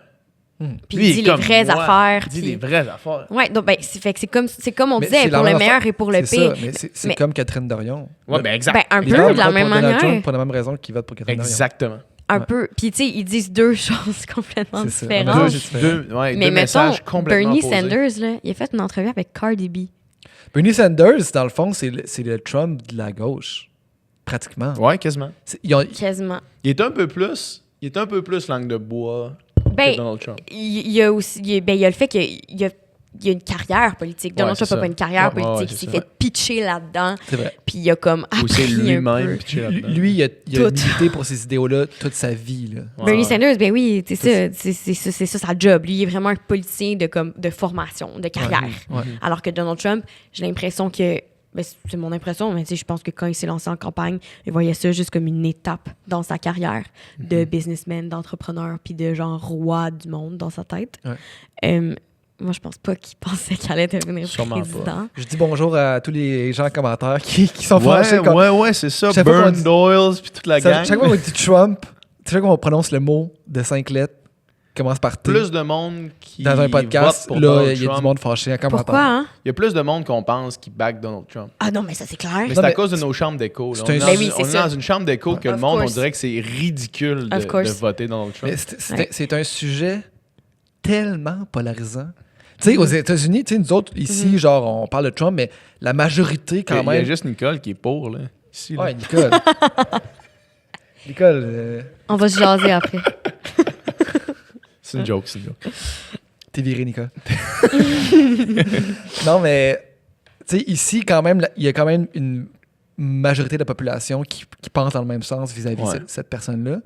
Puis Lui, il dit est les comme vraies moi. affaires. Il dit puis- les vraies affaires. Ouais, donc ben, fait que c'est comme on Mais disait, c'est la pour le même meilleur affaire. et pour le c'est pire. ça, mais c'est Mais- comme Catherine Dorion. Ouais, ben exact. Ben, un Il peu vote de la pour même Donald manière. Trump pour la même raison qu'il vote pour Catherine Dorion. Exactement. Un Ouais. peu. Puis, tu sais, ils disent deux choses complètement C'est ça. différentes. Deux- différent. Ouais, Mais deux mettons, messages complètement Bernie opposés. Sanders, là, il a fait une entrevue avec Cardi B. Bernie Sanders, dans le fond, c'est le Trump de la gauche. Pratiquement. Ouais, quasiment. Ils ont- Quasiment. Il est un peu plus langue de bois Ben, que Donald Trump. il y a aussi il y a le fait qu'il y a une carrière politique. Donald Ouais, Trump n'a c'est pas ça. une carrière Ouais, politique. ouais, il c'est s'est ça. fait pitcher là-dedans. c'est vrai. Puis il a comme Ou c'est appris un peu. lui-même pitché là-dedans. Lui, il a Tout. milité pour ces idéaux-là toute sa vie. Là. Ouais, Bernie ouais. Sanders, ben oui, c'est ça sa job. Lui, il est vraiment un politicien de formation, de carrière. Ouais. Alors que Donald Trump, j'ai l'impression que, ben, c'est mon impression, mais tu sais, je pense que quand il s'est lancé en campagne, il voyait ça juste comme une étape dans sa carrière de businessman, d'entrepreneur, puis de genre roi du monde dans sa tête. Ouais. Moi, je pense pas qu'il pensait qu'il allait devenir Sûrement président. Je dis bonjour à tous les gens en commentaire qui sont fâchés. Comme, Ouais, c'est ça. Chaque fois Burn qu'on dit- Doyles puis toute la gang. chaque fois qu'on dit Trump, chaque fois qu'on prononce le mot de 5 lettres, commence par T. Plus de monde qui dans un podcast, vote pour là, Donald il y a Trump. du monde fâché en commentaire. Pourquoi, hein? Il y a plus de monde qu'on pense qui back Donald Trump. Ah non, mais ça, c'est clair. Mais Non, c'est à mais cause de nos chambres d'écho. là. c'est On est un- dans Ben une- oui, c'est on est ça. dans une chambre d'écho que le Of monde, on course. dirait que c'est ridicule Of course. de voter Donald Trump. Mais c'est Ouais. c'est un sujet tellement polarisant. Tu sais, aux États-Unis, tu sais, nous autres, ici, genre, on parle de Trump, mais la majorité, quand Il y a même. juste Nicole qui est pour, là. Ici, là. Ouais, Nicole. Nicole. On va se jaser après. C'est une joke, c'est une joke. T'es viré, Nicolas. Non, mais tu sais, ici, quand même, il y a quand même une majorité de la population qui pense dans le même sens vis-à-vis Ouais. de cette personne-là.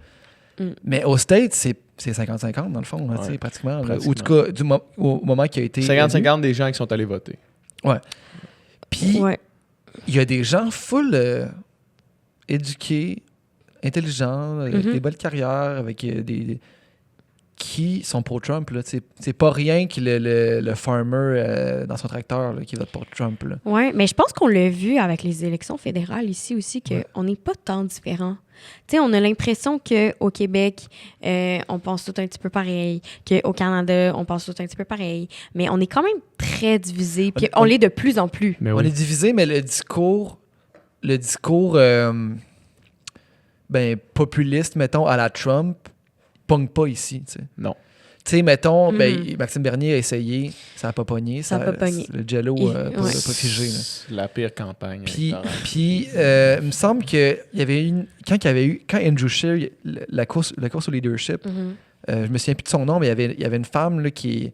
Mm. Mais au States, c'est 50-50 dans le fond, là, tu sais, Ouais. pratiquement. Là. Pratiquement. Ou en tout cas, au moment qui a été. 50-50 des gens qui sont allés voter. élu. Puis, Ouais. il y a des gens full éduqués, intelligents, avec Mhm. des belles carrières, avec qui sont pour Trump. Là. C'est pas rien que le farmer dans son tracteur là, qui vote pour Trump. Là. Oui, mais je pense qu'on l'a vu avec les élections fédérales ici aussi, qu'on Ouais. n'est pas tant différents. Tu sais, on a l'impression qu'au Québec, on pense tout un petit peu pareil, qu'au Canada, on pense tout un petit peu pareil, mais on est quand même très divisés, puis on l'est de plus en plus. Mais On est divisé, mais le discours populiste, mettons, à la Trump, pogne pas ici. Tu sais. Non. Tu sais, mettons, Mhm. Maxime Bernier a essayé, ça n'a pas pogné. Ça a pas pogné. Le jello Et- pas ouais. figé. Là. C'est la pire campagne. Puis, électorale. il me semble qu'il y avait quand Andrew Scheer, la course au leadership, Mhm. je me souviens plus de son nom, mais il y avait une femme là, qui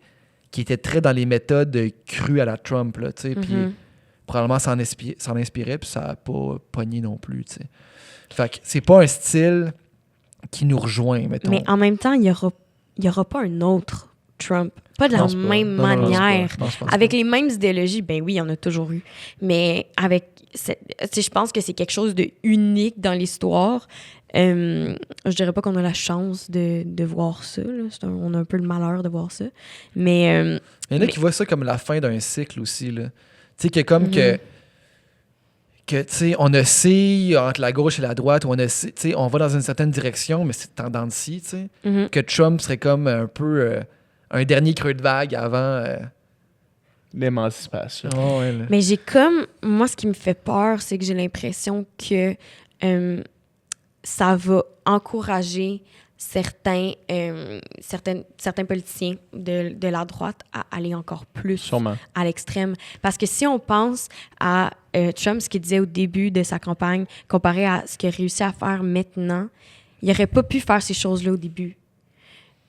était très dans les méthodes crues à la Trump, là, tu sais, puis Mhm. probablement s'en inspirait, puis ça n'a pas pogné non plus, tu sais. Fait que c'est pas un style qui nous rejoint, mettons. Mais en même temps, il y aura pas un autre Trump. Pas de Je la pense pas. même Non, non, non, je pense pas. manière. Non, je pense Avec pas. les mêmes idéologies, ben oui, il y en a toujours eu. Mais avec, tu sais, je pense que c'est quelque chose de unique dans l'histoire. Je dirais pas qu'on a la chance de voir ça. Là. On a un peu le malheur de voir ça. Mais Il y en a qui voient ça comme la fin d'un cycle aussi, là. Tu sais, que comme que tu sais, on oscille entre la gauche et la droite, ou tu sais, on va dans une certaine direction, mais c'est tendance de ci, tu sais. mhm. Que Trump serait comme un peu un dernier creux de vague avant. L'émancipation. Oh, ouais, là. Mais j'ai comme... Moi, ce qui me fait peur, c'est que j'ai l'impression que ça va encourager certains politiciens de la droite à aller encore plus Sûrement. à l'extrême. Parce que si on pense à Trump, ce qu'il disait au début de sa campagne, comparé à ce qu'il a réussi à faire maintenant, il n'aurait pas pu faire ces choses-là au début.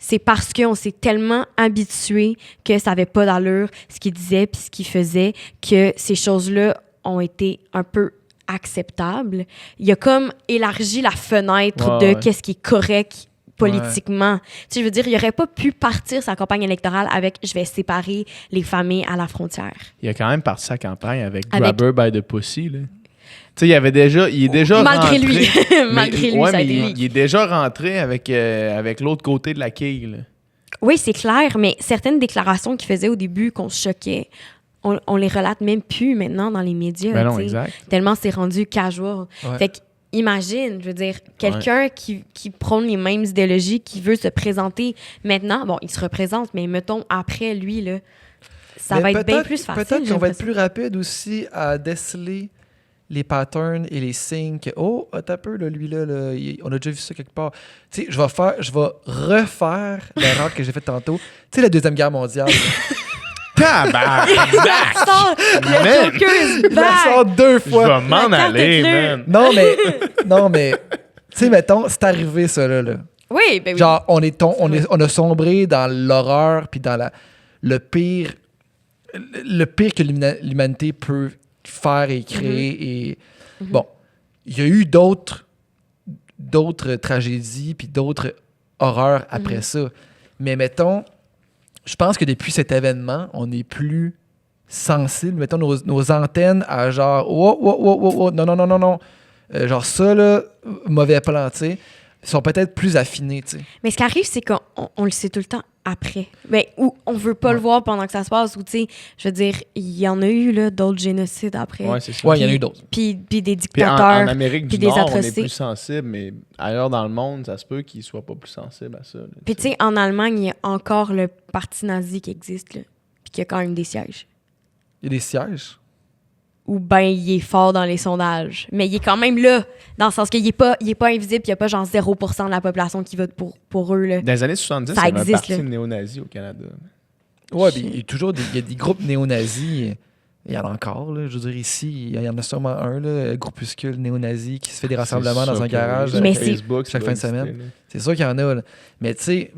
C'est parce qu'on s'est tellement habitué que ça n'avait pas d'allure, ce qu'il disait puis ce qu'il faisait, que ces choses-là ont été un peu acceptables. Il a comme élargi la fenêtre Ouais, de ouais. qu'est-ce qui est correct politiquement. Tu sais, je veux dire, il n'aurait pas pu partir sa campagne électorale avec « je vais séparer les familles à la frontière ». Il a quand même parti sa campagne avec Avec- Grabber by the Pussy. Là. Tu sais, il est déjà Malgré rentré. lui. Mais- Malgré lui, ouais, ça a mais été lui. il est déjà rentré avec l'autre côté de la quille. Là. Oui, c'est clair, mais certaines déclarations qu'il faisait au début qu'on se choquait, on les relate même plus maintenant dans les médias. Ben non, tu sais. exact. Tellement c'est rendu casual. Ouais. Fait que, imagine, je veux dire, quelqu'un qui prône les mêmes idéologies, qui veut se présenter maintenant, bon, il se représente, mais mettons après lui, là, ça Mais va être bien peut-être- plus facile. Peut-être j'ai qu'on va être l'impression. plus rapide aussi à déceler les patterns et les signes que t'as peu là, lui là, on a déjà vu ça quelque part. Tu sais, je vais refaire l'erreur que j'ai faite tantôt. Tu sais, la Deuxième Guerre mondiale. Tabarnak! Sors, le Man! Joker is Il la sort back! deux Je fois. vais m'en La carte aller, est claire. man. Non, mais, tu sais, mettons, c'est arrivé ça là. Oui, ben oui. Genre, on a sombré dans l'horreur puis dans le pire que l'humanité peut faire et créer. Et bon, il y a eu d'autres tragédies puis d'autres horreurs après ça. Mais mettons, je pense que depuis cet événement, on est plus sensible. Mettons nos antennes à genre, oh, non. Genre ça, là, mauvais plan, tu sais, sont peut-être plus affinés, tu sais. Mais ce qui arrive, c'est qu'on le sait tout le temps après. Ben, ou on veut pas le voir pendant que ça se passe, ou tu sais, je veux dire, il y en a eu là, d'autres génocides après. Ouais, c'est ça. Ouais, il y en a eu d'autres. Puis des Puis dictateurs. en Amérique puis du des Nord, on est atrocités. plus sensible, mais ailleurs dans le monde, ça se peut qu'ils soient pas plus sensibles à ça. Là, Puis tu sais, en Allemagne, il y a encore le parti nazi qui existe, là, puis qui a quand même des sièges. Il y a des sièges. Ou ben il est fort dans les sondages. Mais il est quand même là, dans le sens qu'il est pas invisible, il n'y a pas genre 0% de la population qui vote pour eux. Là. Dans les années 70, Ça il y avait un existe, parti là. néo-nazi au Canada. Ouais, puis il y a des groupes néo-nazis Il y en a encore, là. Je veux dire, ici, il y en a sûrement un, là, groupuscule néo-nazi qui se fait des rassemblements dans un garage Mais sur c'est- Facebook, chaque ça fin de doit semaine. exister, là. C'est sûr qu'il y en a, là. Mais tu sais,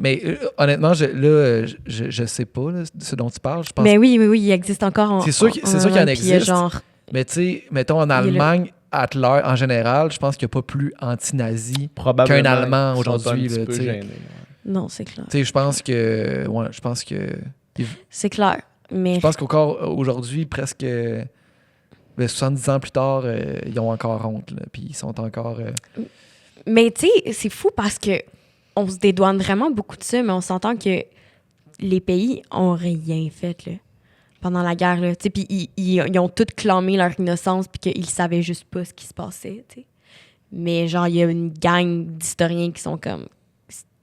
honnêtement, je sais pas là, ce dont tu parles. Je pense. Mais oui, il existe encore en. C'est sûr qu'il y en Allemagne, puis il y a existe. genre. Mais tu sais, mettons en Il y a le- Allemagne, en général, je pense qu'il n'y a pas plus anti-nazi. Probablement Qu'un Allemand qu'ils sont aujourd'hui, un petit là, peu tu sais. gênés, ouais. Non, c'est clair. Tu sais, je pense que. Ouais, je pense que. C'est clair. Mais Je pense qu'encore aujourd'hui, presque 70 ans plus tard, ils ont encore honte. Là, puis ils sont encore. Mais tu sais, c'est fou parce que on se dédouane vraiment beaucoup de ça, mais on s'entend que les pays ont rien fait là, pendant la guerre. Là, tu sais, puis ils ont tous clamé leur innocence puis qu'ils savaient juste pas ce qui se passait. Tu sais. Mais genre, il y a une gang d'historiens qui sont comme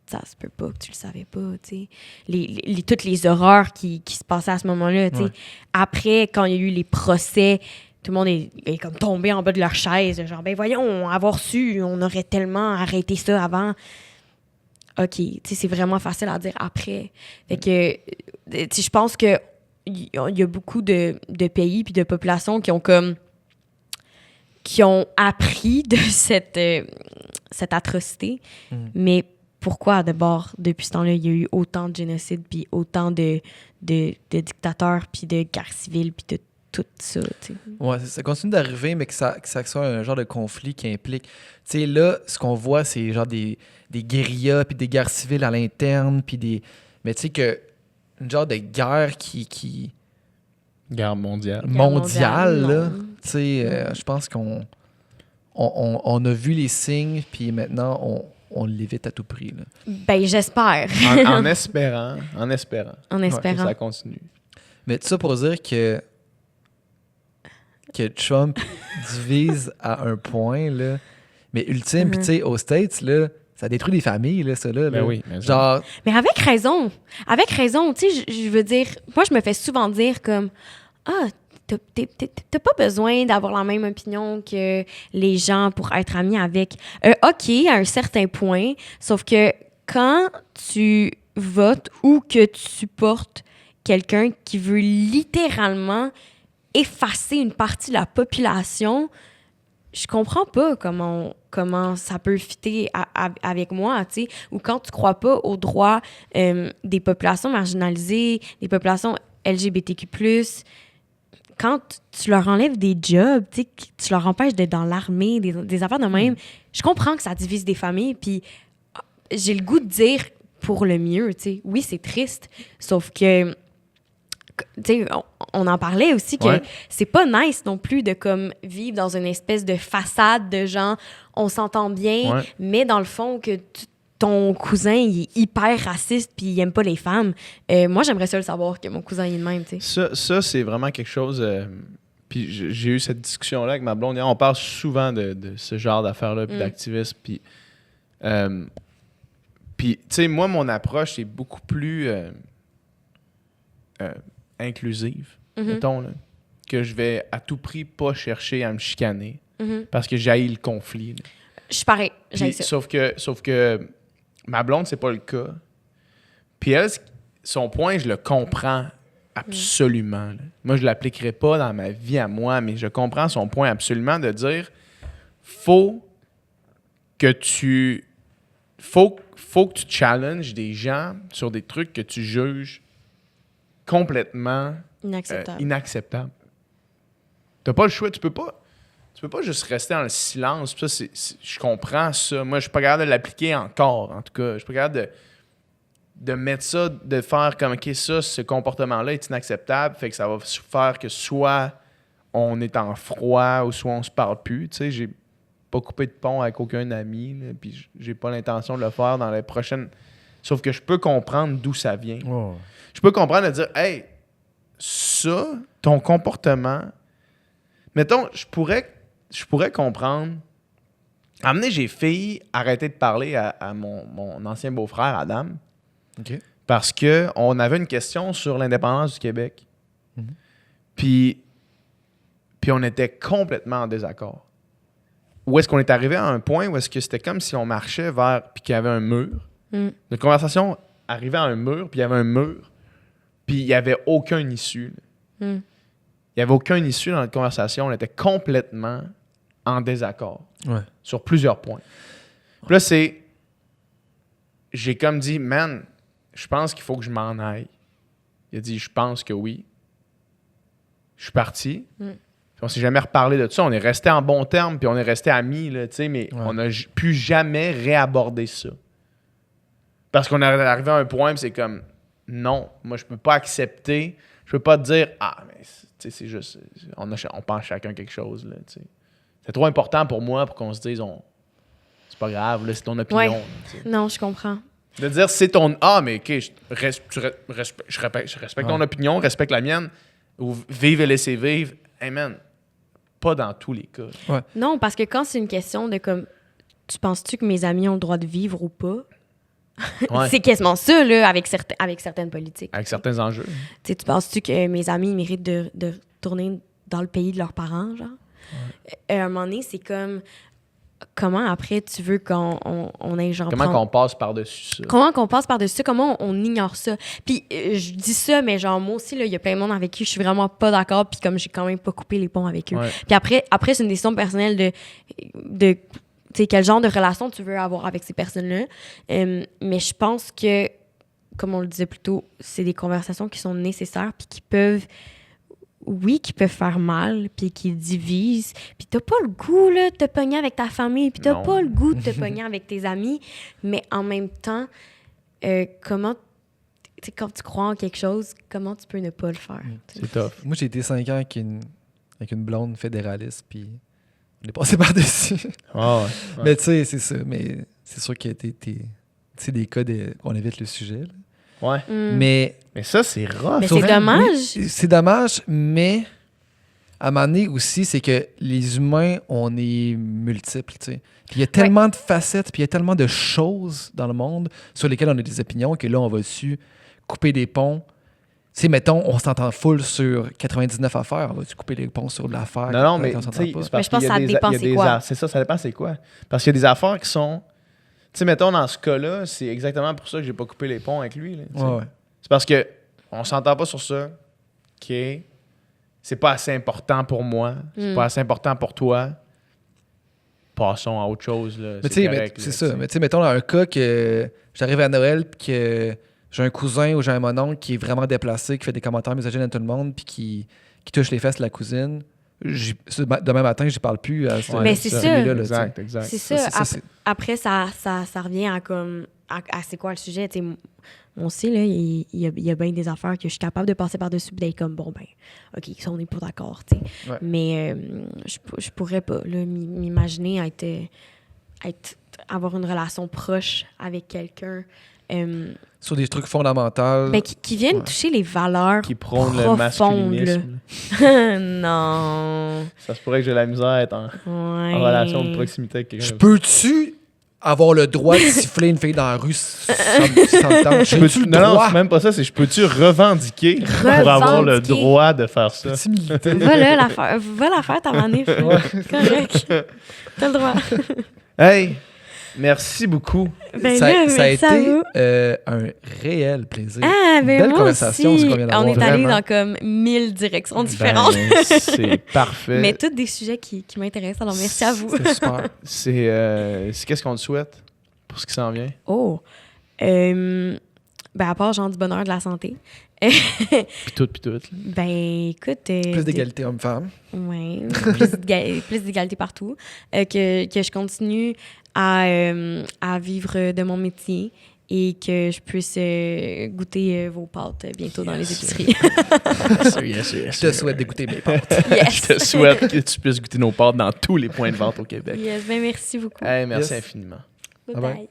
ça se peut pas que tu le savais pas. Tu sais. Toutes les horreurs qui se passaient à ce moment-là. Tu sais. Ouais. Après, quand il y a eu les procès, tout le monde est comme tombé en bas de leur chaise. Genre, ben voyons, avoir su, on aurait tellement arrêté ça avant. OK, tu sais, c'est vraiment facile à dire après. Fait que, tu sais, je pense que il y a beaucoup de pays puis de populations qui ont appris de cette atrocité. Mais pourquoi, d'abord, depuis ce temps-là, il y a eu autant de génocides puis autant de dictateurs puis de guerres civiles puis de tout ça, tu sais. Ouais, ça continue d'arriver, mais que ça soit un genre de conflit qui implique. Tu sais, là, ce qu'on voit, c'est genre des guérillas, puis des guerres civiles à l'interne, puis des. Mais tu sais, que. Une genre de guerre qui Guerre mondiale. mondiale, là. non. Tu sais, je pense qu'on on a vu les signes, puis maintenant, on l'évite à tout prix, là. Ben, j'espère. En espérant. En espérant. En Que espérant. ça continue. Mais tout ça pour dire que Trump divise à un point, là. Mais ultime, puis tu sais, aux States, là, ça détruit des familles, là, ça, là. Ben là. oui, mais Genre, Mais avec raison. Avec raison. Tu sais, je veux dire, moi, je me fais souvent dire comme, ah, t'as pas besoin d'avoir la même opinion que les gens pour être ami avec. OK, à un certain point, sauf que quand tu votes ou que tu supportes quelqu'un qui veut littéralement effacer une partie de la population, je comprends pas comment ça peut fitter avec moi, tu sais. Ou quand tu crois pas aux droits des populations marginalisées, des populations LGBTQ+, quand tu leur enlèves des jobs, tu sais, tu leur empêches d'être dans l'armée, des affaires de même, je comprends que ça divise des familles, puis j'ai le goût de dire pour le mieux, tu sais. Oui, c'est triste, sauf que tu sais, on en parlait aussi que Ouais. c'est pas nice non plus de comme vivre dans une espèce de façade de gens, on s'entend bien, Ouais. mais dans le fond que ton cousin il est hyper raciste puis il aime pas les femmes. Moi, j'aimerais ça le savoir que mon cousin il est de même, tu sais. Ça c'est vraiment quelque chose. Puis j'ai eu cette discussion-là avec ma blonde. On parle souvent de ce genre d'affaires-là, puis d'activisme. Puis, tu sais, moi, mon approche est beaucoup plus inclusive, mettons, là, que je vais à tout prix pas chercher à me chicaner parce que j'haïs le conflit. Là. Je suis pareil, j'aime Puis, ça. sauf que ma blonde, c'est pas le cas. Puis elle, son point, je le comprends absolument. Là. Moi, je l'appliquerai pas dans ma vie à moi, mais je comprends son point absolument de dire faut que tu challenges des gens sur des trucs que tu juges complètement Inacceptable. inacceptables. T'as pas le choix, tu peux pas juste rester dans le silence. Puis ça, je comprends ça. Moi, je suis pas capable de l'appliquer encore, en tout cas. Je suis pas capable de mettre ça, de faire comme, OK, ça, ce comportement-là est inacceptable, fait que ça va faire que soit on est en froid ou soit on se parle plus. Tu sais, j'ai pas coupé de pont avec aucun ami, là, puis j'ai pas l'intention de le faire dans les prochaines... Sauf que je peux comprendre d'où ça vient. oh. Je peux comprendre de dire, hey, ça, ton comportement... Mettons, je pourrais comprendre... À un moment donné, j'ai failli arrêter de parler à mon ancien beau-frère, Adam, OK. parce qu'on avait une question sur l'indépendance du Québec. Puis on était complètement en désaccord. Où est-ce qu'on est arrivé à un point où est-ce que c'était comme si on marchait vers... puis qu'il y avait un mur. Notre conversation arrivait à un mur, puis il y avait un mur, puis il n'y avait aucun issue. Il n'y n'y avait aucune issue dans notre conversation. On était complètement en désaccord Ouais. sur plusieurs points. Puis là, j'ai comme dit, man, je pense qu'il faut que je m'en aille. Il a dit, je pense que oui. Je suis parti. Puis on s'est jamais reparlé de ça. On est resté en bons termes, puis on est resté amis, là, tu sais, mais on n'a pu jamais réaborder ça. Parce qu'on est arrivé à un point, puis c'est comme, non, moi, je peux pas accepter. Je peux pas te dire, mais tu sais, c'est juste, on pense chacun quelque chose, là, tu sais. C'est trop important pour moi pour qu'on se dise, c'est pas grave, là, c'est ton opinion. Ouais. Là, tu sais. Non, je comprends. De dire, c'est ton, mais OK, je respecte ton opinion, respecte la mienne, ou vive et laisser vivre. Hey man, pas dans tous les cas. Non, parce que quand c'est une question de comme, tu penses-tu que mes amis ont le droit de vivre ou pas? Ouais. C'est quasiment ça, là, avec certaines politiques. Avec certains enjeux. Tu sais, tu penses-tu que mes amis méritent de retourner dans le pays de leurs parents, genre? À un moment donné, c'est comme, comment après tu veux qu'on ait genre... Comment qu'on passe par-dessus ça? Comment qu'on passe par-dessus ça? Comment on ignore ça? Puis je dis ça, mais genre moi aussi, il y a plein de monde avec qui je suis vraiment pas d'accord, puis comme j'ai quand même pas coupé les ponts avec eux. Ouais. Puis après c'est une décision personnelle de tu sais, quel genre de relation tu veux avoir avec ces personnes-là. Mais je pense que, comme on le disait plus tôt, c'est des conversations qui sont nécessaires, puis qui peuvent faire mal, puis qui divisent. Puis t'as pas le goût, là, de te pogner avec ta famille, puis t'as Non. pas le goût de te pogner avec tes amis, mais en même temps, comment... Tu sais, quand tu crois en quelque chose, comment tu peux ne pas le faire? C'est tough. Moi, j'ai été 5 ans avec une blonde fédéraliste, puis on est passé par-dessus. Ouais. Mais tu sais, c'est ça. Mais c'est sûr que c'est des cas on évite le sujet. Là. Ouais. Mais ça, c'est rough. Mais sauf- c'est dommage. oui, c'est dommage, mais à un moment donné aussi, c'est que les humains, on est multiples, tu sais. Puis il y a tellement de facettes, puis il y a tellement de choses dans le monde sur lesquelles on a des opinions que là, on va dessus couper des ponts. Tu sais, mettons, on s'entend full sur 99 affaires. On va-tu couper les ponts sur l'affaire? Non, mais on tu s'entend sais, pas. c'est parce je pense qu'il y a que ça des- dépend il y a c'est des quoi. C'est ça dépend c'est quoi. Parce qu'il y a des affaires qui sont... Tu sais, mettons, dans ce cas-là, c'est exactement pour ça que j'ai pas coupé les ponts avec lui. Là, tu sais. Ouais. C'est parce que on s'entend pas sur ça. OK? C'est pas assez important pour moi. C'est pas assez important pour toi. Passons à autre chose. Là. Mais tu sais, correct, c'est là, ça. tu sais. Mais tu sais, mettons, dans un cas que j'arrive à Noël puis que j'ai un cousin ou j'ai un mononcle qui est vraiment déplacé, qui fait des commentaires misogynes à tout le monde puis qui touche les fesses de la cousine. Demain matin, je parle plus à ce Mais c'est ça. celui-là, là, Exact, tu sais. exact. C'est ça. c'est- Après, ça revient à comme... À c'est quoi le sujet? Tu sais, on sait, là, il y a bien des affaires que je suis capable de passer par-dessus et d'être comme, bon, ben, OK, ça, on n'est pas d'accord, tu sais. Ouais. Mais je pourrais pas, là, m'imaginer avoir une relation proche avec quelqu'un Sur des trucs fondamentaux. ben, qui viennent toucher les valeurs Qui prône le profondes, masculinisme. là. Non. Ça se pourrait que j'ai la misère à être en Ouais. relation de proximité avec quelqu'un. Je peux-tu avoir le droit de siffler une fille dans la rue sans le temps? Je peux-tu- non, c'est même pas ça. C'est je peux-tu revendiquer pour avoir le Revendiquer. droit de faire ça? Peux-tu militer? Va la faire ta manif. Correct. T'as le droit. Hey, merci beaucoup. Ben ça, là, ça a merci à été vous. un réel plaisir. Ah, ben Belle moi conversation, aussi. ce qu'on vient d'avoir, On est allé vraiment. dans comme 1000 directions différentes. Ben, c'est parfait. Mais tous des sujets qui m'intéressent. Alors, merci à vous. C'était super. C'est qu'est-ce qu'on te souhaite pour ce qui s'en vient? Oh. Ben, à part genre du bonheur, de la santé. Puis tout, là. Ben, écoute. Plus d'égalité homme-femme. Oui, plus d'égalité partout. Que je continue à vivre de mon métier et que je puisse goûter vos pâtes bientôt dans les épiceries. Je te souhaite d'écouter mes pâtes. Yes. Je te souhaite que tu puisses goûter nos pâtes dans tous les points de vente au Québec. Yes, ben merci beaucoup. Hey, merci Yes. infiniment. Bye Bye-bye. bye.